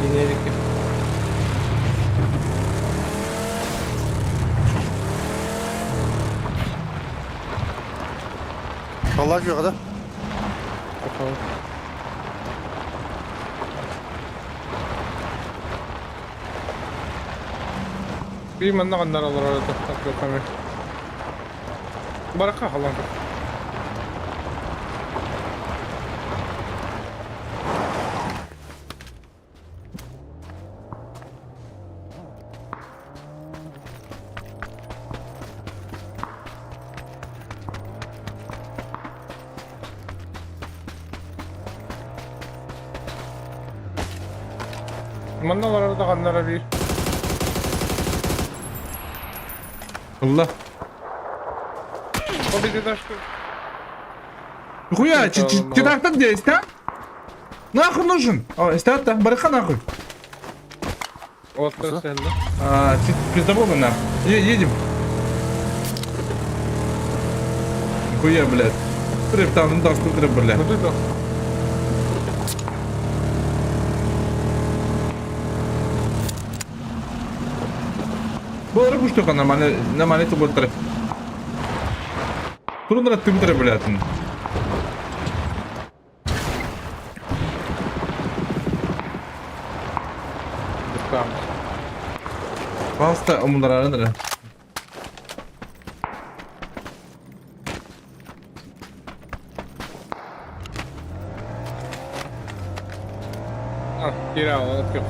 B: İnerik.
C: Allah yok da.
B: Bakalım. Bir manna kanlar alır arada. Takla kamera. Baraka halan. Mannalar arada kanlara bir.
D: Allah.
B: O bir de taştı.
D: Хуя, читак-то где? Эстат? Нахуй нужен? О, эстат-то, барыха нахуй.
B: Вот красивно.
D: Пиздобоба нахуй. Едем. Хуя, блядь. Треп там, ну да, сколько блядь.
B: Ну ты да.
D: Böyle kuş yok nормально это будет треп. Трудно ты треп, блядь.
B: Tamam.
D: Pasta omurlar arasında.
B: Ah, geri al, yok.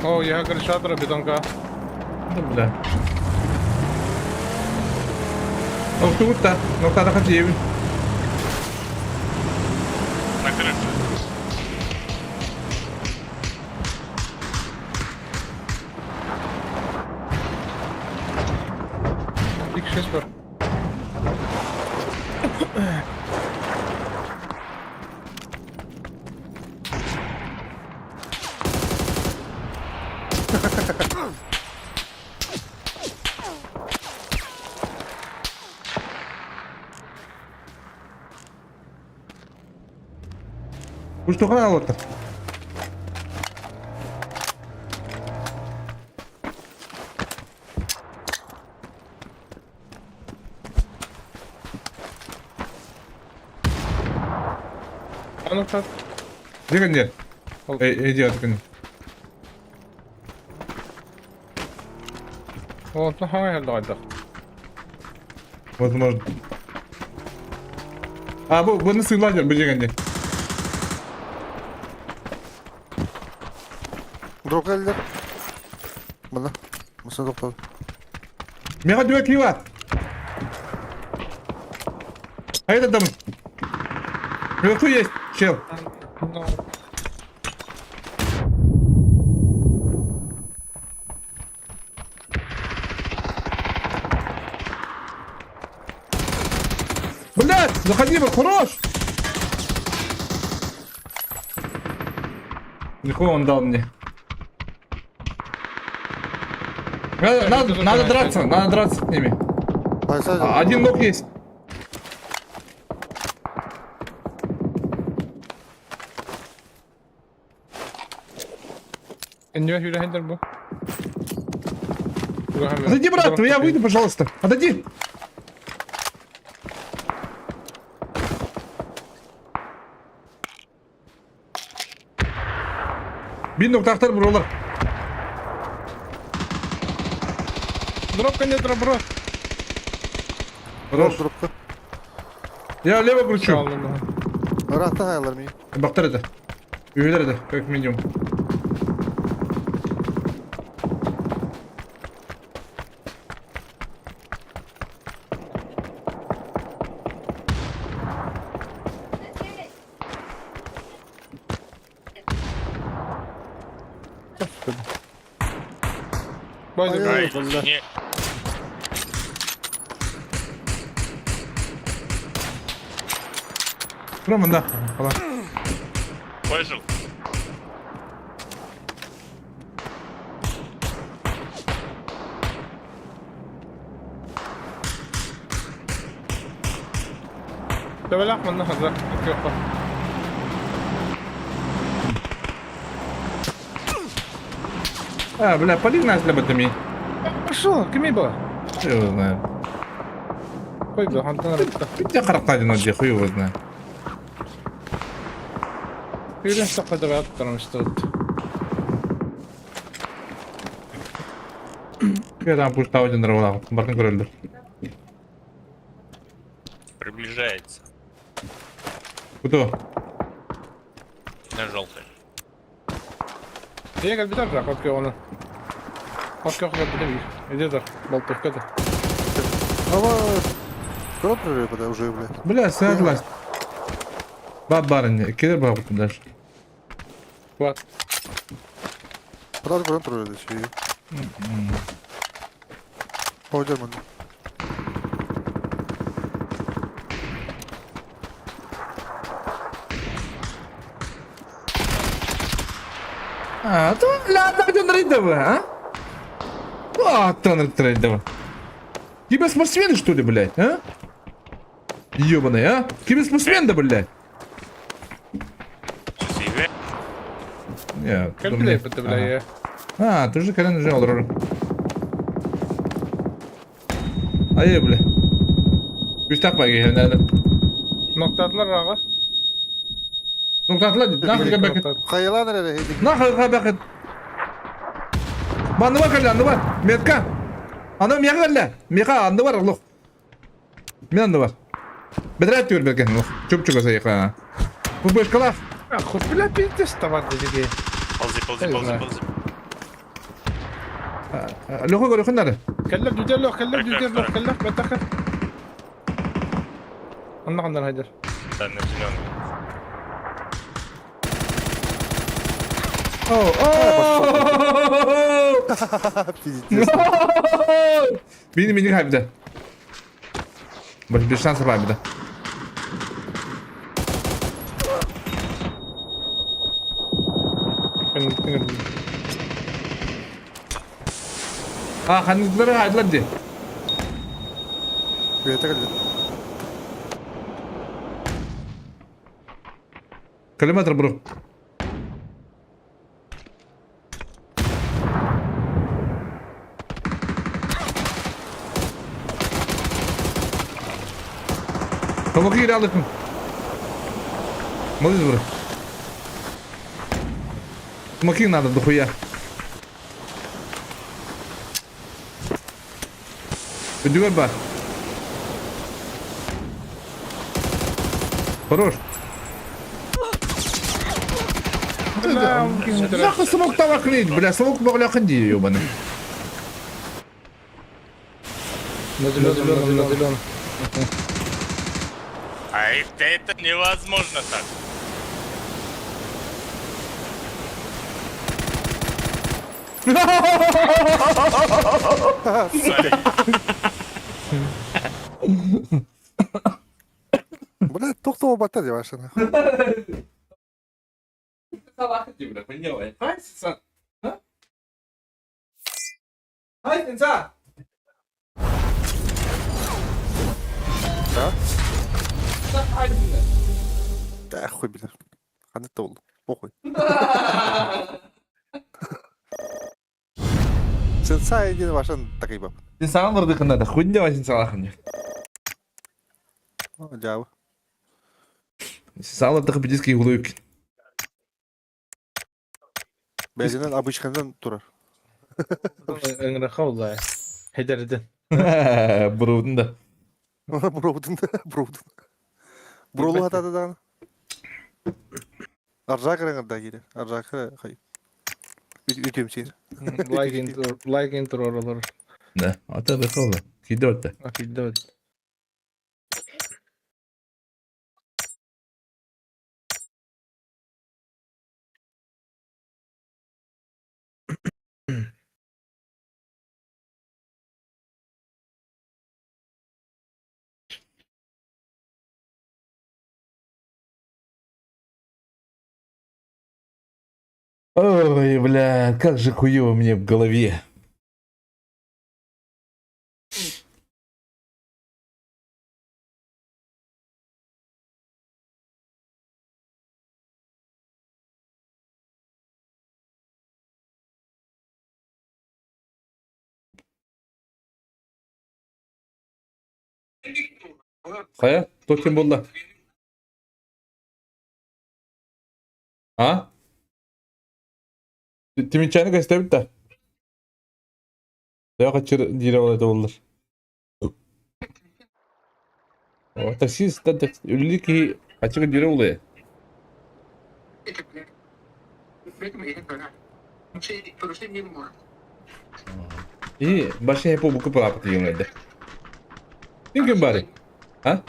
B: О, я крышатора бетонка.
D: Да, бля. О, тут-то. Ну, когда хотели.
F: На крыше.
B: X6 var.
D: Kuş tokan alıttı.
B: Ano tak?
D: Дикон нет. Иди, дикон.
B: O, ну hangi yerde kaydı?
D: Возможно. А, bunu sığırlar bu dikon.
C: Drop geldiler. Bana. Mısır topladı.
D: Мега дюк ливат. А этот там. Наверху есть чел.
B: No.
D: Блядь, заходи, хорош. Легко он дал мне. Надо драться с ними. Один ног есть.
B: İnce şöyle hendir bu.
D: Отойди, брат, я выйду, пожалуйста. Отойди. Bir noktahtar buralar.
B: Дроп канетра, бро.
D: Хорош.
C: Дропка.
D: Я лево кручу.
B: Çaldım.
C: Rahta hayallar mı?
D: Baktır hadi. Üyeler hadi. Как минимум.
B: Baydı.
C: Ay,
F: Ай,
C: vallahi.
F: не.
D: Tamam da. Falan.
F: Выжил.
B: Develak mı? Hazır. Yok.
D: Бля, полив нас для батами.
B: Что? Kimi bu?
D: Я его знаю.
B: Koydu. Hantan arıkta.
D: Я характажен от хуй его знаю.
B: Yürüyün saklaydı ve attırmıştı.
D: Я там пуштау один дровал. Бартын көрөлдүр.
F: Приближается.
D: Кто?
F: На желтый.
B: Niye gel bir daha bırak atıyor onu. Atıyor kadar bilemiyor. Gidiyorlar. Baltık kadar.
C: Ama кто прорыв, да, уже, блядь.
D: Бля, согласен. Барыня, кидер бабу туда же.
B: Var.
C: Правда, прям прорыв, да, чё. Пойдем, он.
D: А, то ладно, где он рейдовый, а? Вот он рейдовый. Тебя спортсмены, что ли, блядь, а? Ёбаный, а? Тебя спортсмен, да, блядь?
F: Зиве.
D: Нет.
B: Kalbile bitti bile ya.
D: А, ты же колено нажал, Рора. А я, бля. Üst takma gel nerede?
B: Noktadılar ağa.
D: Noktatla, nahır bakın.
C: Hayala nereye heydik?
D: Nahır bakın. Bandı var kaldı, andı var. Metka. Anam meka kaldı. Meka andı var Allah. Men andı var. Bedret diyor belki. Çok çok asa yakla. Bu başkalar.
B: Ya kut bile bir test var dedi ki.
F: Ползи, ползи,
B: Эй,
F: ползи,
B: знаю.
F: ползи.
D: Loho göre kunları.
B: Keller düdelo, keller
F: Bırak,
B: düdelo,
F: bırak.
B: keller betakır. Anla Haydar.
F: Да, на зеленый.
D: Oh, oh.
C: Пиздец.
D: Benim kaybeder. Bir şans var bir de.
B: Ben
D: Ah, kanıtları hayırlandı.
C: Kuyata geldi.
D: Kilometre bro. Помоги рядом. Молодец, бро. Помоги надо дохуя. Подюгай ба. Хорош. Нахуй смог того клеить, бля, смог могла ханди, ёбаный.
B: на зеленом.
F: А это невозможно так.
C: Блядь, тоқтау баттар деп ашына.
D: Салах эти, бля, понял? Хай, сын. Хай, сын.
C: Да?
D: Хай, сын.
C: Да, хуй, блядь. Қандай болды. Похуй. Сен сай един вашан такой бап.
D: Сен саған ұрды қында да, хуйня ва сен салахын.
C: Жабы.
D: Сал ұрды қыпедеске улойып.
C: Бәзінен обычқандан тұрар.
B: Engre kavla. Hederden.
D: Burudun da.
C: Брудын. Брулу хатады дагы. Аржак раңырда кире. Аржак хай. Ütüm сер.
B: Like intro oralar.
D: Ne? Ata da kaldı. Kide orta.
B: Akilde öyle.
D: Ой, бля, как же хуёво мне в голове. Kaya, кто кем болды? А? Тимин чайны кайста битта? Я хочу дире болот болдур. О, таксист да үллики ачыгы дире болой. И башы хепо буку папа тиген эле. Ким бар? А?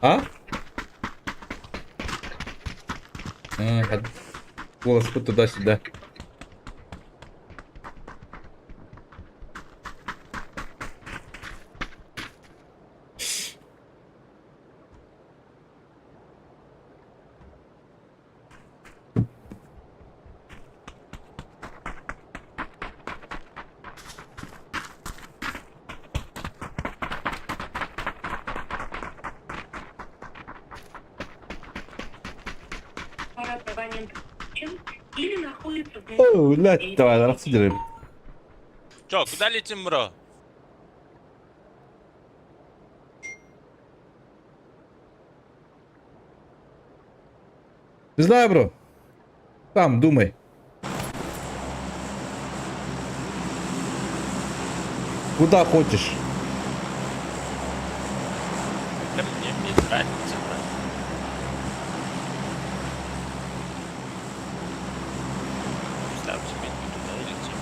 D: А? Хад. Голос туда-сюда.
H: Или находится в
D: О, блядь, давай, рассудим.
F: Чё, куда летим, бро?
D: Не знаю, бро. Сам думай. Куда хочешь?
F: Да мне без разницы, бро. Ставь себе туда и летим.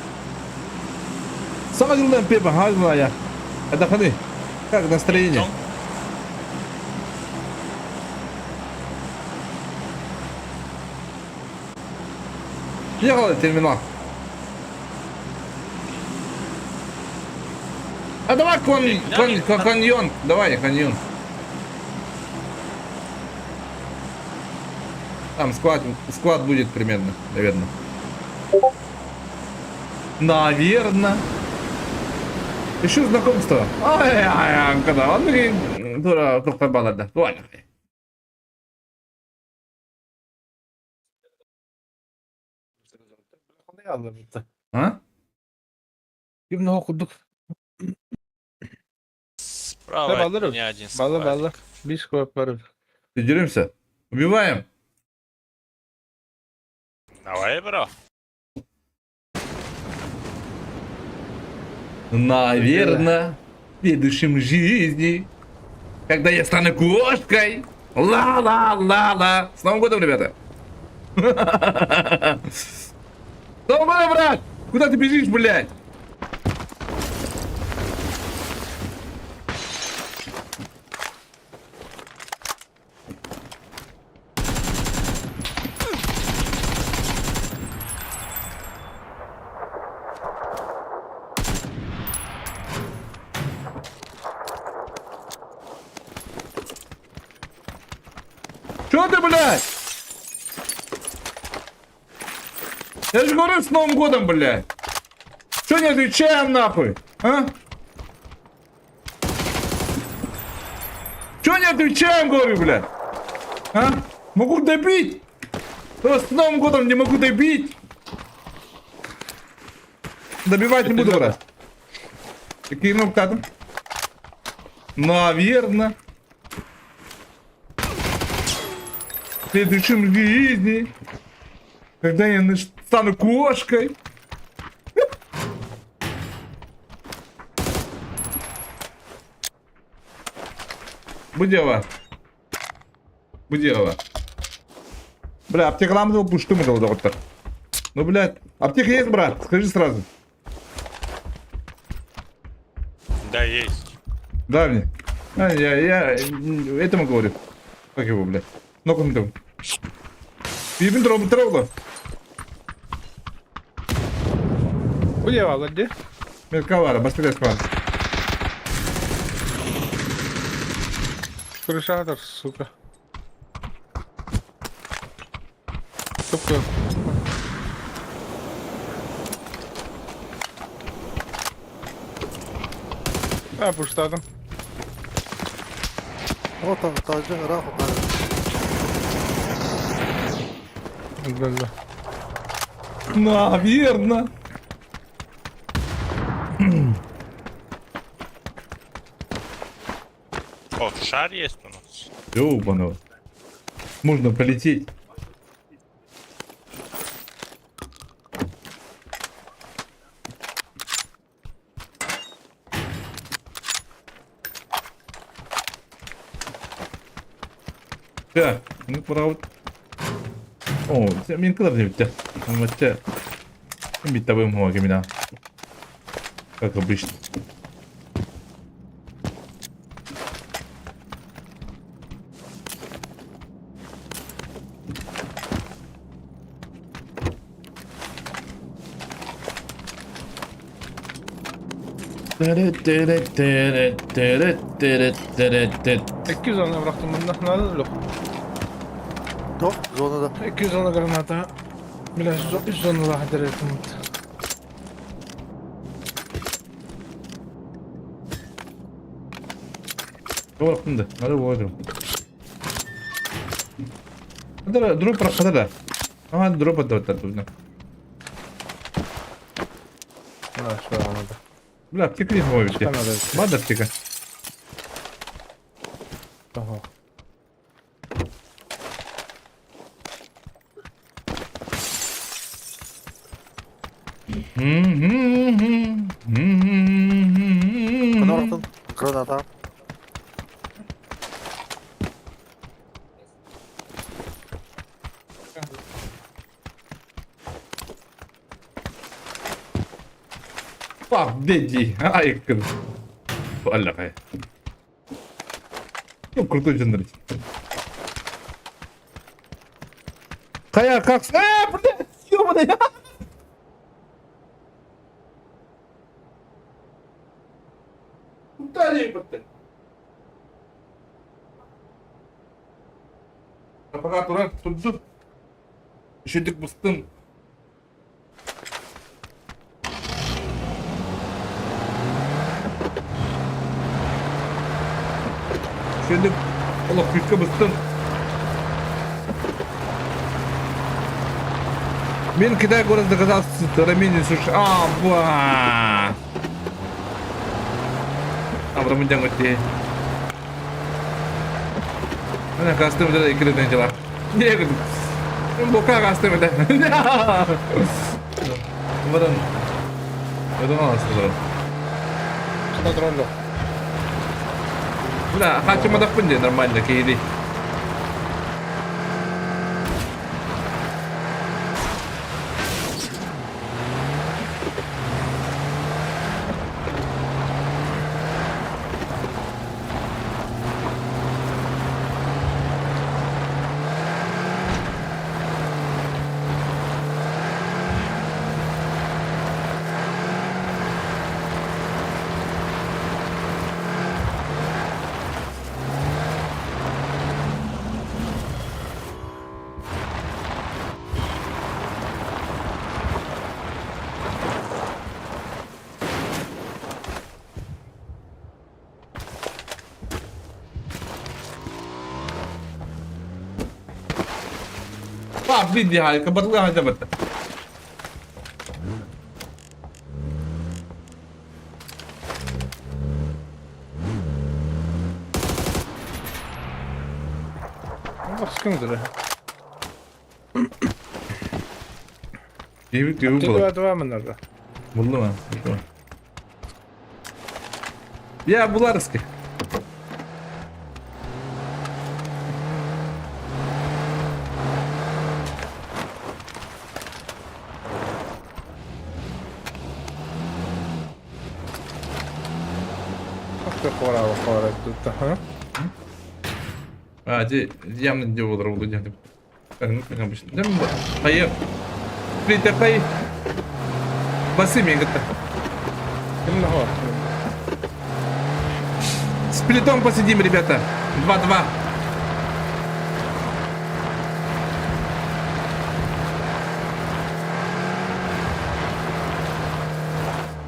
D: Сагылдан пепа, хазма я. Отдохни. Как настроение?
F: Идём.
D: Ехал терминал. А давай каньон. Давай каньон. Там склад будет примерно, наверное. Наверное. Еще знакомство. Ай, когда он дура, только балада. Понял.
B: Ne yazdı?
D: А?
B: Kim ne okuduk?
F: Справа
B: Да,
F: от
B: Балдыров.
F: меня один
B: Балы
F: складик.
B: балы. Biz koparız.
D: Деремся? Убиваем?
F: Давай, бро.
D: Наверное, в следующем жизни, когда я стану кошкой. Ла-ла-ла-ла. С Новым годом, ребята! С Новым годом, брат! Куда ты бежишь, блядь? Чё ты, блядь? Я же говорю, с Новым годом, блядь. Чё не отвечаем, нахуй? А? Чё не отвечаем, говорю, блядь? А? Могу добить. Но с Новым годом не могу добить. Добивать не буду, брат. Какие кнопки там? Наверное. В следующем жизни, когда я стану кошкой. Bu дело. Bu дело. Бля, аптека ламы пушту мы доктор. Ну, блядь, аптека есть, брат? Скажи сразу.
F: Да, есть.
D: Да, мне. Я этому говорю. Как его, блядь? Ну-ка, ну там. Бибин дробы.
B: Улево, где?
D: Мелковара, быстрее скван.
B: Крышатор, сука. Тупо. Пуштадым.
C: Вот там, тажы, раху,
B: Да.
D: Наверно.
F: О, шар есть у нас.
D: Ёбаного. Можно полететь. Так, ну правда. О, мен кылар деп те. Аматта. Битабым хо кемина. Как обычно.
B: İki zona bıraktım bunda. Ne oldu?
C: Yok, zonada.
B: 200 zona granata. Biraz 100 zona daha deretim.
D: Doğru, hadi vurdum. Hadi drop bırak da. Ama drop atıyor тут.
B: Ha, şu anladım.
D: Бля, аптека не мой ведь.
B: Надо.
D: Бада аптека.
B: Ага.
C: Канаратын, граната.
D: Fuck dedi. Ай, круто. Валя, хай. Ну, крутой жанр. Кая, как? Блядь, ёбаный. Куда ебать? Пока туран тут. Еще дик бустым. Şimdi Allah büyükle bıstım. Мен когда город доказался, Рамини слушай, ба! Абрамудян вот те. Она кастом да игры на дела. Не, бока кастом да. Варан. Это у нас было.
B: Что троллю?
D: Бля, хотим отдохнуть нормально, Кейли. Блин, я кабатла аja бата.
B: Bak sıkıntılı.
D: Gibi
B: Tek
D: bu.
B: var devam nerede?
D: Buldu mu? Ya bularız ki.
B: Ты хора тут, ага.
D: А, те явно где вот работу делать. Ну, как обычно. Да, поехали. Притопай. Басы мне как-то.
B: Ким нахуй?
D: С плитом посидим, ребята. 2-2.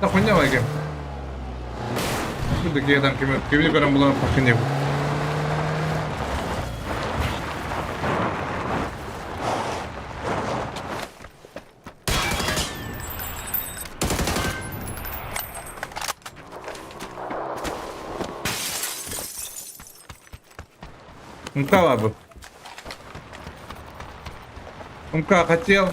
D: Да хуйня лайки. Тут такие там кемли берем было по хуйне. МК бы. МК хотел.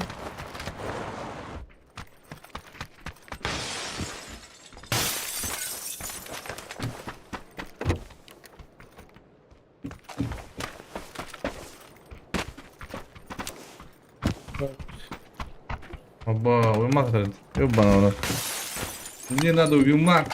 D: Оба, уймак говорит. Ёбана. Мне надо уймак.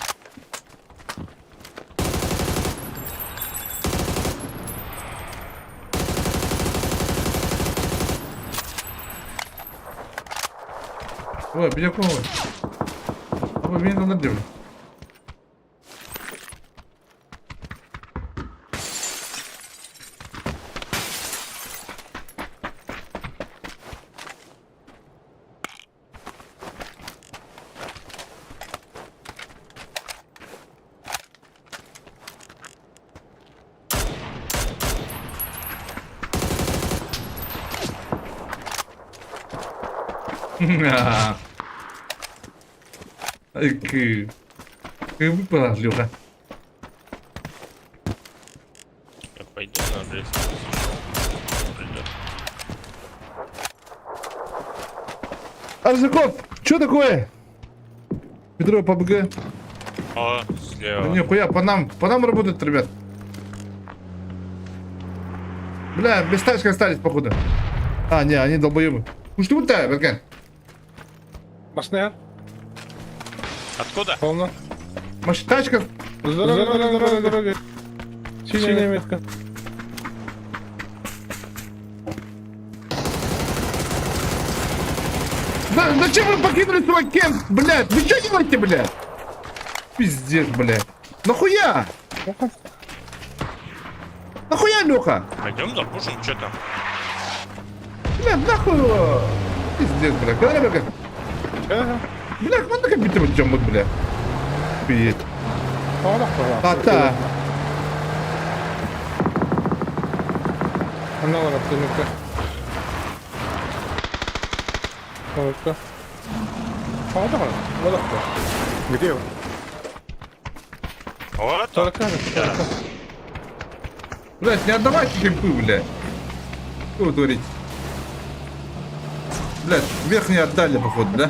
D: Ой, Белякова. А вы меня надо делать. Ты выпала, Лёха.
F: Я пойду на рейс. Придет.
D: Арзаков, что такое? Петро, ПБГ.
F: О,
D: Да
F: слева.
D: нихуя, по нам работают, ребят. Бля, без тачки остались, походу. А, не, они долбоебы. Уж ты утая, братка.
B: Машина?
F: Откуда?
B: Полно.
D: Тачка.
B: Дорога. Синяя метка.
D: Да, зачем вы покинули свой кемп, блядь? Вы что делаете, блядь? Пиздец, блядь. Нахуя? Нахуя, Леха?
F: Пойдем запушим, что там?
D: Блядь, нахуй. Пиздец, блядь. Когда, блядь? Блядь, надо компьютер идем, блядь. Пиздец. Та-та.
B: Она ладно, ты ну-ка. Вот так.
C: Где вы?
F: Вот
B: Только
F: так.
B: кажется.
D: Блядь, не отдавайте кемпы, блядь. Что вы творите? Блядь, верхние отдали, походу, да?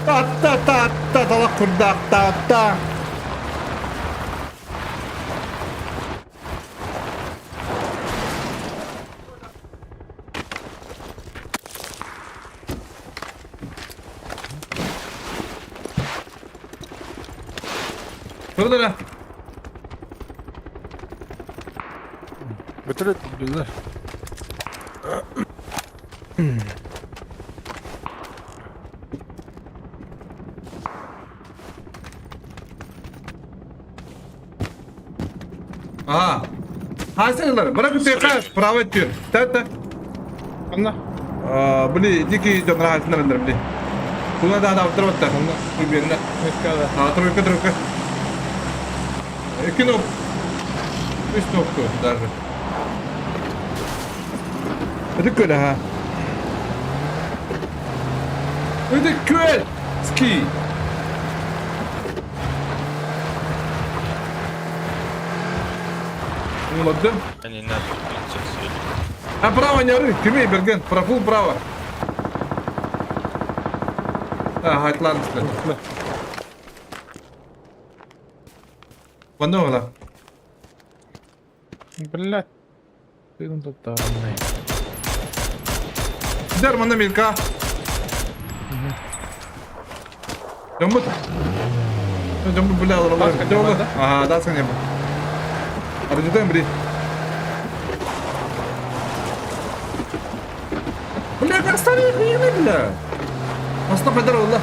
D: Та-та-та-та-та-та-та-та. Şurada.
C: Вертолет.
B: Güzel.
D: Ага. Hasırlar. Bırakın tekrar. Prava ediyor. Tata.
B: Anla.
D: Бли, дикий идет на рендер, бли. Куда да, второй так. Уберна.
B: Мескада.
D: А, тройка. Кино. И стопку даже. Это куда, ха? Это куда? Ски. Молодым.
F: Не надо, принцесс.
D: А право не ры, кюмей, Берген, профул право. А, Хайтланд, кстати. Ваногла.
B: Блядь. Ты ну тотальный.
D: Дермана мілька. Дьомбут. Дьомбут, бля,
B: Таска
D: лоролай.
B: нема,
D: Дьомбут.
B: да?
D: Ага, таска нема. Арджутен, блядь. Бля, как стали хуйны, бля. Остап, здорово, да.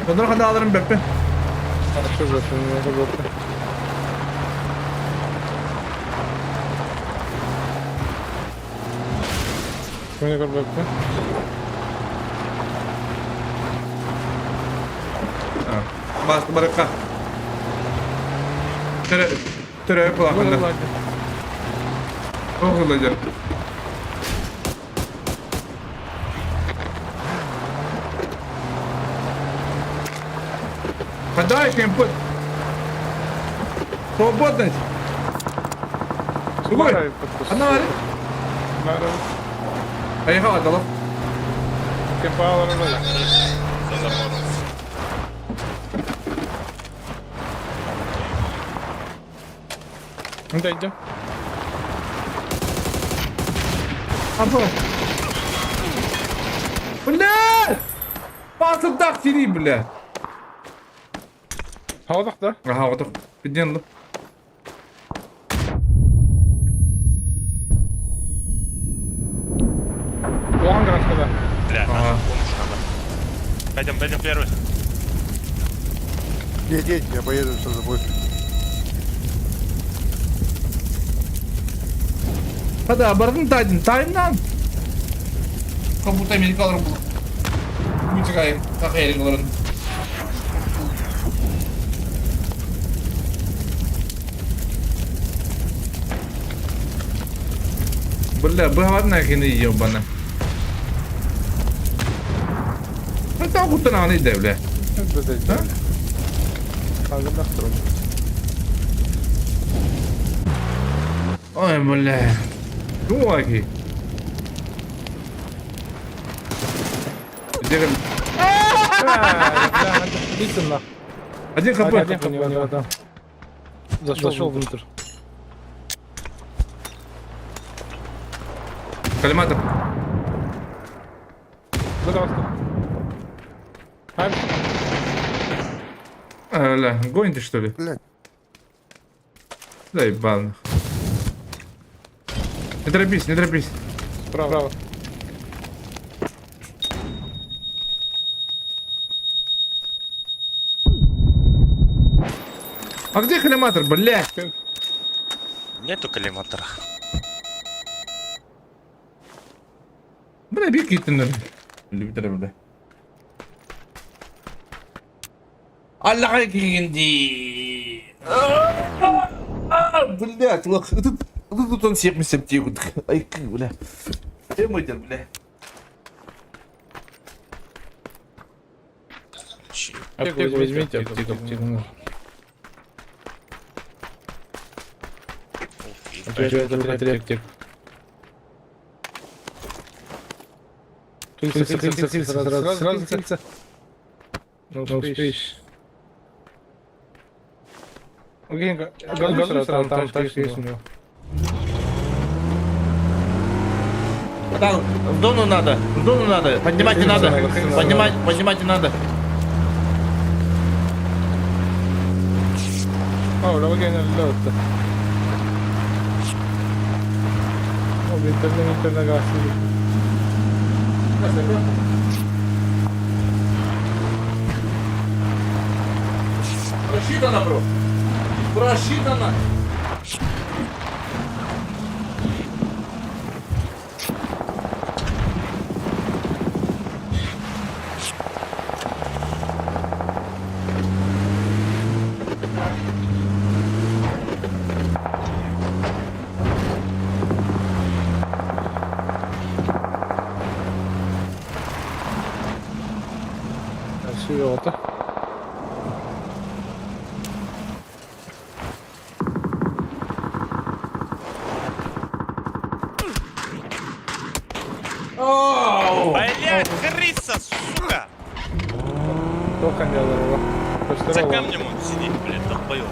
D: Bunları hadi alırım Beppe.
B: Хорошо, зашел, не работает. Мне как бы...
D: Bastı baraka. Tere kulağında. Çok hızlıca. Подай кемпут. Свободность. Сugoi. Anna Ari. Поехал, Адалов.
B: Кемпала роль.
F: За забором.
B: Ну да, идем.
D: Або. Бля! Басып так сири, бля.
B: Havada da.
D: Ага, вот так. Підняли.
B: Уан гранскада.
F: Бля,
D: Ага.
F: нашу помощь надо. Пойдем первый.
C: Едь, я поеду все за тобой.
D: Hadi abardın taydın. Taydın. Kabuta Amerikalılar bu. Bu çıkayım. Tak Amerikalıların. Бля, бывает нахрен ебана. Это охута не иде, бля.
B: Как бы это
D: Да?
B: Надо на втором.
D: Ой, бля. Чуваки. Где
B: Идите на.
D: один хп.
B: Один у него, да. Зашел внутрь.
D: Коллиматор.
B: Пожалуйста.
D: Бля, гонь ты что ли?
C: Блядь.
D: Да ебано. Не торопись, не торопись.
B: Справа.
D: А где коллиматор, блядь?
F: Нету коллиматора.
D: Бля, беги ты, наверное. Любителя, бля. Аллах кинди. Блядь, лох. Тут он 70 тигут. Ай, бля. Ты мытер, бля.
B: Аптеку возьмите, аптеку. Аптеку. Крыльца, сразу крыльца. Ну, успеешь. Окей, газу сразу, там есть у него.
D: Там, в зону надо, поднимать не надо, поднимать не надо.
B: Paolo, ma che è nel lotto? Oh, l'interno ragazzi.
D: Просчитано, бро. Просчитано.
B: Сиота. Икан диалары бар.
F: За камнем он сидит, блядь, долбоёб.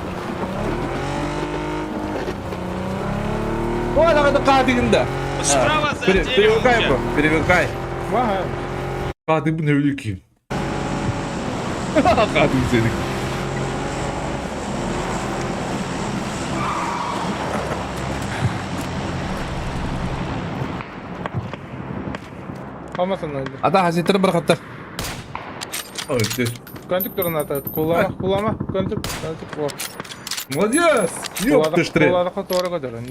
D: O adamın katilinde.
F: Справа за
D: Перевыкай,
F: деревом.
D: bro. Перевыкай.
B: Ага.
D: Katil bu ne ölü ki? Katil senin.
B: Алмасын ойды.
D: Ata hasetleri bıraktı. Öldür.
B: Көнтік тұрын ата. Кулама. Көнтік. О.
D: Молодец! Ёп ты штрих.
B: Кулады қатуары көдірін.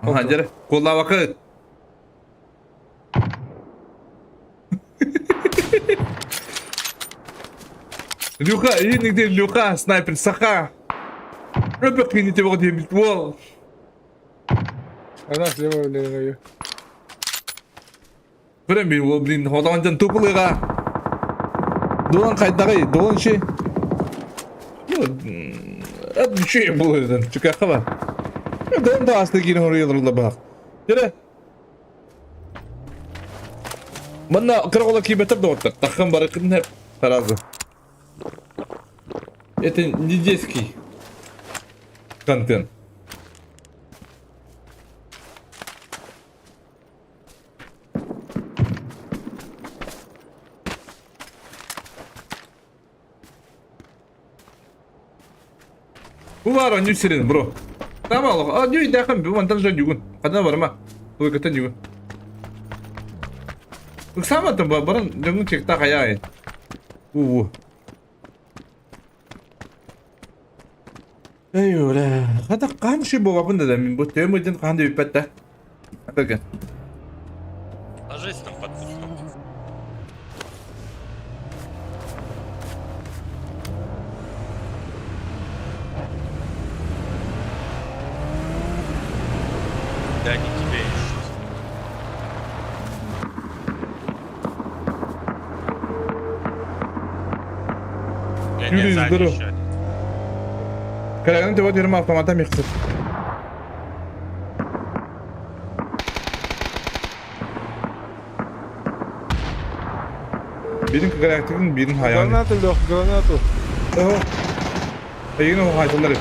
D: Hacer, kolla vakit. Люка, и нигде Люка, снайпер, Саха. Ребят, клините его где битвол.
B: Ана слева білері.
D: Көрем бейін, ол блин, одан жан топылыға. Долан қайдағы, долан ше. Әд ше бұл өйден, чүкаққа ба. Долан да асты кейін орай елірілді бақ. Жері. Мұнна қырық ола кейбетір де оттық. Таққан бары қыдын әп таразы. Это не детский контент. Bu var o nüserin bro. Tamam Allah. Aa diyor dakika bir mantar jön yugun. Kadar var ama. Bu katan yugun. Bak samatım bu barın yugun çekti ayağı. Eyvallah. Hadi kan şey bu kapında da min bu temizden kan da bipatta. Hadi gel.
F: Ложись там под кустом. Да не тебе ищут.
D: Yürü,
F: Сзади
D: здорово.
F: еще один.
D: Karagını devam ediyorum avtomata mixer. Birinin karakterin birinin hayali.
B: Гранату, Лех, гранату.
D: Oho. Yine o hayvanları.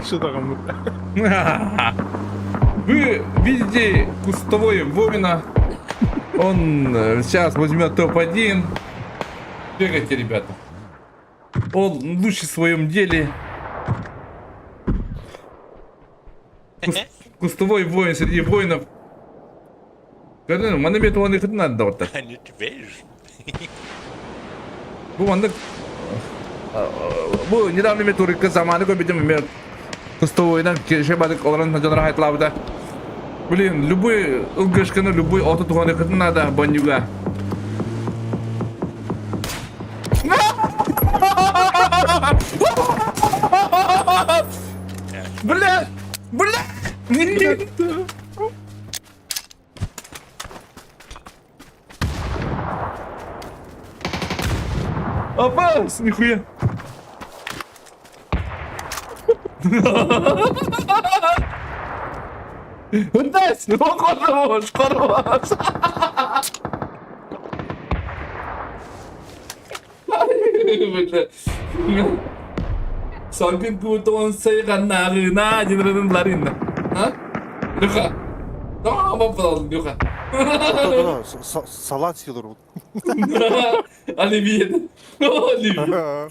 B: Что там?
D: Вы видите кустовой Вовина. Он сейчас возьмет топ-1. Бегайте, ребята. Он лучший в своем деле. Кустовой воин среди воинов. Mana bir tuğanı kıtın adı da orta.
F: Не тебе ищут.
D: Bu anda bu недавно метурика zamanı gördüm ben. Кустовойдан şey badık olan tanıcılar hayatlarda. Блин, любой ылгышканы, любой auto туğanı kıtın adı banyuga. Бля! Бля! Опас! Нихуя! Удась! Ну, хорош! Хорош! Бля! Sanki kutuan saya kan na jeneradan larin na. Ha? Люха. Tamam yapalım Люха.
C: Да-да-да, салат съел.
D: Оливье. Оливье.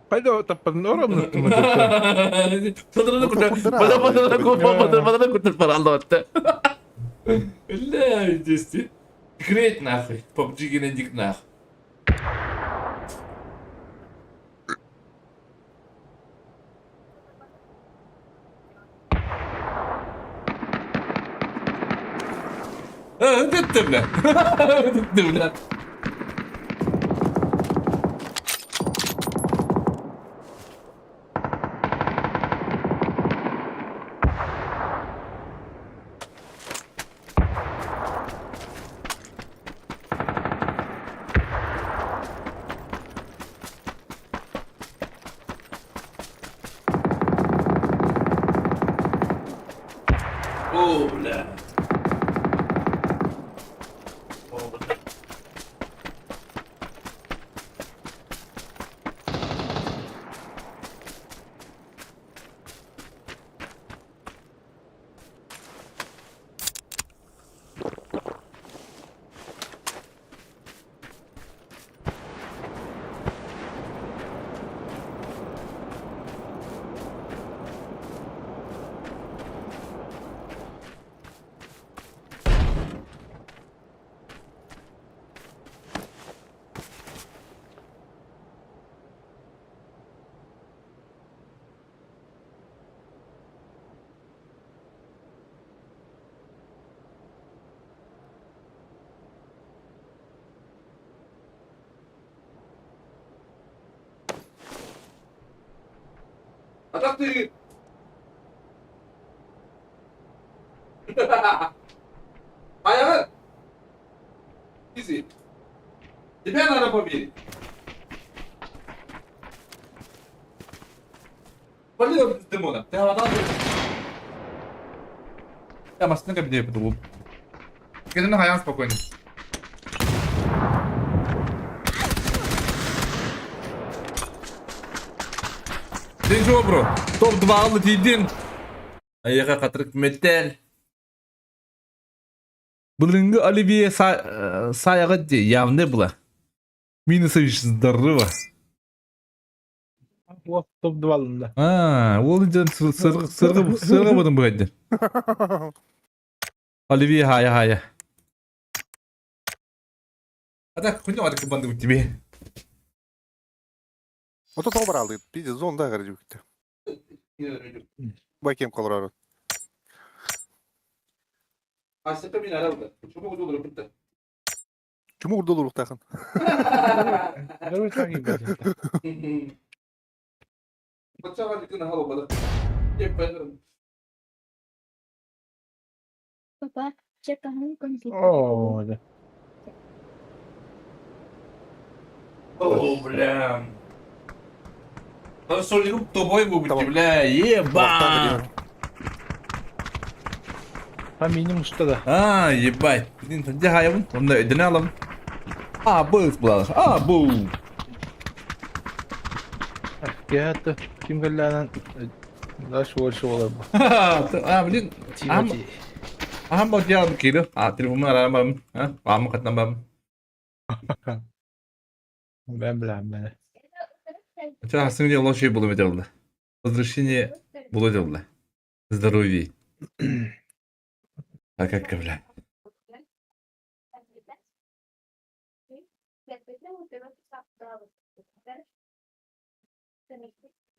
B: Хайда, таппад норам на туму.
D: Padahal
C: Kutu
D: kutu.
C: kurtar
D: Padahal kutu para aldı. Ля, дести. Греть нахуй. PUBG генедик нахуй. Bitti bile. Bitti bile. Atak değil. Ayağı. Easy. Dipen araba bir. Более Димона. Ты вода. Я машина кабинет подумал. Кидай на хаян спокойно. День бро. Топ-2 алды тейдин. Аяға қатырық меттен. Былыңғы Оливия саяға де явны бұла. Минусович здорово.
B: Вот топ-2 алында.
D: Ол жан сырғы бұдың бұғайды. Оливия хая. Ада, күнде вады күбанды бұд тебе.
C: Ото тоғбар алды. Пиздец, зонда ғаржы бітті. Байкем қалыр
D: Асыпы мен аралды. Чому ұды олыр бұдды?
C: Чому ұрды олыр ұқтақын?
B: Görüş takip edin.
D: Бачаға дикін халы бады. Кеп бәдірім.
H: Papá, checa um contigo.
B: О, да.
D: О, бля. Надо что ли тобой выбыть, бля. Еба.
B: Ha minimum usta da.
D: Ебать. Блин, где хаявын? Онда ödünü alalım. Bığız bulalar. Bu.
B: Gehattı. Kim geldi daha şu olur bu.
D: Блин.
B: Тимати.
D: Mau jalan gitu. Telefonum alarm bam. Paham kata bam.
B: Ben bilmem beni.
D: Вчера сын делал şey bulamadı. Возвращение bulamadı. Здоровье. А как бля?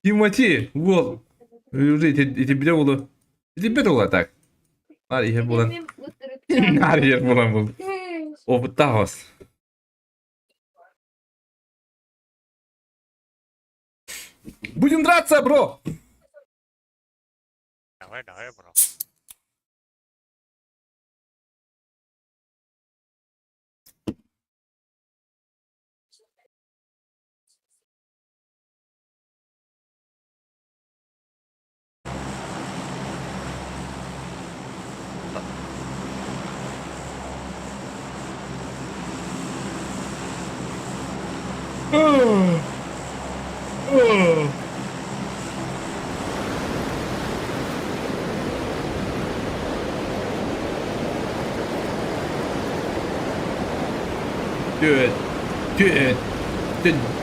D: Тимати, вот. Уже эти бля было. Эти бля было так. Ария була. Ария була. Опыталась. Будем драться, бро!
F: Давай, бро.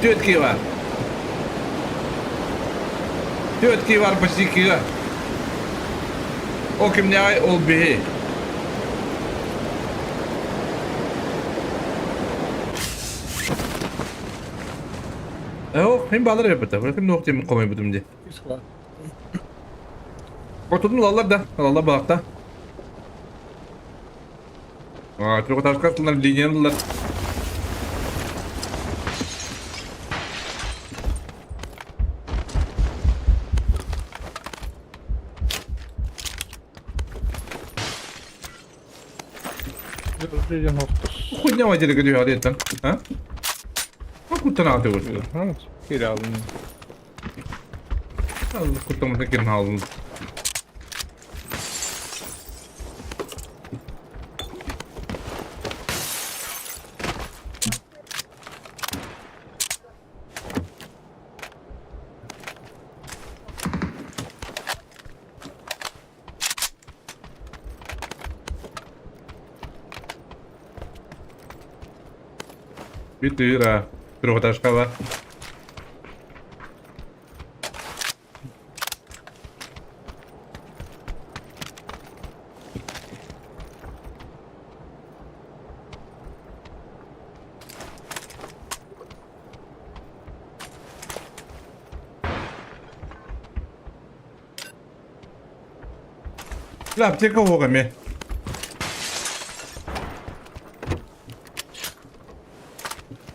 D: Тетки var. Тетки var почти кига. O kim ne ay ol bihi. Hem bağlar yapıta. Bırakın noktayı mı komayı budum diye. Oturdum lallar da. Lallar bağakta. Çok taş kastılar, linyalılar.
B: Görüşeceğim haftos.
D: Хуйня вадили говорю, ареттан. Курттан алды көрсün.
B: Ha, geri aldım.
D: Kurttamızda girin aldınız. Bir ha. Трехэтажка var. La aптека вогами.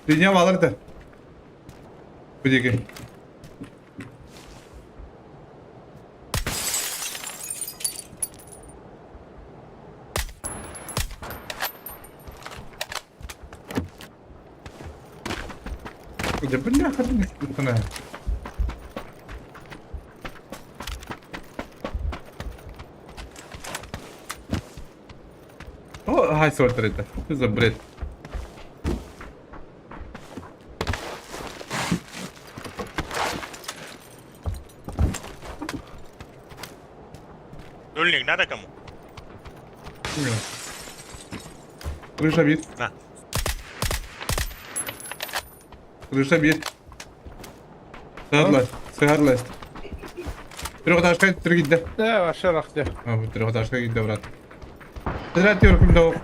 D: Dünya vardı. Bu deki. Да бляха, пацаны. О, ай, сортер это. Что за бред?
F: Дульник надо кому?
D: Крыша бит.
F: На.
D: Крыша бит. Сыгарлась. Трехэтажка gitti.
B: Aşağı gitti.
D: Abi trехэтажка gitti брат. Ziraat diyorum da o.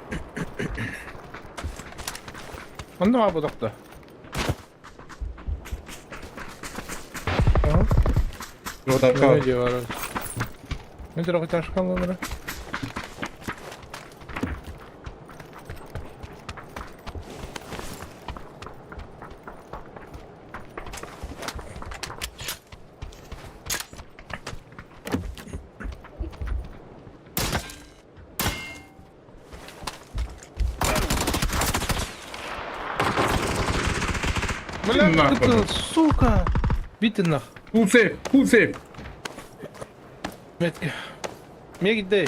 B: Onda var bu doktor.
D: Trехэтажка
B: Ne
D: var.
B: diyor var? Ne diyor o taş kalmadı? Бля,
D: Нахуй.
B: это, сука! Bitti nak.
D: Full safe. Full safe.
B: Metke. Niye gitti?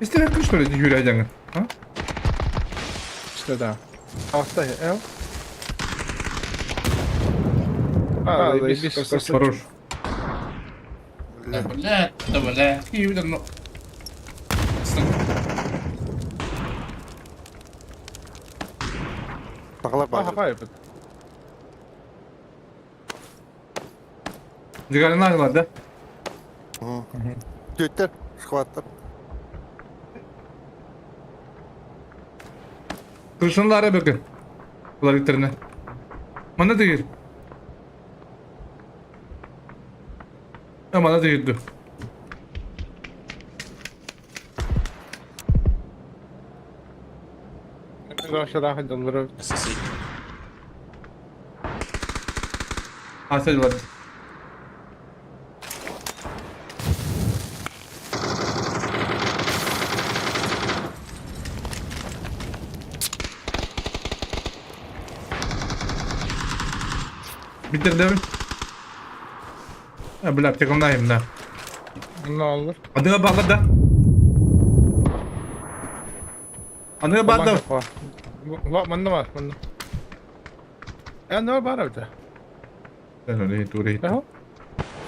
D: İstediğin что ли yürüyeceksin? Ha?
B: İşte daha. Altta ya. El. А, заебись.
D: Хорош. Да, блядь, да, блядь. И видно.
C: Taqlaq
B: Aha,
C: bak.
B: hayır.
D: Дигалин алdılar da.
C: Götler. Şıkvatlar.
D: Kırışınlara bakın. Kulaklarına. Bana değil. Bana değildi.
B: Ben aşağıda hadi
F: Соседи.
D: Asıl var. Bitirdim. Ha, bırak takımdayım da.
B: Ne olur?
D: Adına bağla da. Adına bağla.
B: Var, bende var. Bende. Ya ne var bari bir de?
D: Sen öyle hit oraya hit.
B: Aha.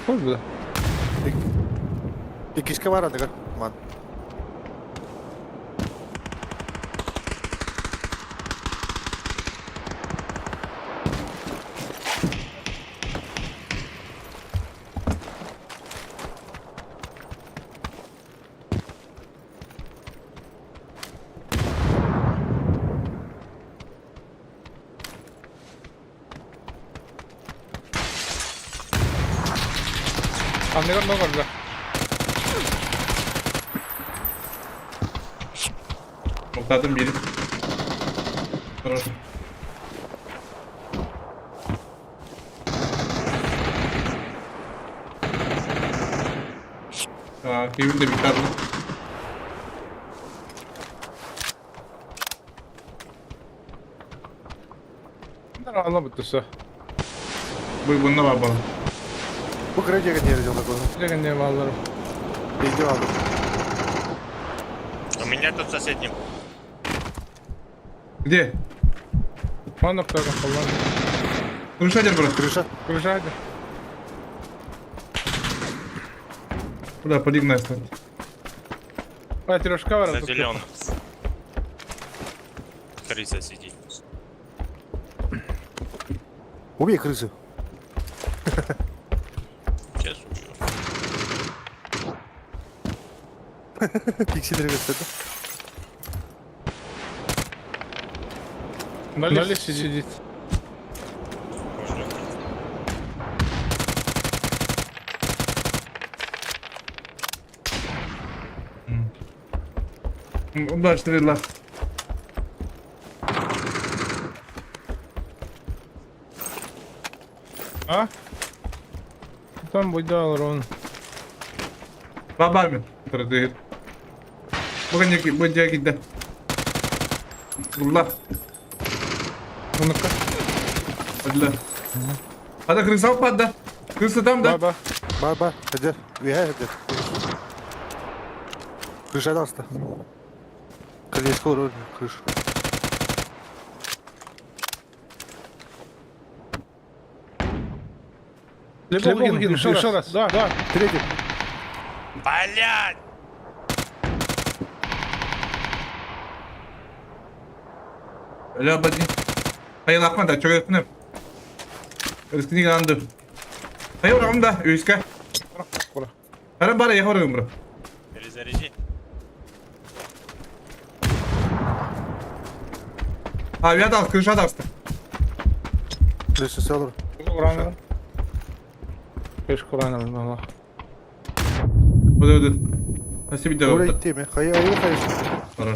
B: Koy bu da.
C: İkişke var adı. Man.
B: Anne ne var da?
D: Nokladım biri. Dur. Kevin de bir tane.
B: Bunlar anlamadısı.
D: Bunda var bana.
C: Bu kraliçe getiriyor takılı.
B: Direkt ne varlar?
C: Bilgi aldım.
F: У меня тут в соседнем.
D: Где?
B: Bana noktadan kullan.
D: Крыша один брат.
C: Krışa.
B: Kırıcı hadi.
D: Куда полиг настать?
B: Ай, трешка var.
F: На зеленом. Крыса сидит.
C: Убей крысу.
F: Сейчас убью.
C: Piksilleri gösterdi.
B: Нале сидит.
F: Можно.
D: Удачный лах.
B: А? Там будет он.
D: Babamın. Tırdı. Bugün yaki, bugün yaki de. Allah.
B: Ну-ка.
D: Hadi. Hadi krısa patla. Krısa tam da.
C: Бар. Хедер. Хедер. Крыша даста. Крышка вроде. Крыша.
B: Лебогин, еще раз. Да.
C: Третий.
F: Блядь!
D: Öyle abadi. Hayır akma da çok yakınım. Riskini gandı. Hayır oğlum da üyüske.
B: Kura.
D: Her bara yaparım bro.
F: Перезаряди.
D: Abi ya da kırışa da astı.
C: Крыша села.
B: Uranalım. Keşke uranalım valla.
D: Hadi. Nasıl bir
C: Oraya
D: devam?
C: gitti mi? Hayır hayır.
D: Sonra.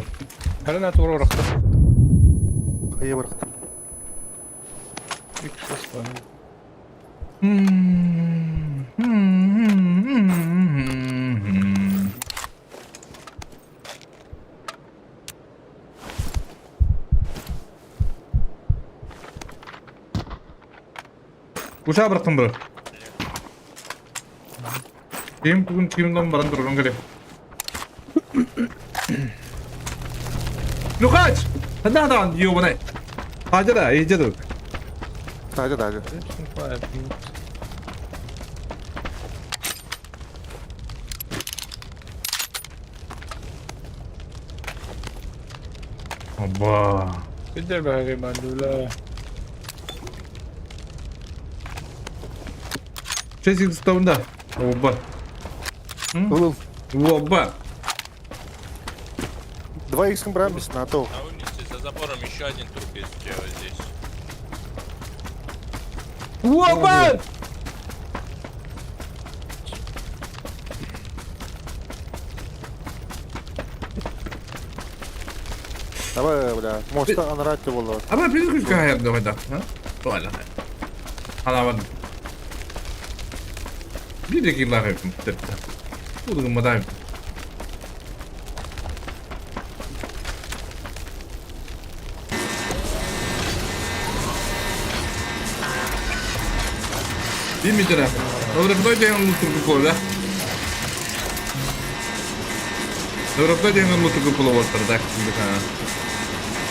B: Her ne doğru bıraktı.
C: Hayır bıraktım.
B: İki ses var.
D: Kuşağı bıraktım bro. Bugün kimden baran durun geliyor. Lukaç! Hadi hadi diyor bana. Hadi da iyice dur.
C: Дальше.
B: Hepsini falan yapayım.
D: Abba.
B: Gider be ben de
D: Часик ставында. Оба.
C: Был.
D: Оба.
C: 2х брабис на то.
F: На улице за забором еще один труп есть у тебя вот здесь.
D: Оба!
C: Давай, бля. Моста анрати было.
D: Ama bir kuş kayar da orada. Ha? Böyle. Halavan. Bir de kimler yaptım. Bu da madem. Bir metre. Orada кто делал мусорку поля? Orada кто делал мусорку поля вот так.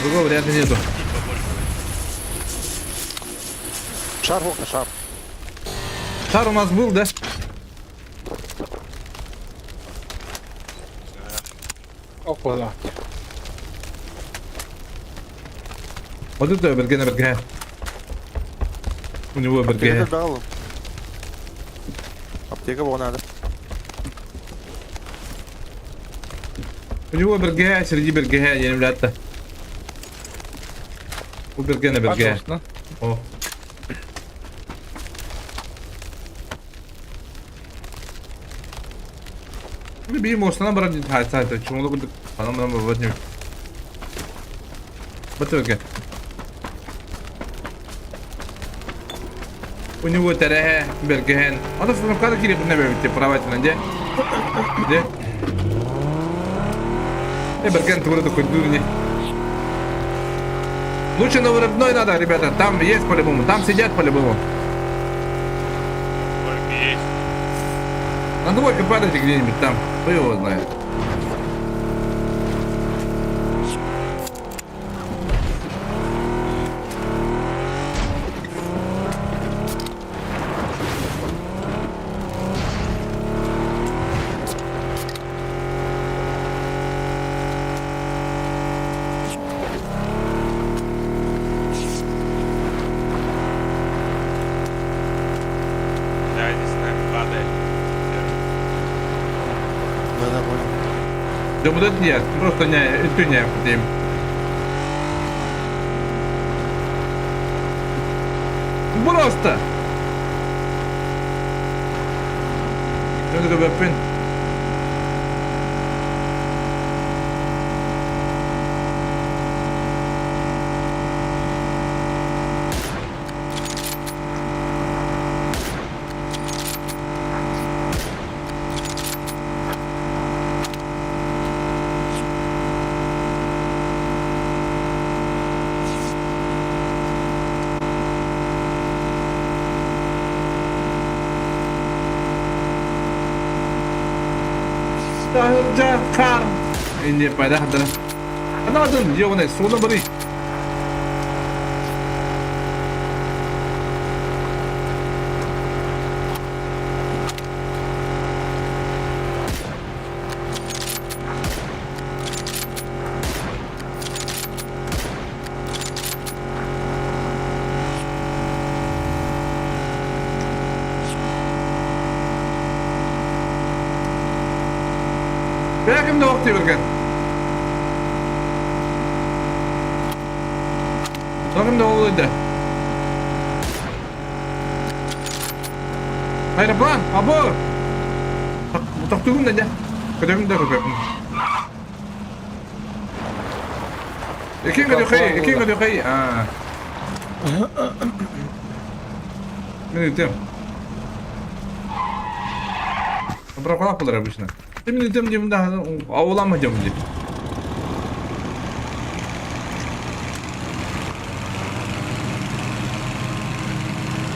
D: Другого варианта нету.
C: Шар в окна, шар.
D: Шар у нас был, да?
B: okula.
D: Вот это БРГ. У него
C: Аптека
D: БРГ.
C: дал. Аптека его надо.
D: У него БРГ, среди БРГ, я не блядь-то. У БРГ на БРГ.
B: Пожалуйста.
D: О. Bir Mostan'a bırak hayır çoğunluğu burada falan bana bakıyorum. Bakıyor. У него ТРГ, Берген. Он в кадре не бывает, правильно, где? Где? Берген тоже такой дурни. Лучше на вырубной надо, ребята. Там есть по-любому, там сидят по-любому.
F: Сколько есть?
D: На двойке падайте где-нибудь там, кто его знает.
F: Да, не знаю, падает.
C: Да, понял.
D: Да вот это нет, просто не хотим. Просто! Ну, это как бы Dahırca kar. Ini pada hadana. Anadın yevne sonu bari. Belki de vakti verken. Bakın da oldu. Hayır lan, abo. Tak turun aja. Kadang dah rupek. Ikin nggak kayak. Ah. Ini itu. Berapa lama pula habisnya? Şimdi diyorum daha avlamayacağım diye.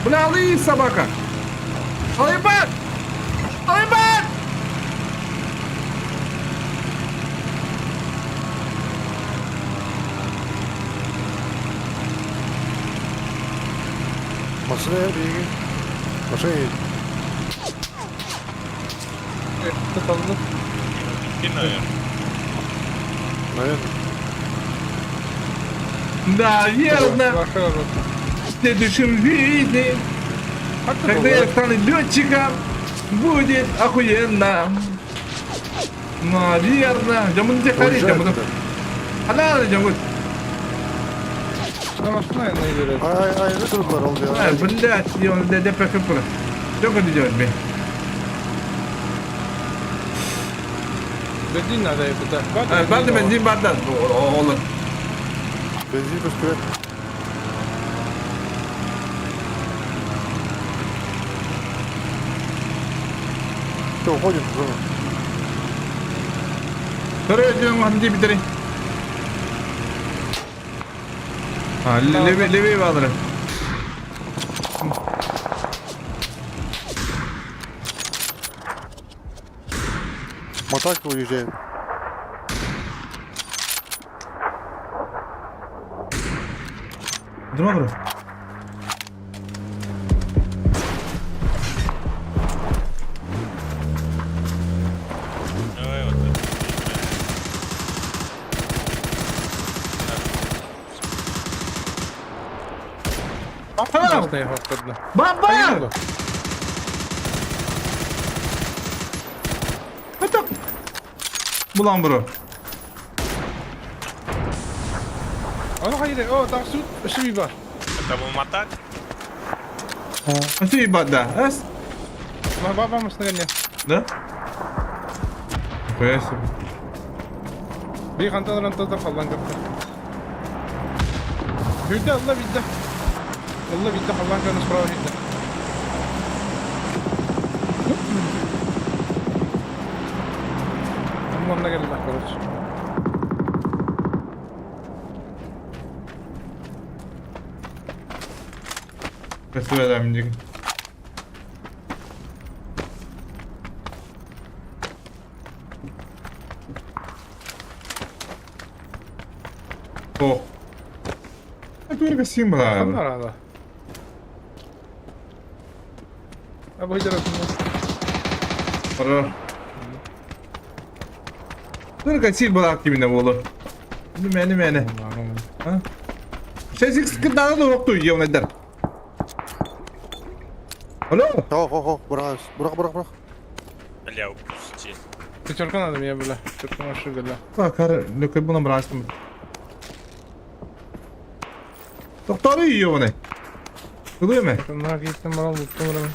D: Bu ne alayım sabaka? Alayım ben! Alayım ben!
C: Masaya iyi. Masaya iyi.
B: Tutalım.
F: Наверное.
C: Наверное.
D: Наверное,
B: Başka var.
D: в следующем виде, когда я стану летчиком, будет охуенно. Наверное. Jangan cari, jangan. Halal jangan.
B: Namazına ne göre?
C: Ay ne durumlar oldu ya?
D: Блять, я он ДДП купил. Что ты делать, бе?
B: Benzin nerede yapıda?
D: Ben de benzin bardak oğlum.
C: Benzin üstüne. Все, уходим.
D: Terus jangan henti biteri. Ha, levi vardır.
C: Мотака уезжаем.
D: Durma bro.
F: Давай вот это.
B: Nasıl yapıda?
D: Baba! Hatta. Bulan bro.
B: Ana hayır, o taksut, şu bir var.
F: Это был мотак?
D: Masih ibadah, es?
B: Baba mısın gel ya?
D: Da? Koyas.
B: Bir kantan rantata falan kapta. Hüdde Allah billah. Allah billah Allah kanı sprava hüdde. Amanına gel Allah korusun.
D: Kasih adam juga. Oh. Itu udah kasih
B: Allah
D: malah.
B: Allah. Apa hüdde rasında?
D: Para. Udah kasih malah kimine bolu. Ini mana? Ha? Saya sih sekedar tuh waktu ya udah. Halo?
C: О, брақ.
F: Бля, упусти.
B: Пятерка надо мне, бля. Пятерка машина, бля.
D: Bak ne kadar buna bıraktım. Doktoru yiyor bunu. Duyuyor mu?
B: Bunlar gittim bana unuttum buranı.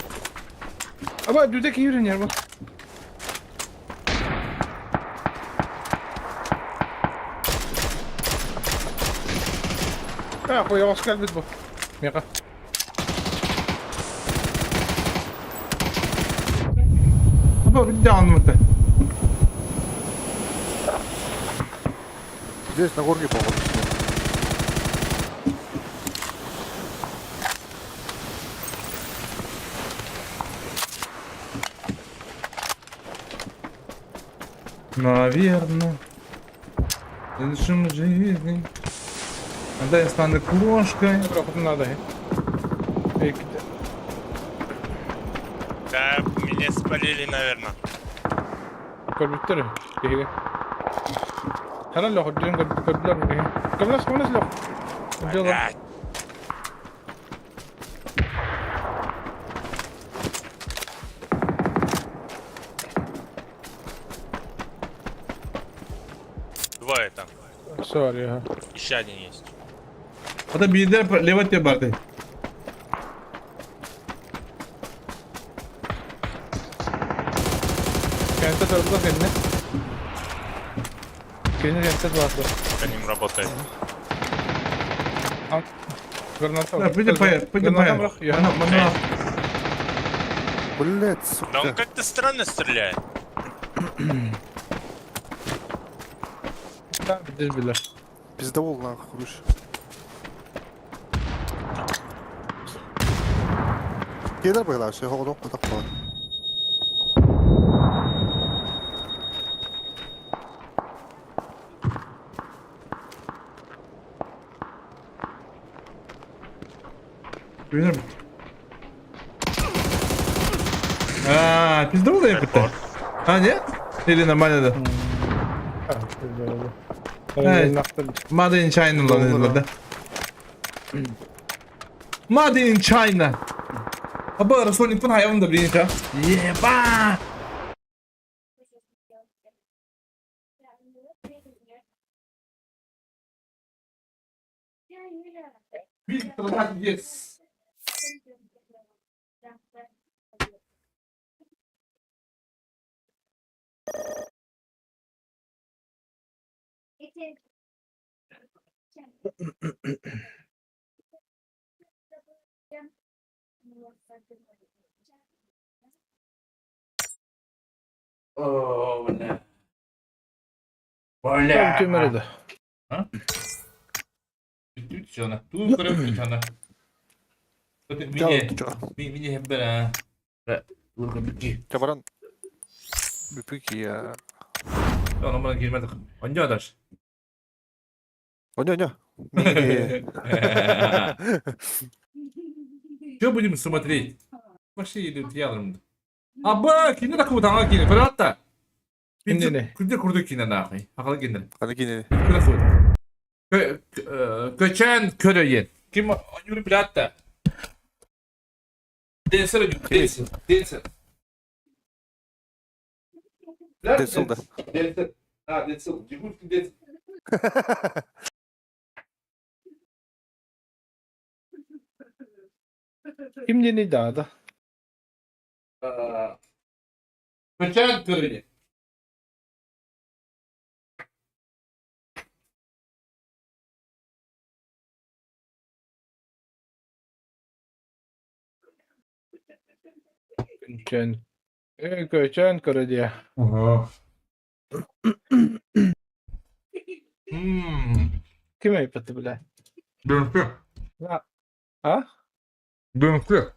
B: Ama düdeki yürün yer bak. Ya koy yavaş gel bit bu. Meka.
D: Apa bir daha anlatı.
C: Здесь на горке, походу.
D: Наверно. Решим жизни. Когда я стану кошкой.
B: Проходу надо.
F: Да, меня спалили, наверное.
B: Körbytteri. Kehile. Herhalde hoddirin körbüler mi kehin? Körbüler sıkmanız yok. Hoddiyorlar.
F: Блядь. Двое там.
B: Все var ya.
F: Еще один есть.
D: Hatta bir de levat yapardı.
B: Kente sordular kendine. Kendine kente sordular.
F: По ним работает.
B: Granata
D: Да, пойди
B: Granata
D: паяр.
B: bırak ya.
D: Mana.
C: Блять,
F: Да он
C: сука.
F: как-то странно стреляет.
B: Biz bilir.
C: Пиздовол нахуй, короче. Gelir bayılar şey hava nokta takma.
D: Benim. Pizda mı da yapıttı? Ha ne? Или нормально да.
B: Ha, biz de oldu.
D: Evet. Made in China lan elinde. Made in China. Aba Rasulun pun hayvan da bilinç ha. Yeba. Bir tarafa yes. Oh, ne?
B: Tabii kömürüydü.
D: Bitti sana. Dur kırıp sana.
C: Gel tutuyor.
D: Mini hep bera. Dur bitti.
C: Kabaran. Büpük ya.
D: Ona bana girmedik. Anca adaş.
C: Оня.
D: Что будем смотреть? Пошли идут ялом. Аба, кино такого там кино, правда?
B: Кино ne?
D: Куда курду кино нахуй? Акылlı кино.
C: Hadi gene.
D: Kura kod. Köçen köreyen. Kim yürü bilatta. Denser ödü. Denser. Denser.
C: Densel'da.
D: Denser. Ha denser. Cibut denser.
B: Kim yeni dağda?
D: Köçen köreyen.
B: Köçen körü diye.
D: Aha.
B: Kime yapıtı bile?
D: Dönüştü.
B: Ha?
D: Dönüştü.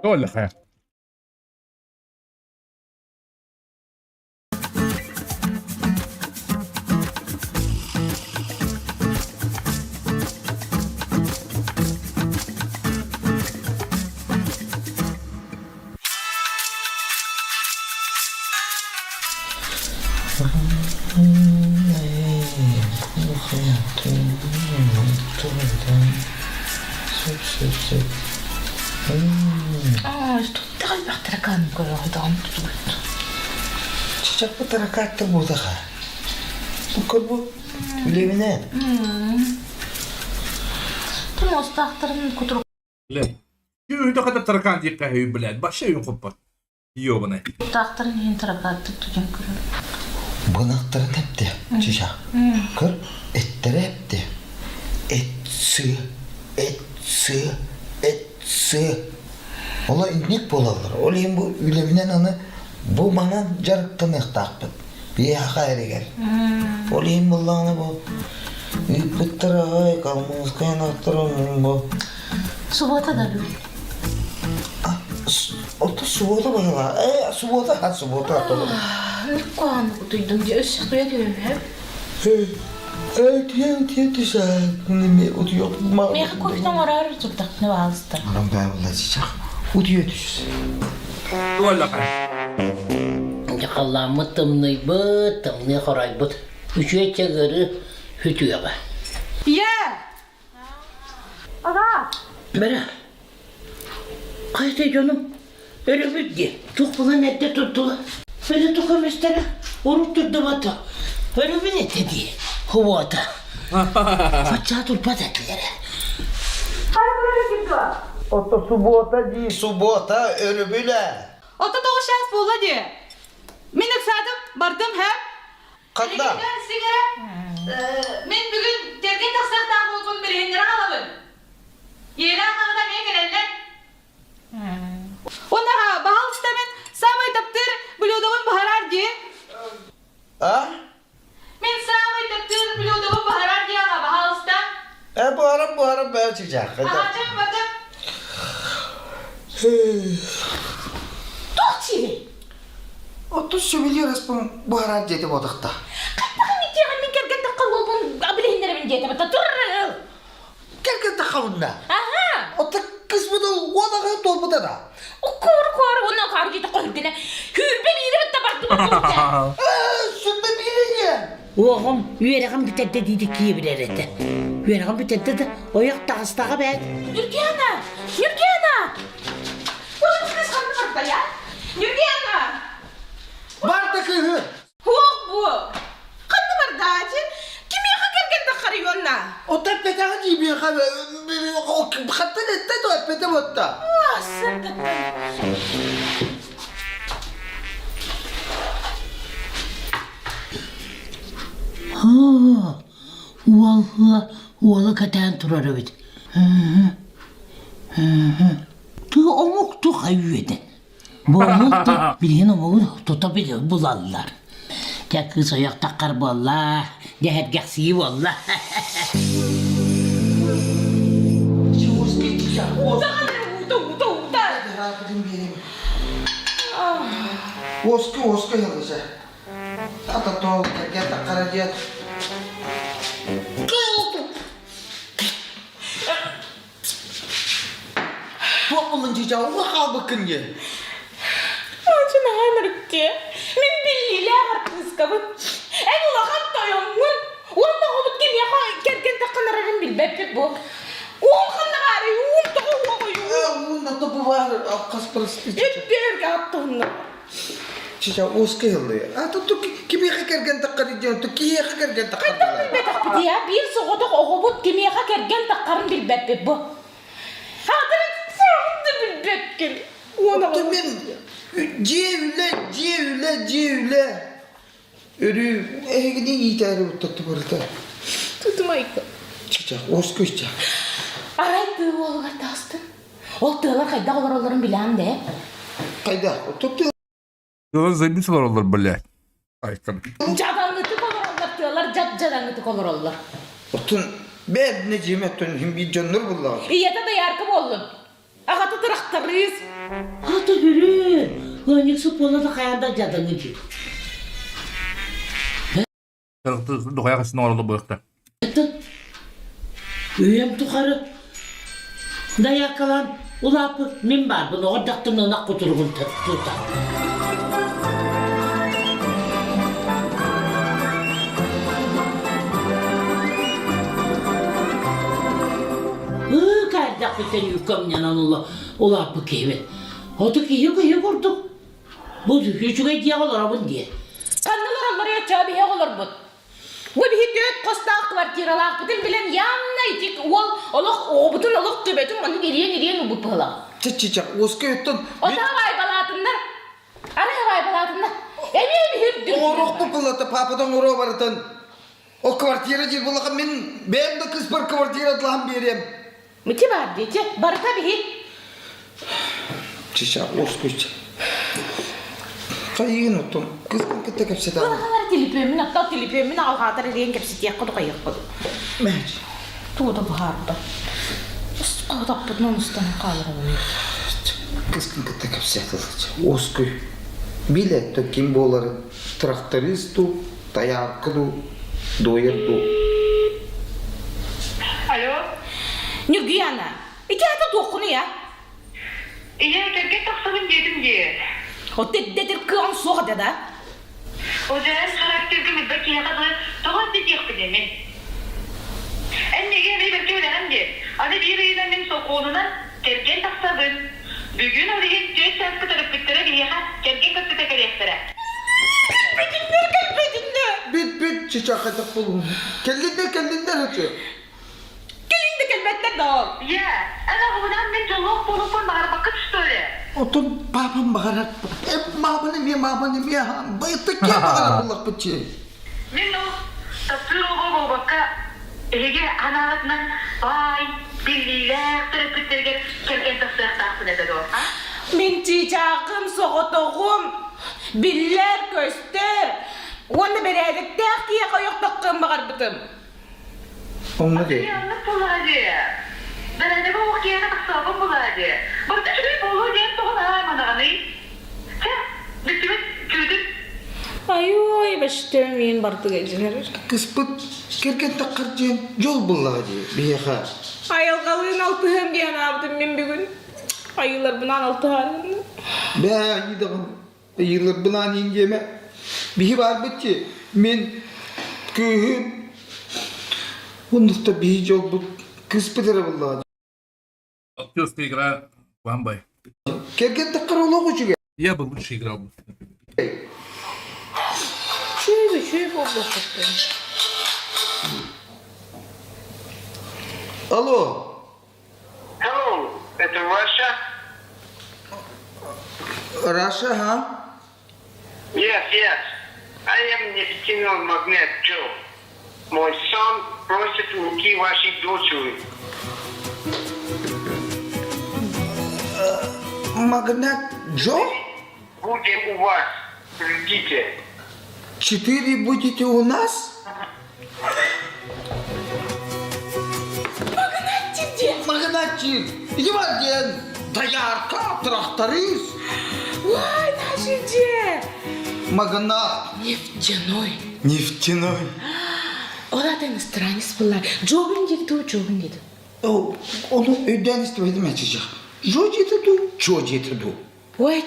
D: ولا خير
I: Total tarakan ko adam tutuldu.
J: Çiçek bu tarakattır burada ha. Bu kır bu. Levine.
I: Tüm ostaqtırın kuturup
D: لا يو ده قد تركان دي قهوه بلاد باشا يقبط يو بنا
I: ostaqtırın hin tarakattı tutan kırın.
J: Bınakları tepti. Çiçek. Kır etleri hepti. Et sığ. Et sığ. Et sığ. Ola indik bolalar. Olayım bu ülevinen anı bu bana jarıktan ektakpıt. Bir hayri gel. Olayım bullağını bu. Bittir ay kalmaz kaynaktırım bu.
I: Subota da bir.
J: Oto subota bayla. Subota ha subota atolum.
I: Ne kuanlık duydum diye üstü duya diyorum hep.
J: Evet güzel. Ne otuyor ma.
I: Meğer koştan arar tuttak ne bazıda.
J: Anam ben bulacak. Otuyor düşsün.
A: Valla kay.
I: Yakallah mıttımlı bıttımlı koray bıt. Üçüye çağırı hütüye be.
K: Ya! Aga!
I: Bera. Kayıtı canım. Öyle bitti. Çok falan ette tuttular. Böyle tukam istere. Unutturdu bata. Öyle bir ne dedi. Huvata. Faça turpat ettiler.
J: Oto subota değil. Subota ölübüle.
K: Ota da o şans bolla diye. Minik sadım bardım hem.
J: Katla.
K: Sigara. Men bugün tergen taksak da olgun bir hendir alalım. Yela kadar ne gelenler? Onda ha bahal istemin samay taptır bludavun baharar diye.
J: Ha?
K: Men samay taptır bludavun baharar diye ha bahal istem.
J: Bu aram böyle çıkacak.
K: Ahacım bakın.
I: Tuhçili.
J: Oto söylüyoruz bu aram dedi bodakta.
I: Kaptan itiyan min kergen takkal olgun. Abile hinlere min diyete bata. Dur.
J: Gel takavunda.
I: Aha.
J: Oto kısmı da odaka dolbuda da.
I: O kor ondan kargıydı koyurgene. Hürbe bir yere tabaktım.
J: Şunda bir ye.
I: Oğlum, yüreğim bitende dedik ki bilir etti. Yüreğim bitende de ayakta hastaya ben. Nurgana! Nurgana! Oğlum kız kandı burada ya. Nurgana!
J: Var kıyı.
K: Hoğuk bu. Kandı burada acı. Kim yaka kergen de karıyor na?
J: O tepede hangi bir kahve. O hatta nette de tepede botta.
I: Ha, vallahi katan turar evet. Tu omuk tu hayveden. Bu omuk da bilin omuğu tutabilir bulallar. Tek kız ayak takar valla. Deher gaksiyi valla.
J: Oska yalnızca. Tata tol gel takara diye. Bu olunca jauh kal bakın ye.
K: Acı nahanırık diye. Min billiyle hartınız kabın. En ulakan doyongun. Wanda hobut kim yaka kergen takanararın bilbep bu. Uğum kanlar ağrı uğum toğu uğum.
J: Bu nato bu var. Kas persti.
K: Ettir attığında.
J: Cica oska yalnızca. Atau tu kimi kergen takara diye. Tu kimi kergen takara.
K: Betak bir ya bir soğuduk o hobut kim yaka kergen takarın bilbep bu. Hadırın sağında bilbep gel.
J: Oto men cevle. Örü gidin yiğitleri tuttu burada.
K: Tutmayık.
J: Cica oska cica.
K: Araydı oğlu kartastın. O tığlar kayda onların bilen de.
J: Kayda. Tuttu.
D: Yolun zeybinsler olur böyle. Aykın.
K: Cadangıtık olur onlar tığlar cadangıtık olur onlar.
J: Otun ben ne cimetün hem bir canlı bullar.
K: İyete de yarkım oldun. Ağatı tırıktırıyız.
I: Hadi yürü. Gönlük su pola da kayanda cadını diyor.
D: Kırıktı dokuya kaçın orada bu yakta.
I: Üyem tukarı. Dayak kalan ulapı min var bunu oradaktın ona kuturgun tutar. Kardak biten yukam yanan ulapı keyve. Hadi kıyı kurduk. Bu hücüge diye olur abun diye.
K: Kanlılar onlara yatağı bir olur bu. Bu bir dört kostak kvartiralar bütün bilen yanına itik ol bütün oluk tübetün onu geriye bu pala.
J: Cica oska yutun.
K: O da havay balatında. Ana havay balatında. Emi bir
J: Orok bu pılata papadan oro varatan. O kvartira jil bulaka min ben de kız bir kvartira tlam berem.
K: Mıçı var diyece barata bir
J: Çiçek, hoş güç. Kayığın otum. Kızgın kıta kapsada.
K: Bana telefonu hatta telefonu al hatar ediyen kapsit yakıdı kayıkıdı.
J: Mehmet.
K: Tuğda baharda. Ağda pıtman ustan kalırım.
J: Kızgın kıta kapsada. Hoş güç. Bilet to kimboları traktoristu, dayaklı, doyurdu.
K: Alo. Nurgiyana. İki hafta dokunu ya.
L: İyi, terk taksabın dedim diye.
K: O dedir kıyan soğuk dedi.
L: O zaman karakterimi belki kadar daha dik yaptım. Anne gel bir kere anne. Hadi bir yerinden benim sokuluna terk taksabın. Bugün oraya göz sattı taraf bittire diye ha terk taksabı tekerleştire.
J: Bit çiçek atık bulun. Kellinden atıyor.
K: Gelin de kelbette dağıl.
L: Ya, ana buradan ben çoluk polukun bağır bakıp söyle.
J: Otun babam bağırak. Mabanım ya. Bayıttık ya bağırak bulak bıçı.
L: Ben o tapır oğul baka. Ege anasından vay billiler taraf bittirge terk taksabı taksın eder o. Ha?
K: Min çiçeğim soğutuğum. Biller göster. Onu beredik tekiye koyuk takkım bağır bıtım.
J: Onu de.
L: Yanlış buladı. Ben de bu okuyana taksabı buladı. Burada şurayı bolu diye toğun ağırmadı anı. Sen bütümü kürdün.
K: Ay başta min bartı geçinir.
J: Kıspıt kerken takarcın yol buladı. Bir yaka.
K: Ayıl kalın altı diyen abdim min bir gün. Ayılar bunan altı halini.
J: Be yıllar bulan yengeme. Bir var bıçı. Men köyün. Ondukta bir yol bu. Kıspıtıra buladı.
D: Актёрский игра Вамбай.
J: Kerken takar ola koçu.
D: Я бы лучше играл бы.
K: Şöyle bol
J: Alo.
L: Hello, это Russia?
J: Russia, ha?
L: Yes, yes. I am нефтяной магнат Joe. Мой сын просит руки вашей дочери.
J: Магнат Джо?
L: Будем у вас. Ждите.
J: 4 будете у нас? Магнатчик! Евангелин! Доярка, тракторист!
K: Vay Naşice.
J: Магнат! Нефтяной.
K: O da иностранец bunlar. Jobin dedi.
J: Onu öden istemedim açacak. Jo getirdi, Joe getirdi.
K: Vay.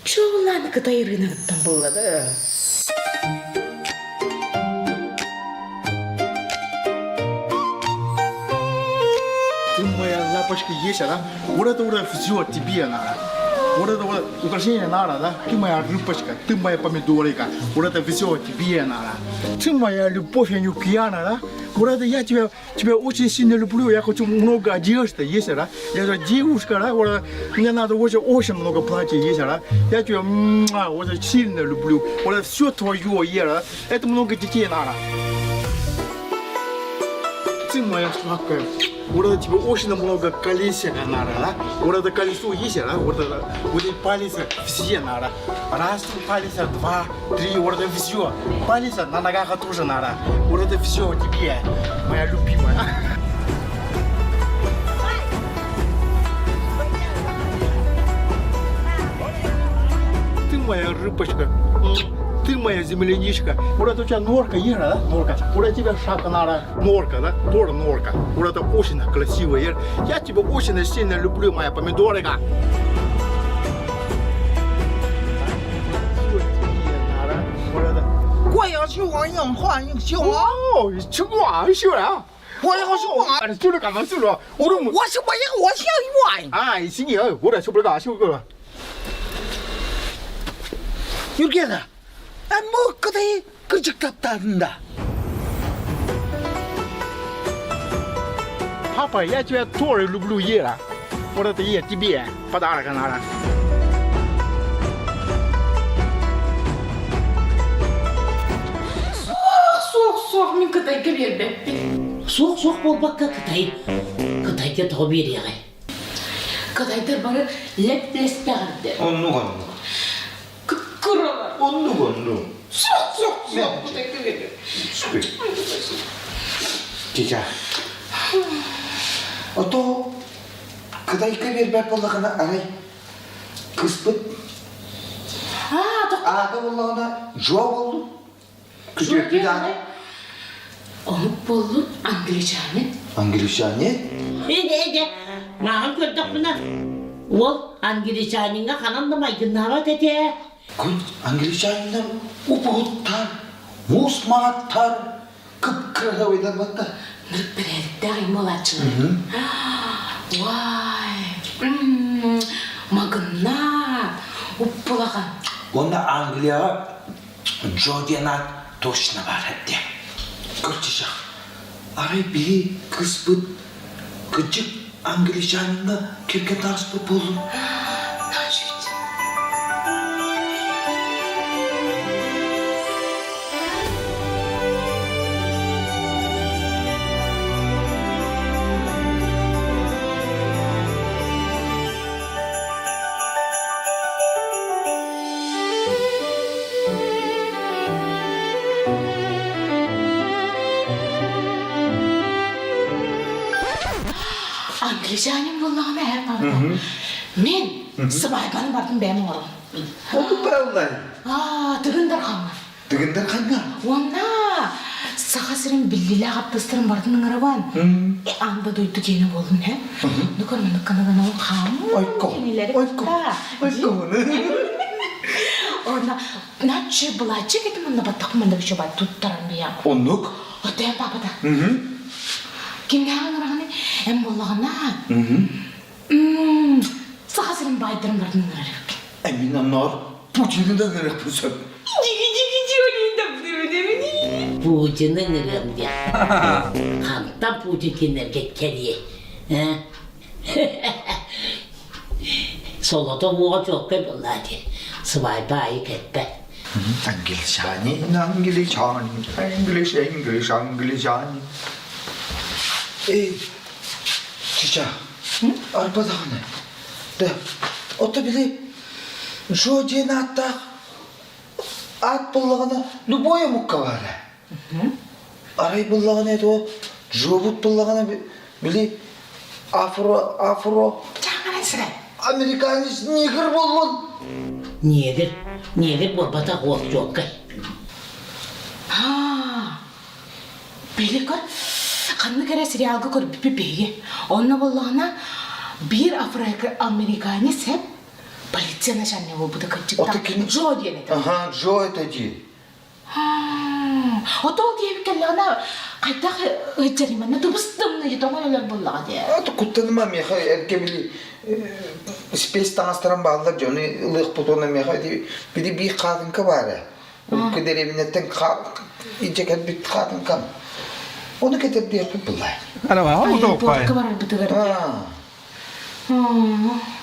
K: Çoğulan kıtayı rınırıptan bulladı.
C: Моя лапочка есть, да? Вот это все тебе надо. Вот это вот украшение надо, да? Ты моя рыбочка, ты моя помидорика. Вот это все тебе надо. Ты моя любовь, я не пьяна, да? Вот это я тебя очень сильно люблю. Я хочу много одежды, есть, да? Я же девушка, да? Вот мне надо очень много платья, есть, да? Я тебя вот сильно люблю. Вот это все твое, да? Это много детей надо. Ты моя сладкая. Вот это тебе очень много колеса надо, да? Вот это колесо есть, да? Вот эти палец все надо. Раз палец, два, три, вот это все. Палец на ногах тоже надо. Вот это все тебе, моя любимая. Ты моя рыбочка. Ты моя земляничка. Вот это у тебя норка есть, да? Норка. Вот это тебе шапка надо. Норка, да? Тоже норка. Вот это очень красивая. Я тебя очень сильно люблю, моя помидорика.
J: 我要去玩养花英雄。
C: 哦，去玩去了。
J: 我要去玩。
C: 就是干嘛去了？我
J: 想玩。
C: 哎，行行，我这受不了，受不了。
J: 有这个。뭐 그대 그적답답다.
C: Папа, я тебя тоже люблю, Ера. Вот это я тебе подарок надо.
K: Soğuk min kıtay kebir be.
I: Soğuk bol bakka kıtay. Kıtay da tabi yeri. Kadaydır bana leples bağırdı.
J: Onu.
I: Kıkkırılar.
J: Onu.
I: Sok. Bu tekli geliyor.
J: Süper. Cica. Oto. Kadai ka bir pollağına aray. Kıspıt.
I: Ha, tok.
J: Ada pollağına cevap oldu. Küçük bir tane.
I: Onu buldum Anglicane.
J: Anglicane.
I: Ne? Mağın gördük buna. Ol Anglicani'ne kanandamaydı. Ne var dedi?
J: Kun Anglicane ubuhuttar. Musmaattar. Kıpkırı oydan batta.
I: Nırpirellikte aymolatçılar. Vay. Magınlar. Uppulagan.
J: Onda Angliyaga Jodianat точно var hep diye. Kırçışak. Aray bir kıspıt gıcık Anglicani'ne kirken taspıt buldum.
I: Naşit. Anglicani'm vallahi meğer baba. Men sıbayganı vardım benim oğlum.
J: Onu bağlar.
I: Tıgındır kanlı.
J: Tıgındır kanlı.
I: Ona sahasırın billili haptastırın vardım ngaravan. Anda duydu gene oldum he. Nukanı o kam.
J: Oyko.
I: Ona natçı bulaycı gedim onda batakmanda bir şey var tuttaran bir ya.
J: Onluk.
I: O da babada. Kimden hani hem Allah'ına. Sahasırın baydırın vardım ngaravan.
J: Emin anlar. Putin'in de nere pusat.
I: Cici olayım da bunu Putin'in nırım diye. Kantan Putin'in gekkeliye. Solada muğa çok kebirlerdi. Sıvay bayi ketbe.
J: Anglicani. Cica. Arpa dağını. De. Ota bile Jodianat'ta at bullağına Luboya mukka var. Aray bullağına et o Jobut bullağına bile Afro
I: Canım sıra.
J: Amerikanis nigger bulun.
I: Niyedir borbata kork yok kay. Beli kor. Kanlı kere serialga kor bir beyi. Onunla Allah'ına bir Afro-Amerikanis hep полиция şanne bu da kaçık.
J: Otakini.
I: Joe diye ne?
J: Aha, Joe eteci.
I: O da diye bir kellana kayda hıcarimanna dubustum ne yitomalar bulla diye.
J: Ata kuttanmam ya erkebili space tanıştıran bağlılar canı ılık butona meha bir de bir kadın ka var. O kadar evinetten İceket bir kadın ka. Onu getirip diye bullay.
B: Ana var mı da
I: Ay bu var bu da.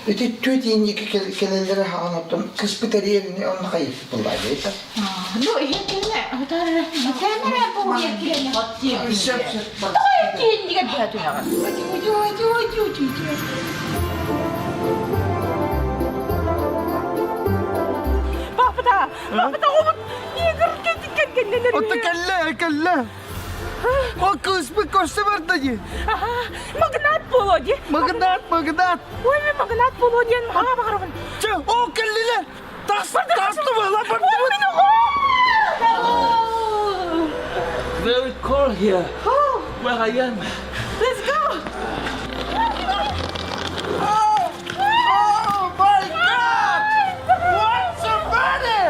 J: Öte tüydiğin iki kelelere anlattım. Kısmı teriyelini onu kayıp bullay değil mi?
I: No, iyi kelime. Temere bu iyi kelime. Daha iyi kelime diye tutuyor. Bak da o niye gırgın neler?
C: Ota kalla. O kısmı koşsa var dayı.
K: Magnat Volodya.
C: Magnat.
K: Ой, мен Magnat Volodyan mağa bakarım.
C: O kalliler. Tastı mı lan?
J: Very cold here. Where I am.
K: Let's go.
C: Oh my God! What's the matter?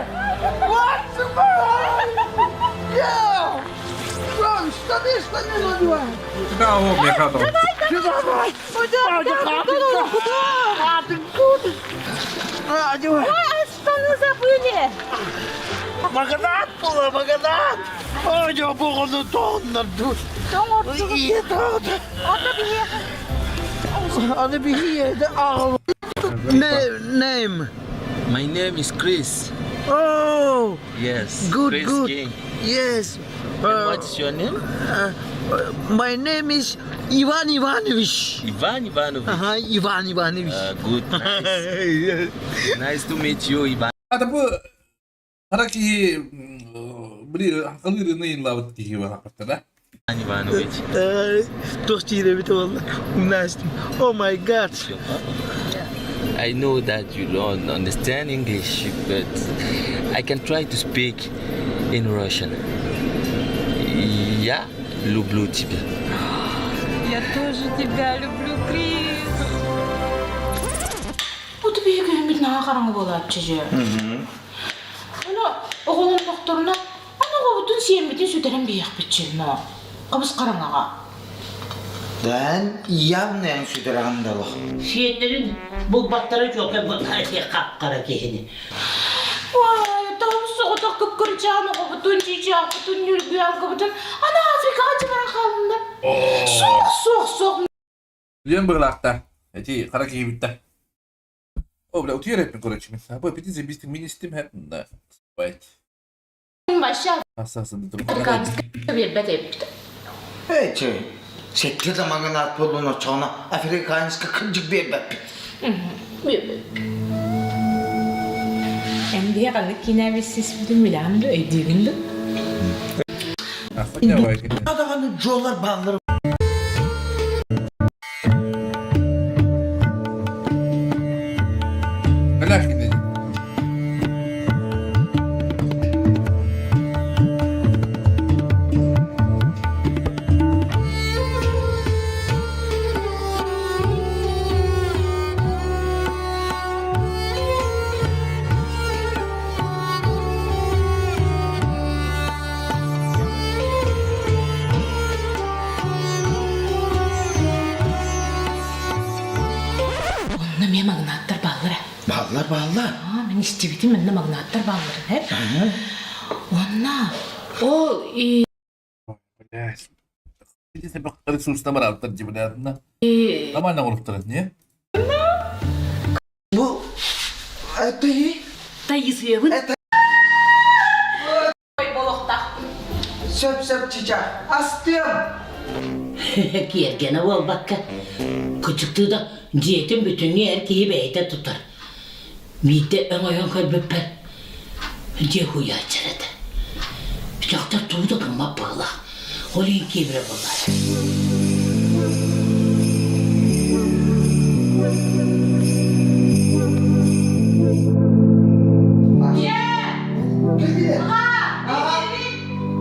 C: Yeah! Bro, что не надо?
D: Да, о, мне хату.
C: Давай!
K: Что забыли?
C: Магнат! Ой, я буду тоннер. Hadi bir yerde ağır. Name?
J: My name is Chris.
C: Oh,
J: Yes.
C: good,
J: Chris
C: good.
J: King.
C: Yes.
J: And what's your name? My name is Ivan Ivanovich.
E: Ivan Ivanovich.
J: Ivan Ivanovich.
E: Good, nice. Nice to meet you, Ivan.
D: Ada bu haraki beri haklı ürünü lavat ki var hakikaten.
E: Ivanovich.
J: Dostire bit valla. Oh my god.
E: I know that you don't understand English, but I can try to speak in Russian. Я люблю тебя.
K: Я тоже тебя люблю, Крис. Bu da bir gün bir daha karanlık olap çocuğu. Ana oğlum doktoruna ana kovutun siyembetin süteren bir yak bitçelim o. Kabız karanlığa.
J: Ben явно sütürağındalık.
I: Şiirlerin bu battara çok kapkara kehini.
K: Vay tavus otak kıpkıracağını kovutun çiçeği kovutun yürüyen kovutun. Ana Afrika acılara kalındı. Sok.
D: Lian berlakta. Jadi haraki bitti. Oh, bela uti rap korek mi? Apa piti zebistin ministim hep da. Wait.
K: Başa
D: Asasında durum.
K: Afrika bir bedel.
J: Evet. Şekil zamanın atbolunu çoğuna Afrikanska kıncık bir bep.
K: Emdiye kanlık yine bir ses bütün bilen de ödüğünde.
D: Apa ne var ki?
J: Adamın jolar bağları.
D: Merak edin.
K: Onunla bir magnatlar bağları.
J: Bağlar.
K: Aa, ben istedim ben de magnatlar bağları hep. Onunla o
D: Yes. Piti sebab resursna berat terjebak. Lama nang urut terus ya?
J: Bu eteği
I: Dayısıyavın.
K: Oy bolokta.
J: söp çiçek. Astım.
I: Gene ol bakka. Küçüktü da cihetin bütünlüğü erkeği beyde tutar. Mide ön ayağın kalbeper. Cehuya içeride. Çakta tuğda kırma bağla. Olin kibre bağlar.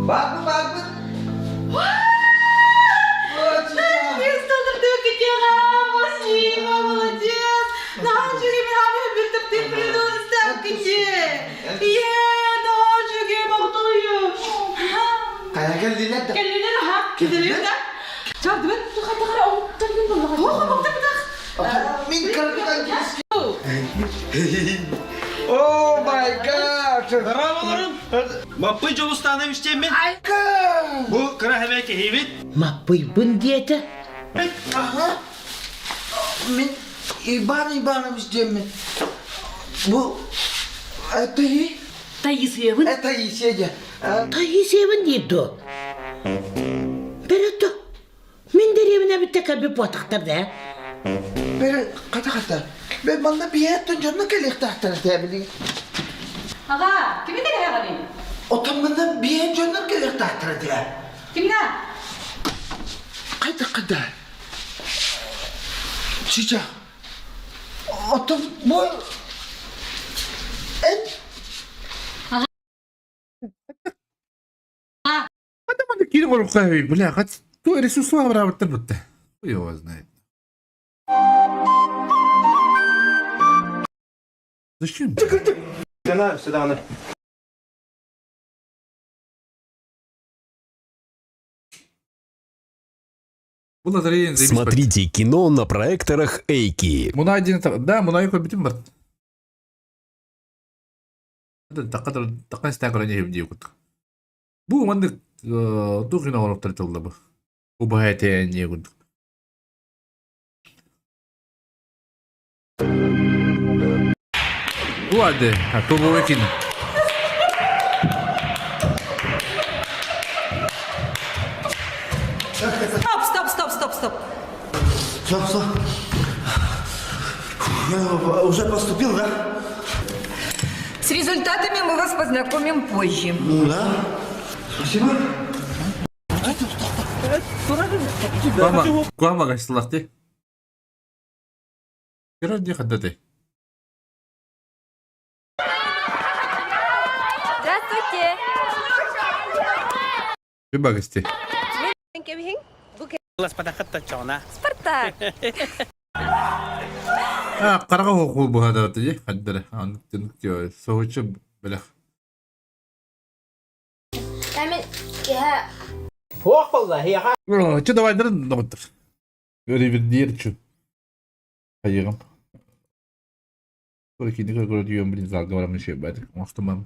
J: Bak. Kaya geldiler de. Min kırıktan gitsin. Oh my god.
M: Bravolarım. Mapı Colustan demiştim ben. Bu kara hemek hevit.
I: Mapıy bun diyete.
J: Aha. Min İvanovich mi? Bu eteği
I: Dayısıyavın.
J: eteği şeyce.
I: Dayısıyavın deyip du. Beretto. Min derevine bir tek bir potaktır da.
J: Ben kata. Ben bana bir yetten canına kelek tahtar tabi.
K: Aga, kimi de ya benim?
J: Otamında bir yen canına kelek tahtar tabi.
K: Kimden?
J: Kata. Çiçek. Otam bu et.
D: Ada mana kira orang kaya boleh kat tu resursna berat terbetul. Yo знает. Зачем?
M: Sedanı.
D: Было зрение.
N: Смотрите кино на проекторах Эйки.
D: Муна один, да, муна его битим бар. Такая стакра не видео. Bu mandık tuğun olarak tartıldı bu. Bu bahane niye guduk. Bu adı. Ha tu bu ekin.
I: Стоп.
J: Стоп. Я уже поступил, да?
I: С результатами мы вас познакомим позже.
J: Да. Спасибо.
D: Куама гайслахты. Кирожди хаддаты.
H: Здравствуйте.
D: Куба гасти.
H: Спартак.
D: Карага хоку бу хадаты же. Хаддары. Антын кё соочу белах. Чё давай дырын доктор. Öyle diğer çu. Hayırım. Sonra kendi kadar diyorum bir zalga var mı şey ben. Mahtumam.